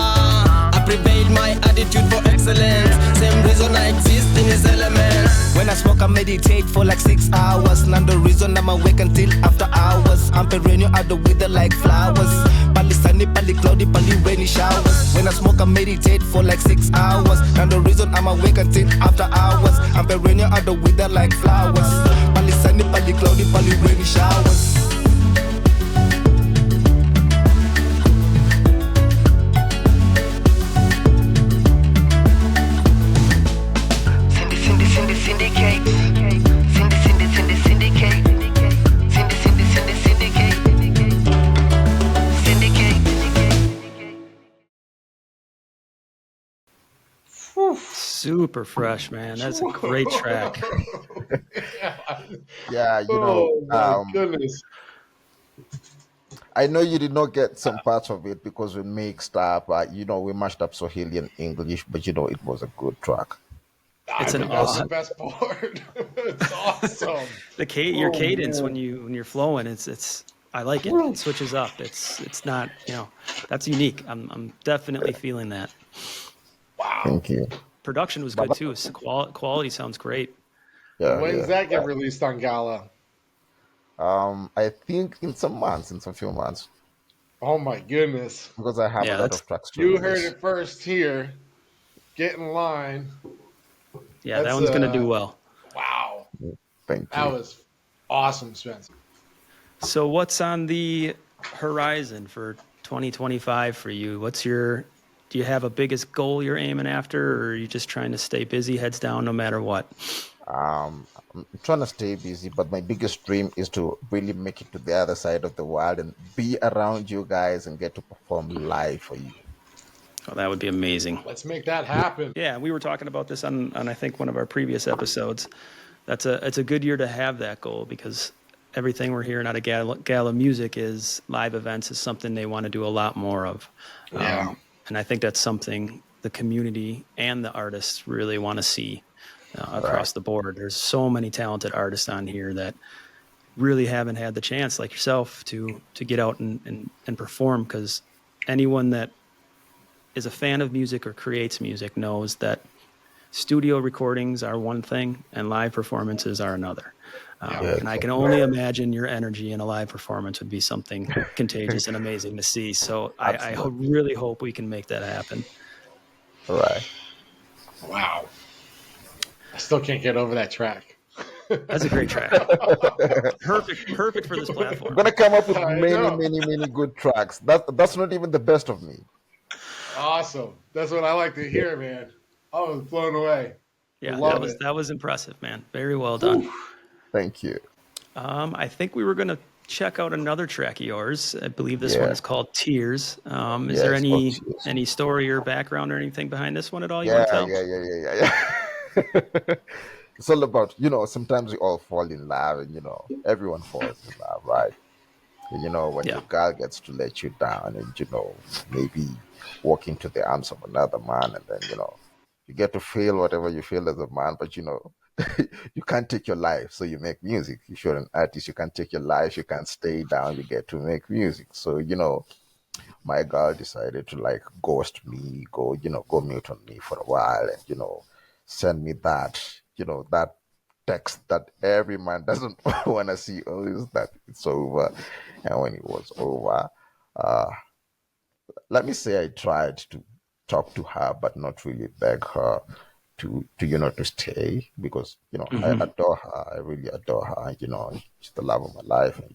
I prevail my attitude for excellence. Same reason I exist in his elements. When I smoke, I meditate for like 6 hours. None the reason I'm awake until after hours. I'm perennial out the weather like flowers. Pali sunny, pali cloudy, pali rainy showers. When I smoke, I meditate for like 6 hours. None the reason I'm awake until after hours. I'm perennial out the weather like flowers. Pali sunny, pali cloudy, pali rainy showers. Super fresh, man. That's a great track. Yeah, Oh my goodness. I know you did not get some parts of it because we mixed up, we mashed up Swahili and English, but it was a good track. It's I an think that's awesome the best part. It's awesome. your Oh, cadence man. when you're flowing. It's I like it. It switches up. It's not that's unique. I'm definitely feeling that. Wow. Thank you. Production was good too. Quality sounds great. Yeah, When's that get released on Gala? I think in some few months, Oh my goodness. because I have Yeah, a lot that's of tracks to You heard release. it first here. Get in line. yeah. That That's, one's gonna do well. Wow. Thank That you. was awesome, Spencer. So what's on the horizon for 2025 for you? What's your do you have a biggest goal you're aiming after, or are you just trying to stay busy, heads down, no matter what? I'm trying to stay busy, but my biggest dream is to really make it to the other side of the world and be around you guys and get to perform live for you. Oh, that would be amazing. Let's make that happen. Yeah, we were talking about this on I think one of our previous episodes. It's a good year to have that goal, because everything we're hearing out of Gala Music is live events is something they want to do a lot more of. Yeah. And I think that's something the community and the artists really want to see across the board. There's so many talented artists on here that really haven't had the chance, like yourself, to get out and perform, because anyone that is a fan of music or creates music knows that studio recordings are one thing and live performances are another. And I can only imagine your energy in a live performance would be something contagious and amazing to see. So I really hope we can make that happen. Right. Wow. I still can't get over that track. That's a great track. Perfect for this platform. I'm gonna come up with many good tracks. That's not even the best of me. Awesome. That's what I like to hear, man. I was blown away. Yeah, Love that was impressive, man. Very well done. Ooh, thank you. I think we were going to check out another track of yours. I believe this one is called Tears. Is there any story or background or anything behind this one at all you want to tell? Yeah. It's all about, sometimes we all fall in love, and, everyone falls in love, right? And, when your girl gets to let you down and, maybe walk into the arms of another man, and then, you get to feel whatever you feel as a man, but, you can't take your life, so you make music. If you're an artist, you can't take your life, you can't stay down, you get to make music. So, my girl decided to ghost me, go mute on me for a while, and, send me that, that text that every man doesn't want to see, always, that it's over. And when it was over, let me say I tried to talk to her, but not really beg her to stay, because, I adore her. I really adore her. She's the love of my life. And,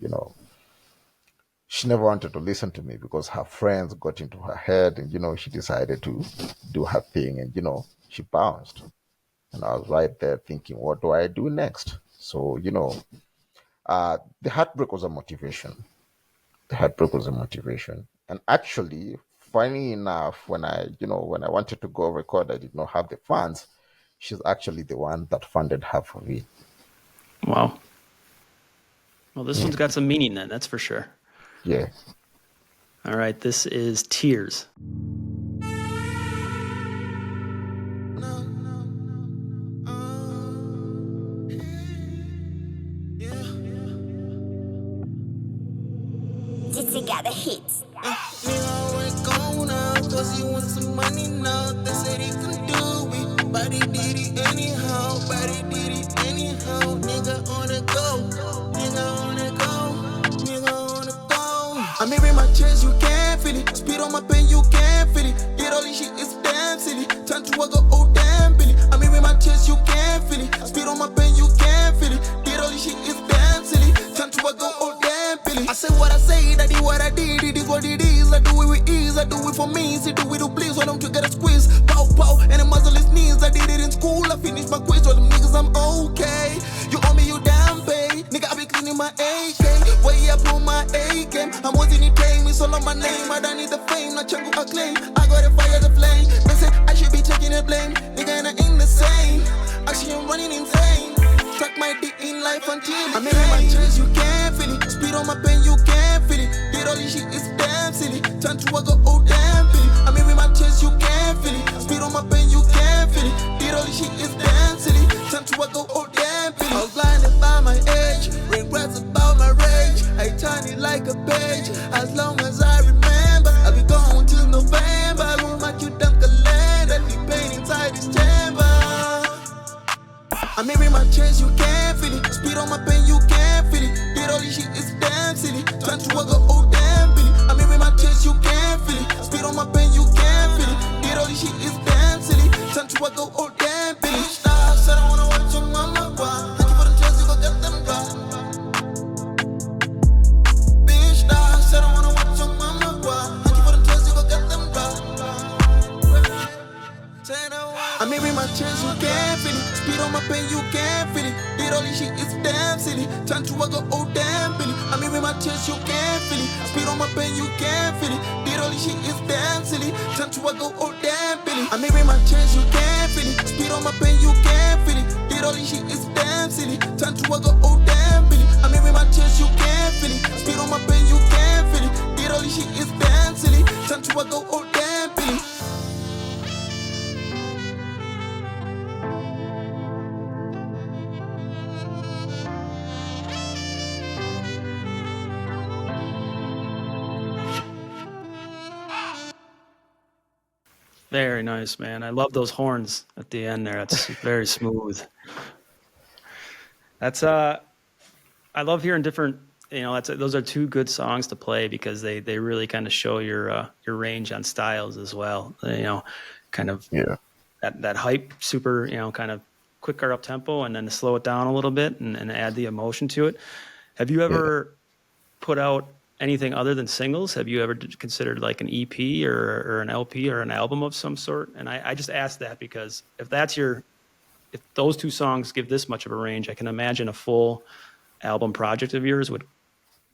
she never wanted to listen to me because her friends got into her head, and, she decided to do her thing, and, she bounced. And I was right there thinking, what do I do next? So, the heartbreak was a motivation. And actually, funny enough, when I wanted to go record, I did not have the funds. She's actually the one that funded half of it. Wow. Well, this one's got some meaning then, that's for sure. Yeah. All right, this is Tears. Got the hits. Nigga ain't gone now, cause he wants some money now. They said he can do it, but he did it anyhow. Nigga on the go. I'm in my chest, you can't feel it. Speed on my pen, you can't feel it. Did all this shit, it's damn silly. Turn to a go, oh damn Billy. I'm in my chest, you can't feel it. Speed on my pen, you can't feel it. Did all this shit, it's damn silly. Turn to a go, oh damn Billy. I say what I say, I did what I did. It is what it is. I do it with ease. I do it for me. See, do it to please. Why don't you get a squeeze? Pow, pow, and the muzzle his knees. I did it in school. I finished my quiz. Told them niggas I'm okay. You owe me, you damn pay. Nigga, I be cleaning my AK. Way up on my A game. I'm wasn't it paying me, so on my name. I don't need the fame, not jungle acclaim. I got to fire the flame. They say I should be taking the blame. Nigga, and I ain't the same. Actually, I'm running insane. Track my dick in life until I'm in my chest, you can't feel it. Speed on my pen, you can't feel it. Did all this shit, it's damn silly. Turn to a go, oh damn Billy. I'm in my chest, you can't feel it. Speed on my pen, you can't feel it. Did all this shit, it's damn silly. Turn to a go, oh damn Billy. I was blinded by my age, regrets about my rage. I turn it like a page, as long as I remember. I'll be gone till November. I won't make you dump the land. I'll be pain inside this chamber. I'm in my chest, you can't feel it. Speed on my pen, you can't feel it. Did all this shit, it's damn silly. Turn to a go, oh damn Billy. I'm in my chest, you can't feel it. Speed on my pen, you can't feel it. Did all this shit, it's damn silly. Turn to a go, oh damn Billy. Stop, said I wanna watch your mama cry. Thank you for the chance to go get them dry. Bitch, stop, said I wanna watch your mama cry. Thank you for the chance to go get them dry. Dirty shit is damn silly. Time to walk, oh damn Billy. I mean, with my chest, you can't feel it. Spit on my pen, you can't feel it. Dirty shit is damn silly. Time to walk, oh damn Billy. I mean, with my chest, you can't feel it. Spit on my pen, you can't feel it. Dirty shit is damn silly. Time to walk, oh damn Billy. I mean, with my chest, you can't feel it. Spit on my pen, you can't feel it. Dirty shit is damn silly. Time to walk, oh damn Billy. Very nice, man. I love those horns at the end there. That's very smooth. That's I love hearing different. Those are two good songs to play because they really kind of show your range on styles as well. Kind of that hype, super, kind of quicker up tempo, and then to slow it down a little bit and add the emotion to it. Have you ever put out anything other than singles? Have you ever considered like an EP or an LP or an album of some sort? And I just asked that because if those two songs give this much of a range, I can imagine a full album project of yours would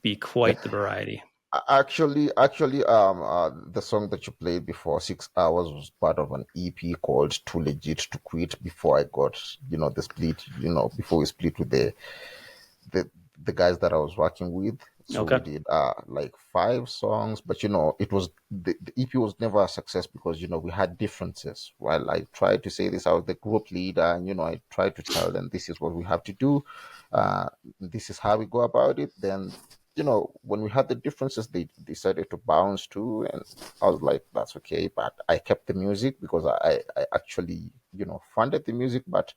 be quite the variety. Actually, the song that you played before, 6 hours, was part of an EP called Too Legit to Quit before I got, the split, before we split with the guys that I was working with. So we did like 5 songs, but it was the EP was never a success because we had differences. While I tried to say this, I was the group leader, and I tried to tell them this is what we have to do, this is how we go about it. Then when we had the differences, they decided to bounce too, and I was like, that's okay. But I kept the music because I actually funded the music, but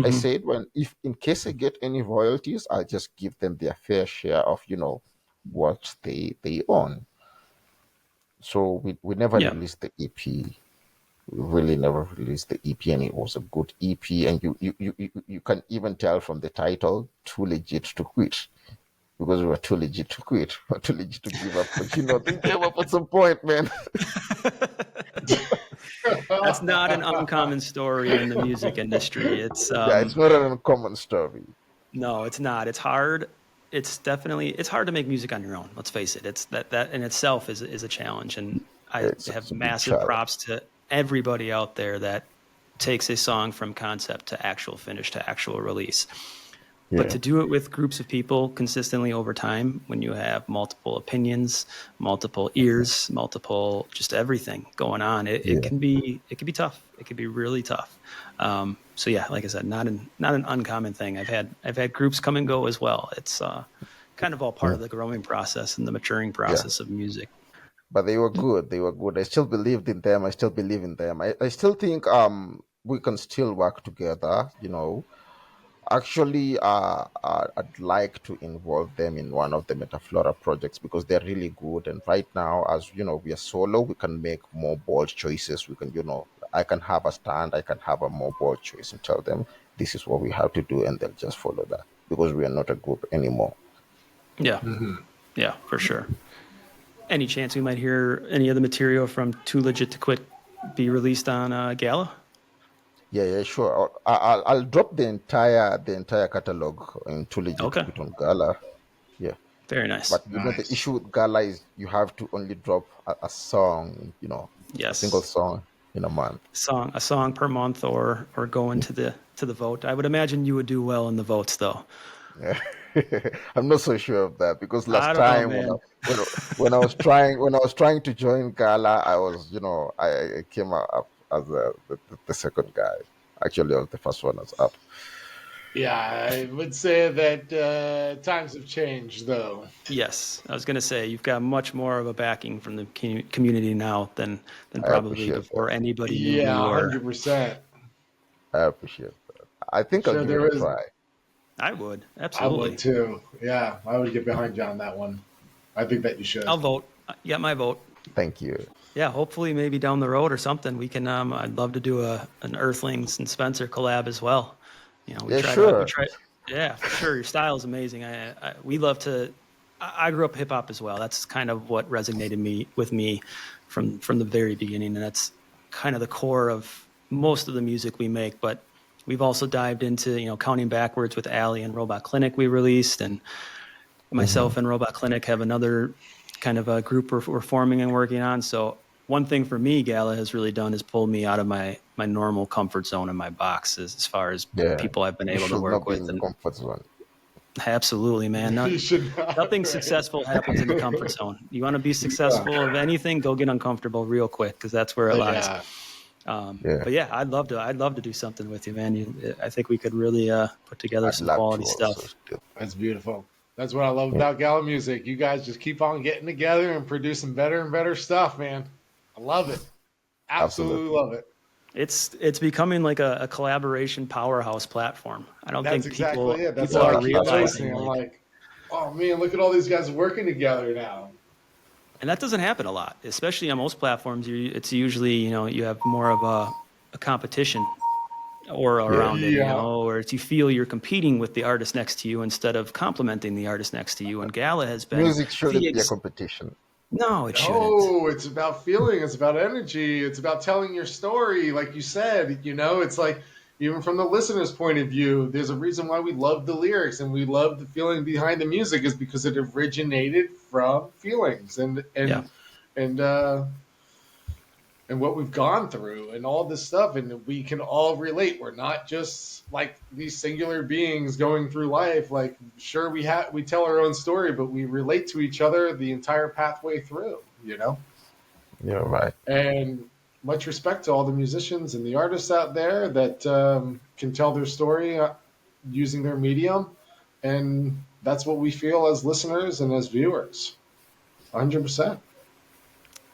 I said, if in case I get any royalties, I'll just give them their fair share of what they own. So we never released the EP. We really never released the EP, and it was a good EP. And you can even tell from the title, Too Legit to Quit, because we were too legit to quit, we were too legit to give up. But they gave up at some point, man. That's not an uncommon story in the music industry. It's it's not an uncommon story. No, it's not. It's hard. It's hard to make music on your own. Let's face it. It's that in itself is a challenge. And I have massive props to everybody out there that takes a song from concept to actual finish to actual release. But to do it with groups of people consistently over time, when you have multiple opinions, multiple ears, multiple just everything going on, it can be tough. It can be really tough. So like I said, not an uncommon thing. I've had groups come and go as well. It's kind of all part of the growing process and the maturing process of music. But they were good. They were good. I still believed in them. I still believe in them. I still think we can still work together. Actually, I'd like to involve them in one of the Metaflora projects because they're really good. And right now, as we are solo, we can make more bold choices. We can, I can have a stand, I can have a more bold choice and tell them this is what we have to do, and they'll just follow that because we are not a group anymore. Yeah, yeah, for sure. Any chance we might hear any of the material from Too Legit to Quit be released on Gala? Yeah, sure. I'll drop the entire catalog in Too Legit to Quit on Gala. Yeah. Very nice. But the issue with Gala is you have to only drop a song, a single song in a month. A song per month, or go into the vote. I would imagine you would do well in the votes, though. Yeah. I'm not so sure of that because last time when I was trying to join Gala, I was I came up as the second guy. Actually, I was the first one that's up. Yeah, I would say that times have changed, though. Yes, I was going to say you've got much more of a backing from the community now than probably before anybody knew. Yeah, 100%. I appreciate that. I think I'll give it a try. I would, absolutely. I would too. Yeah, I would get behind you on that one. I think that you should. I'll vote. You got my vote. Thank you. Yeah, hopefully maybe down the road or something we can. I'd love to do an Earthlings and Spencer collab as well. Sure. Yeah, for sure. Your style is amazing. We love to. I grew up hip hop as well. That's kind of what resonated with me from the very beginning, and that's kind of the core of most of the music we make. But we've also dived into, counting backwards with Allie and Robot Clinic we released, and myself and Robot Clinic have another kind of a group we're forming and working on. So one thing for me, Gala has really done is pulled me out of my normal comfort zone in my box as far as people I've been able to work with. And comfort zone. Absolutely, man. You should not, Nothing right? successful happens in the comfort zone. You want to be successful of anything, go get uncomfortable real quick, because that's where it lies. But yeah, I'd love to do something with you, man. I think we could really put together some quality stuff. That's beautiful. That's what I love about Gala Music. You guys just keep on getting together and producing better and better stuff, man. I love it. Absolutely love it. It's becoming like a collaboration powerhouse platform. I don't think people it. That's people what are I keep realizing. noticing. I'm like, oh man, look at all these guys working together now. And that doesn't happen a lot, especially on most platforms. It's usually, you have more of a competition or around it, or you feel you're competing with the artist next to you instead of complimenting the artist next to you. And Gala has been Music shouldn't be a competition. No, it shouldn't. No, it's about feeling. It's about energy. It's about telling your story. Like you said, it's like, even from the listener's point of view, there's a reason why we love the lyrics and we love the feeling behind the music, is because it originated from feelings and what we've gone through and all this stuff, and we can all relate. We're not just like these singular beings going through life. Like, sure, we tell our own story, but we relate to each other the entire pathway through. Yeah, right. And much respect to all the musicians and the artists out there that can tell their story using their medium, and that's what we feel as listeners and as viewers. 100%.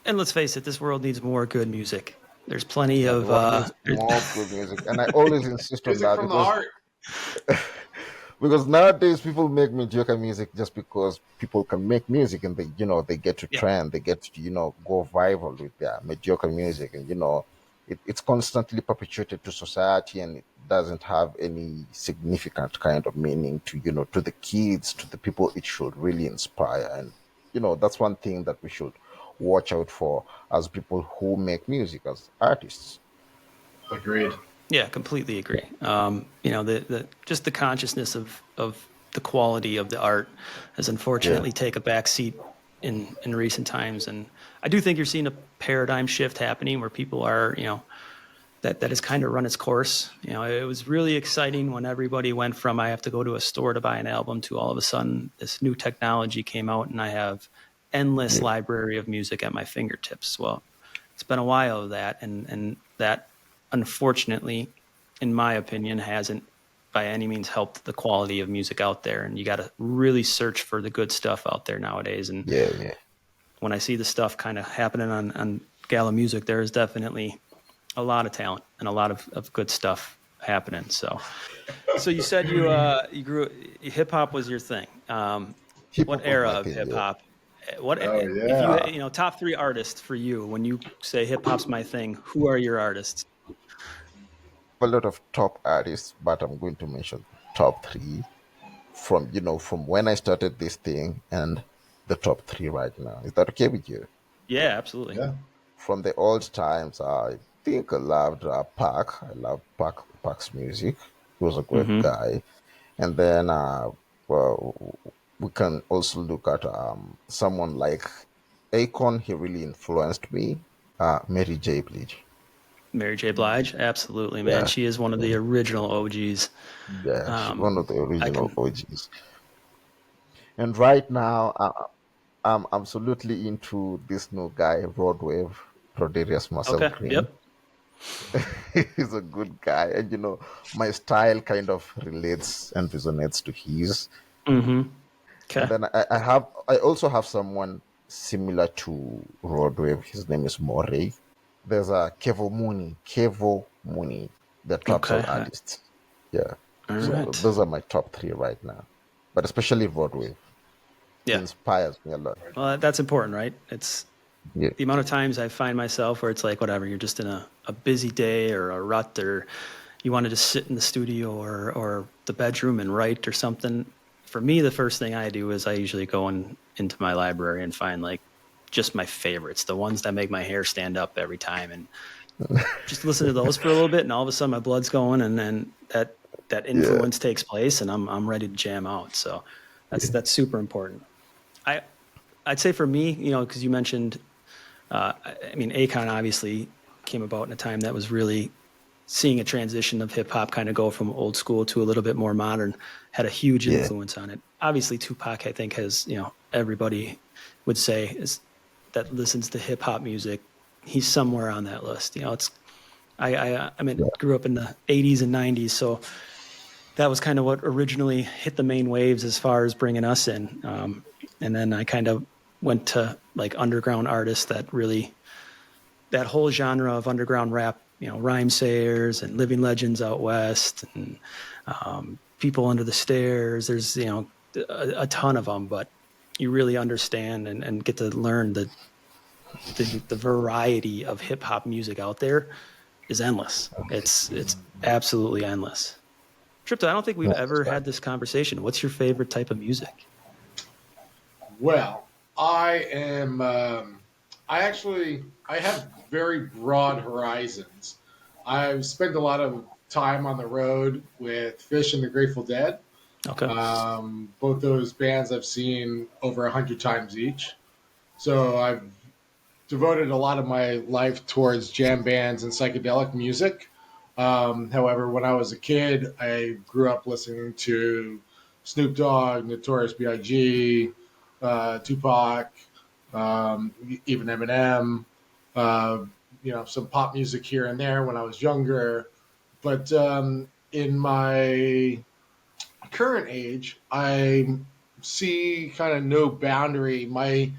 And let's face it, this world needs more good music. There's plenty of more good music, and I always insist on that from the heart. Because nowadays people make mediocre music just because people can make music, and they get to trend, they get to go viral with their mediocre music, and it's constantly perpetuated to society, and it doesn't have any significant kind of meaning to to the kids, to the people it should really inspire. And that's one thing that we should watch out for as people who make music, as artists. Agreed. Yeah, completely agree. Just the consciousness of the quality of the art has unfortunately taken a back seat in recent times, and I do think you're seeing a paradigm shift happening where people are, that has kind of run its course. It was really exciting when everybody went from I have to go to a store to buy an album to all of a sudden this new technology came out and I have endless library of music at my fingertips. Well, it's been a while of that, and that unfortunately, in my opinion, hasn't by any means helped the quality of music out there. And you got to really search for the good stuff out there nowadays. And when I see the stuff kind of happening on Gala Music, there is definitely a lot of talent and a lot of good stuff happening. So you said you grew hip hop was your thing. What era of hip hop? If you top 3 artists for you, when you say hip hop's my thing, who are your artists? A lot of top artists, but I'm going to mention top 3 from when I started this thing, and the top 3 right now. Is that okay with you? Yeah, absolutely. Yeah. From the old times, I think I loved Pac. I loved Pac's music. He was a great guy. And then we can also look at someone like Akon. He really influenced me. Mary J. Blige. Mary J. Blige, absolutely, man. She is one of the original OGs. Yeah, she's one of the original OGs. And right now, I'm absolutely into this new guy, Roadwave, Prodarius Marcel Green. Yep. He's a good guy, and my style kind of relates and resonates to his. Mm-hmm. Okay. And then I also have someone similar to Roadwave. His name is Morey. There's a Kevo Muni, the trap soul artist. Yeah. Those are my top 3 right now. But especially Roadwave. It inspires me a lot. Well, that's important, right? It's the amount of times I find myself where it's like, whatever, you're just in a busy day or a rut, or you want to just sit in the studio or the bedroom and write or something. For me, the first thing I do is I usually go into my library and find like just my favorites, the ones that make my hair stand up every time, and just listen to those for a little bit, and all of a sudden my blood's going, and then that influence takes place, and I'm ready to jam out. So that's super important. I'd say for me, because you mentioned, I mean, Akon obviously came about in a time that was really seeing a transition of hip hop kind of go from old school to a little bit more modern, had a huge influence on it. Obviously, Tupac, I think, has, everybody would say that listens to hip hop music, he's somewhere on that list. I grew up in the 80s and 90s, so that was kind of what originally hit the main waves as far as bringing us in. And then I kind of went to like underground artists that whole genre of underground rap, Rhyme Sayers and Living Legends out west, and People Under the Stairs. There's, a ton of them, but you really understand and get to learn the variety of hip hop music out there is endless. It's absolutely endless. Tripta, I don't think we've ever had this conversation. What's your favorite type of music? Well, I have very broad horizons. I've spent a lot of time on the road with Fish and the Grateful Dead. Okay. Both those bands I've seen over 100 times each. So I've devoted a lot of my life towards jam bands and psychedelic music. However, when I was a kid, I grew up listening to Snoop Dogg, Notorious B.I.G., Tupac, even Eminem, some pop music here and there when I was younger. But in my current age, I see kind of no boundary. My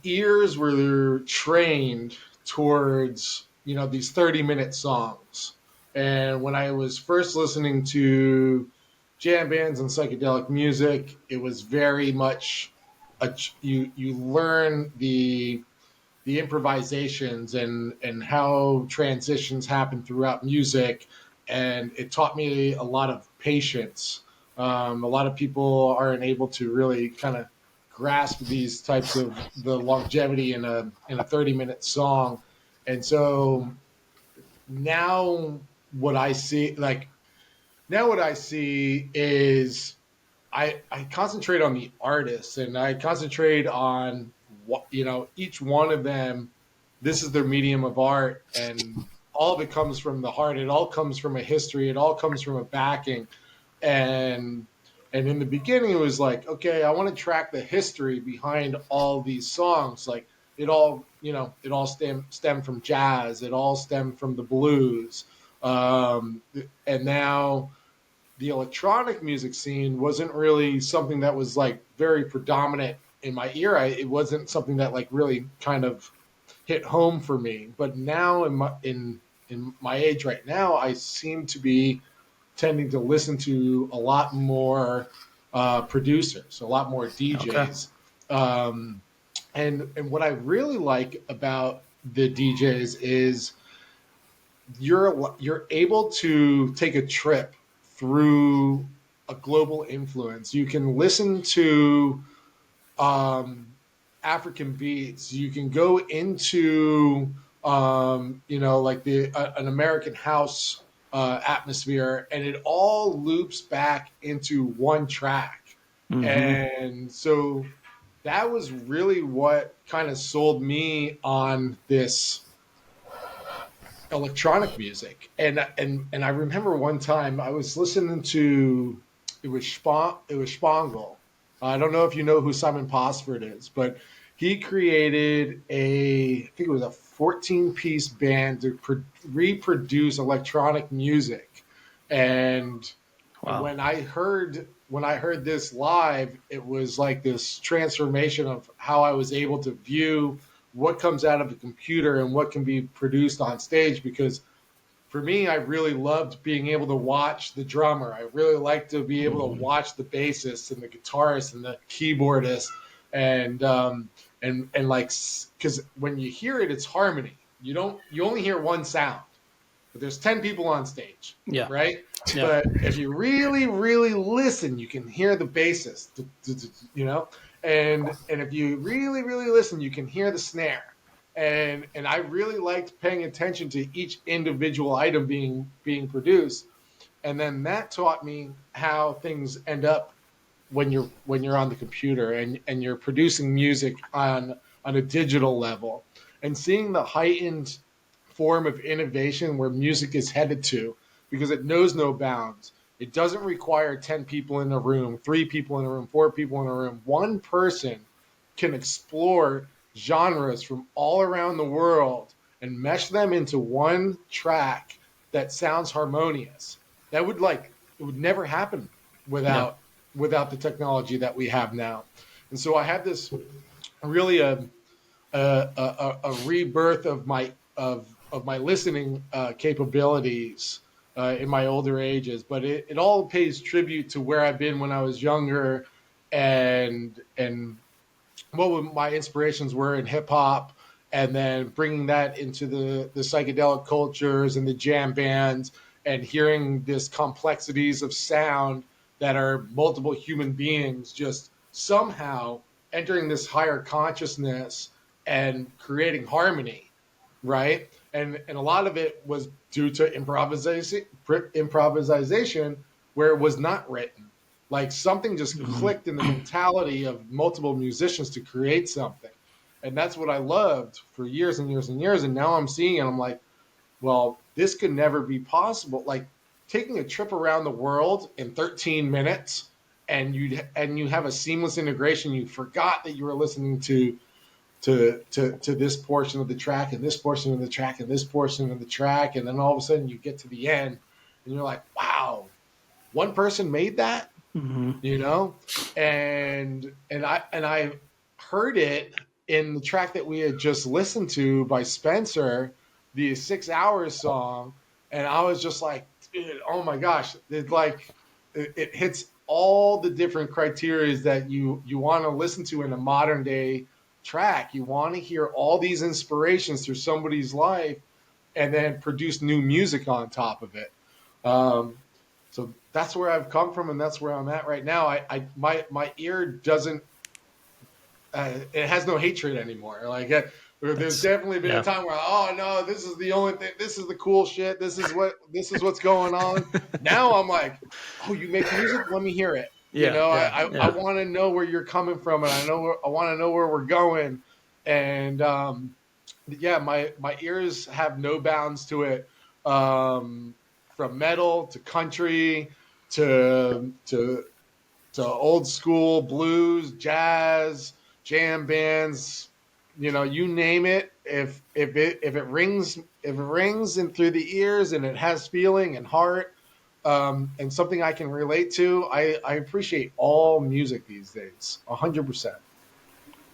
ears were trained towards, these 30-minute songs. And when I was first listening to jam bands and psychedelic music, it was very much you learn the improvisations and how transitions happen throughout music, and it taught me a lot of patience. A lot of people aren't able to really kind of grasp these types of the longevity in a 30-minute song. And so now what I see is I concentrate on the artists, and I concentrate on what, each one of them, this is their medium of art, and all of it comes from the heart. It all comes from a history. It all comes from a backing. And in the beginning, it was like, okay, I want to track the history behind all these songs. Like it all stemmed from jazz. It all stemmed from the blues. And now the electronic music scene wasn't really something that was like very predominant in my era. It wasn't something that like really kind of hit home for me. But now in my age right now, I seem to be tending to listen to a lot more producers, a lot more DJs. Okay. And what I really like about the DJs is you're able to take a trip through a global influence. You can listen to African beats. You can go into like an American house atmosphere, and it all loops back into one track. Mm-hmm. And so that was really what kind of sold me on this electronic music. And I remember one time I was listening to it was Spangle. I don't know if you know who Simon Posford is, but he created I think it was a 14-piece band to reproduce electronic music. And wow. when I heard this live, it was like this transformation of how I was able to view what comes out of the computer and what can be produced on stage. Because for me, I really loved being able to watch the drummer. I really liked to be able to watch the bassist and the guitarist and the keyboardist, and like, because when you hear it, it's harmony. You only hear one sound, but there's 10 people on stage. Yeah. Right. Yeah. But if you really, really listen, you can hear the bassist, and if you really, really listen, you can hear the snare. and I really liked paying attention to each individual item being produced, and then that taught me how things end up when you're on the computer and you're producing music on a digital level, and seeing the heightened form of innovation where music is headed to, because it knows no bounds. It doesn't require 10 people in a room, 3 people in a room, 4 people in a room. One person can explore genres from all around the world and mesh them into one track that sounds harmonious. That would it would never happen Yeah. without the technology that we have now. And so I had this really a rebirth of my listening capabilities in my older ages, but it all pays tribute to where I've been when I was younger, and what my inspirations were in hip hop, and then bringing that into the psychedelic cultures and the jam bands, and hearing this complexities of sound that are multiple human beings just somehow entering this higher consciousness and creating harmony, right? And a lot of it was due to improvisation where it was not written. Like something just clicked in the mentality of multiple musicians to create something. And that's what I loved for years and years and years. And now I'm seeing it. I'm like, well, this could never be possible. Like taking a trip around the world in 13 minutes, and you have a seamless integration. You forgot that you were listening to this portion of the track and this portion of the track and this portion of the track, and then all of a sudden you get to the end and you're like, wow, one person made that. You know, and I heard it in the track that we had just listened to by Spencer, the 6 Hours song, and I was just like, dude, oh my gosh, it hits all the different criteria that you want to listen to in a modern day track. You want to hear all these inspirations through somebody's life, and then produce new music on top of it. So that's where I've come from, and that's where I'm at right now. My ear doesn't, it has no hatred anymore. Like there's definitely been a time where, oh no, this is the only thing, this is the cool shit, this is what's going on. Now I'm like, oh, you make music, let me hear it. I want to know where you're coming from, and I want to know where we're going. And my ears have no bounds to it. From metal to country to old school blues, jazz, jam bands, you name it. If it rings in through the ears and it has feeling and heart, and something I can relate to, I appreciate all music these days, 100%.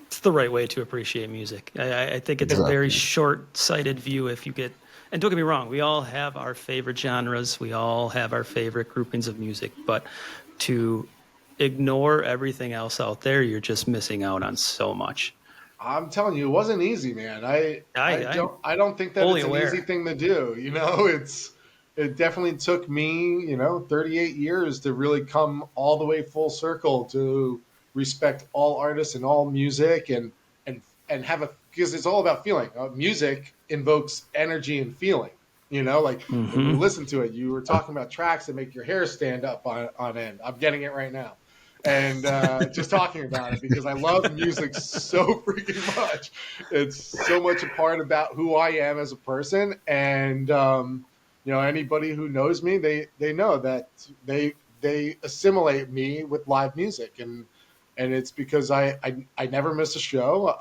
It's the right way to appreciate music. I think it's a very short-sighted view if you get. And don't get me wrong, we all have our favorite genres, we all have our favorite groupings of music, but to ignore everything else out there, you're just missing out on so much. I'm telling you, it wasn't easy, man. I don't think that it's an easy thing to do. It definitely took me, 38 years to really come all the way full circle to respect all artists and all music, and have because it's all about feeling. Music invokes energy and feeling, when you listen to it. You were talking about tracks that make your hair stand up on end. I'm getting it right now. And just talking about it, because I love music so freaking much. It's so much a part about who I am as a person. And, anybody who knows me, they know that they assimilate me with live music. And it's because I never miss a show.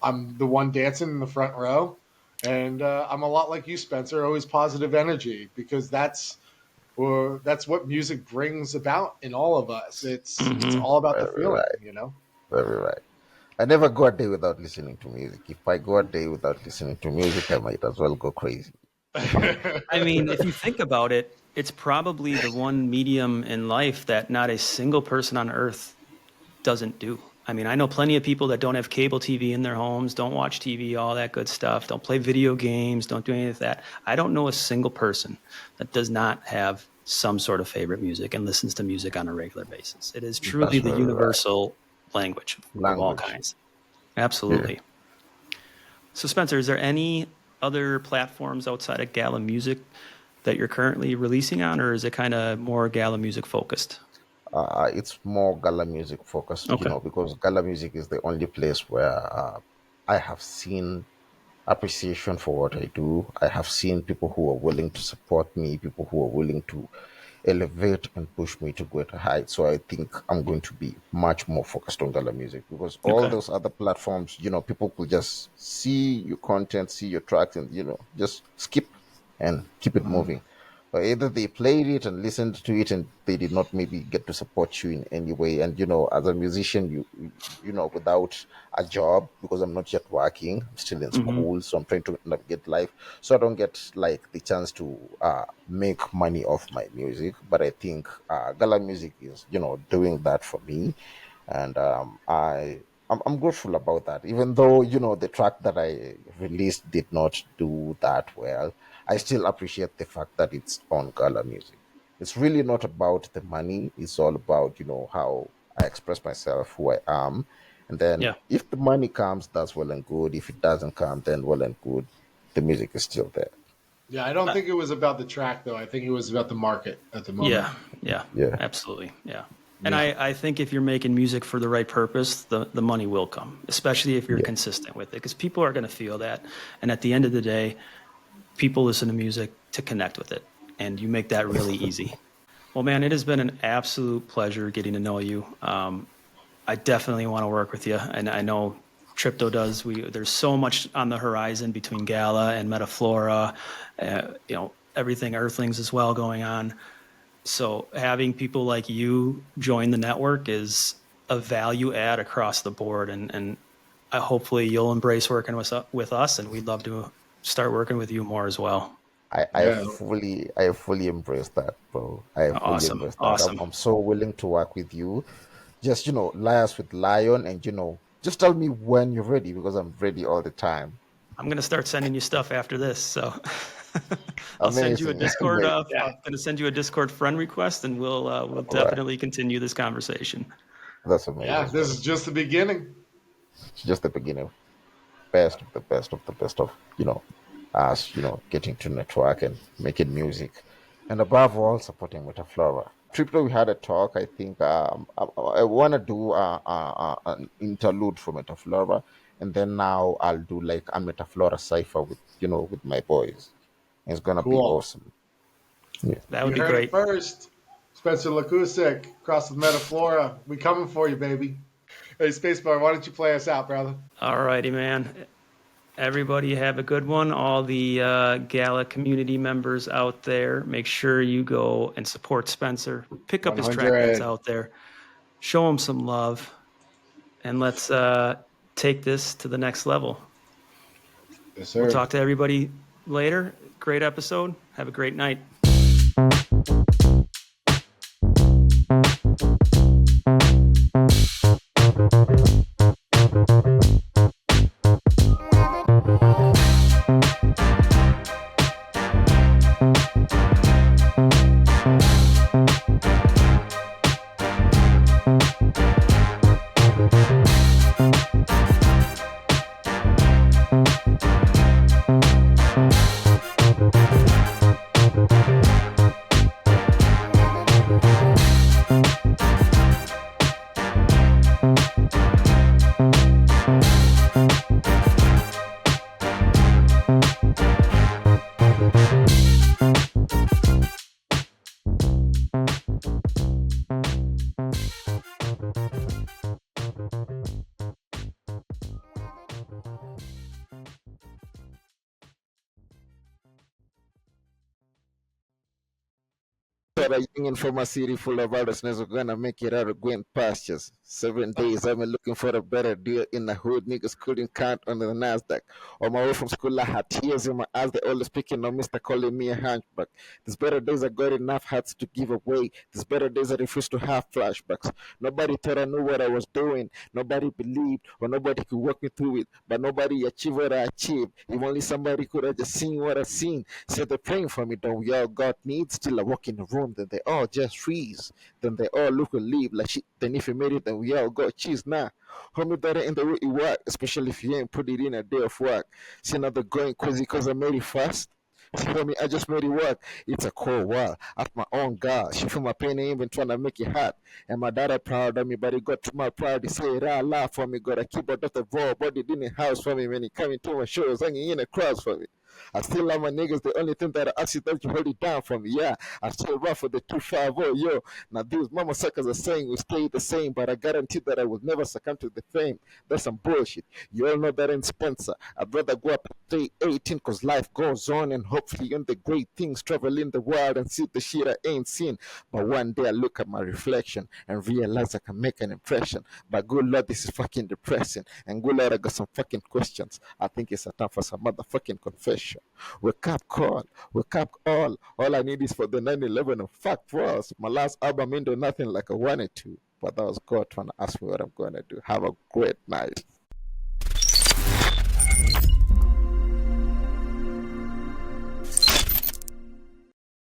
I'm the one dancing in the front row, and I'm a lot like you, Spencer, always positive energy, because that's what music brings about in all of us. It's all about the feeling, Very right. I never go a day without listening to music. If I go a day without listening to music, I might as well go crazy. I mean, if you think about it, it's probably the one medium in life that not a single person on earth doesn't do. I mean, I know plenty of people that don't have cable TV in their homes, don't watch TV, all that good stuff, don't play video games, don't do any of that. I don't know a single person that does not have some sort of favorite music and listens to music on a regular basis. It is truly the universal language of all kinds. Absolutely. Yeah. So Spencer, is there any other platforms outside of Gala Music that you're currently releasing on, or is it kind of more Gala Music focused? It's more Gala Music focused, Okay. because Gala Music is the only place where I have seen appreciation for what I do. I have seen people who are willing to support me, people who are willing to elevate and push me to greater heights. So I think I'm going to be much more focused on Gala Music, because all Okay. those other platforms, people could just see your content, see your tracks, and just skip and keep it moving. Or either they played it and listened to it, and they did not maybe get to support you in any way. And as a musician, without a job, because I'm not yet working, I'm still in Hmm. school, so I'm trying to navigate life. So I don't get like the chance to make money off my music. But I think Gala Music is doing that for me, and I'm grateful about that. Even though the track that I released did not do that well, I still appreciate the fact that it's on Gala Music. It's really not about the money. It's all about how I express myself, who I am, and then Yeah. if the money comes, that's well and good. If it doesn't come, then well and good. The music is still there. Yeah, I don't Uh, think it was about the track though. I think it was about the market at the moment. yeah. Yeah. Yeah, Absolutely. Yeah. And Yeah. I think if you're making music for the right purpose, the money will come, especially if you're yeah, consistent with it, because people are going to feel that. And at the end of the day, people listen to music to connect with it, and you make that really easy. Well, man, it has been an absolute pleasure getting to know you. I definitely want to work with you, and I know Tripto does. There's so much on the horizon between Gala and Metaflora, everything Earthlings as well going on. So having people like you join the network is a value add across the board, and hopefully you'll embrace working with us, and we'd love to start working with you more as well. I, I Yeah. fully I fully embrace that, bro. I fully Awesome, embrace that. I'm, awesome. I'm so willing to work with you. Just liars with lion, and just tell me when you're ready, because I'm ready all the time. I'm gonna start sending you stuff after this, so I'll send you a Amazing. Discord. Amazing. Yeah. I'm gonna send you a Discord friend request, and we'll All right. definitely continue this conversation. That's Yeah. amazing, This bro. is just the beginning. It's just the beginning. Best of the best of the best of us getting to network and making music, and above all supporting Metaflora. Triple, we had a talk. I think I want to do an interlude for Metaflora, and then now I'll do like a Metaflora cipher with with my boys. It's gonna be Cool. awesome. Yeah. That would You be heard it great. first. Spencer Lancusick, across the Metaflora. We coming for you, baby. Hey, Spacebar, why don't you play us out, brother? All righty, man. Everybody have a good one. All the Gala community members out there, make sure you go and support Spencer. Pick up his track that's 100. out there. Show him some love, and let's take this to the next level. Yes, We'll sir. talk to everybody later. Great episode. Have a great night. But a young in from a city full of artists are gonna make it out of green pastures. 7 days I've been looking for a better deal in the hood. Niggas couldn't count on the Nasdaq. On my way from school, I had tears in my eyes. They always speaking on Mr. calling me a hunchback. These better days I got enough hearts to give away. These better days I refuse to have flashbacks. Nobody thought I knew what I was doing. Nobody believed or nobody could walk me through it. But nobody achieved what I achieved. If only somebody could have just seen what I seen. Said they're praying for me, don't we all got needs? Still I walk in the room. then they all just freeze. Then they all look and leave like shit. Then if you made it, then we all got cheese now. Homie, that ain't the way it work, especially if you ain't put it in a day of work. See, now they're going crazy because I made it fast. See, homie, I just made it work. It's a cold world. At my own girl. She feel my pain ain't even trying to make it hot. And my daughter proud of me, but it got to my pride. He say, laugh for me. Got a keyboard of the raw, but it in the house for me when he coming to my shows, hanging in the crowds for me. I still love my niggas. The only thing that I ask is that you hold it down for me. Yeah, I still rough for the 250. Yo, now these mama suckers are saying we stay the same, but I guarantee that I will never succumb to the fame. That's some bullshit. You all know that in Spencer. I'd rather go up and stay 18 because life goes on and hopefully on the great things travel in the world and see the shit I ain't seen. But one day I look at my reflection and realize I can make an impression. But good Lord, this is fucking depressing. And good Lord, I got some fucking questions. I think it's a time for some motherfucking confession. Wake up call, wake up all I need is for the 9/11 and fuck bros. My last album ain't do nothing like I wanted to, but that was God trying to ask me what I'm gonna do. Have a great night.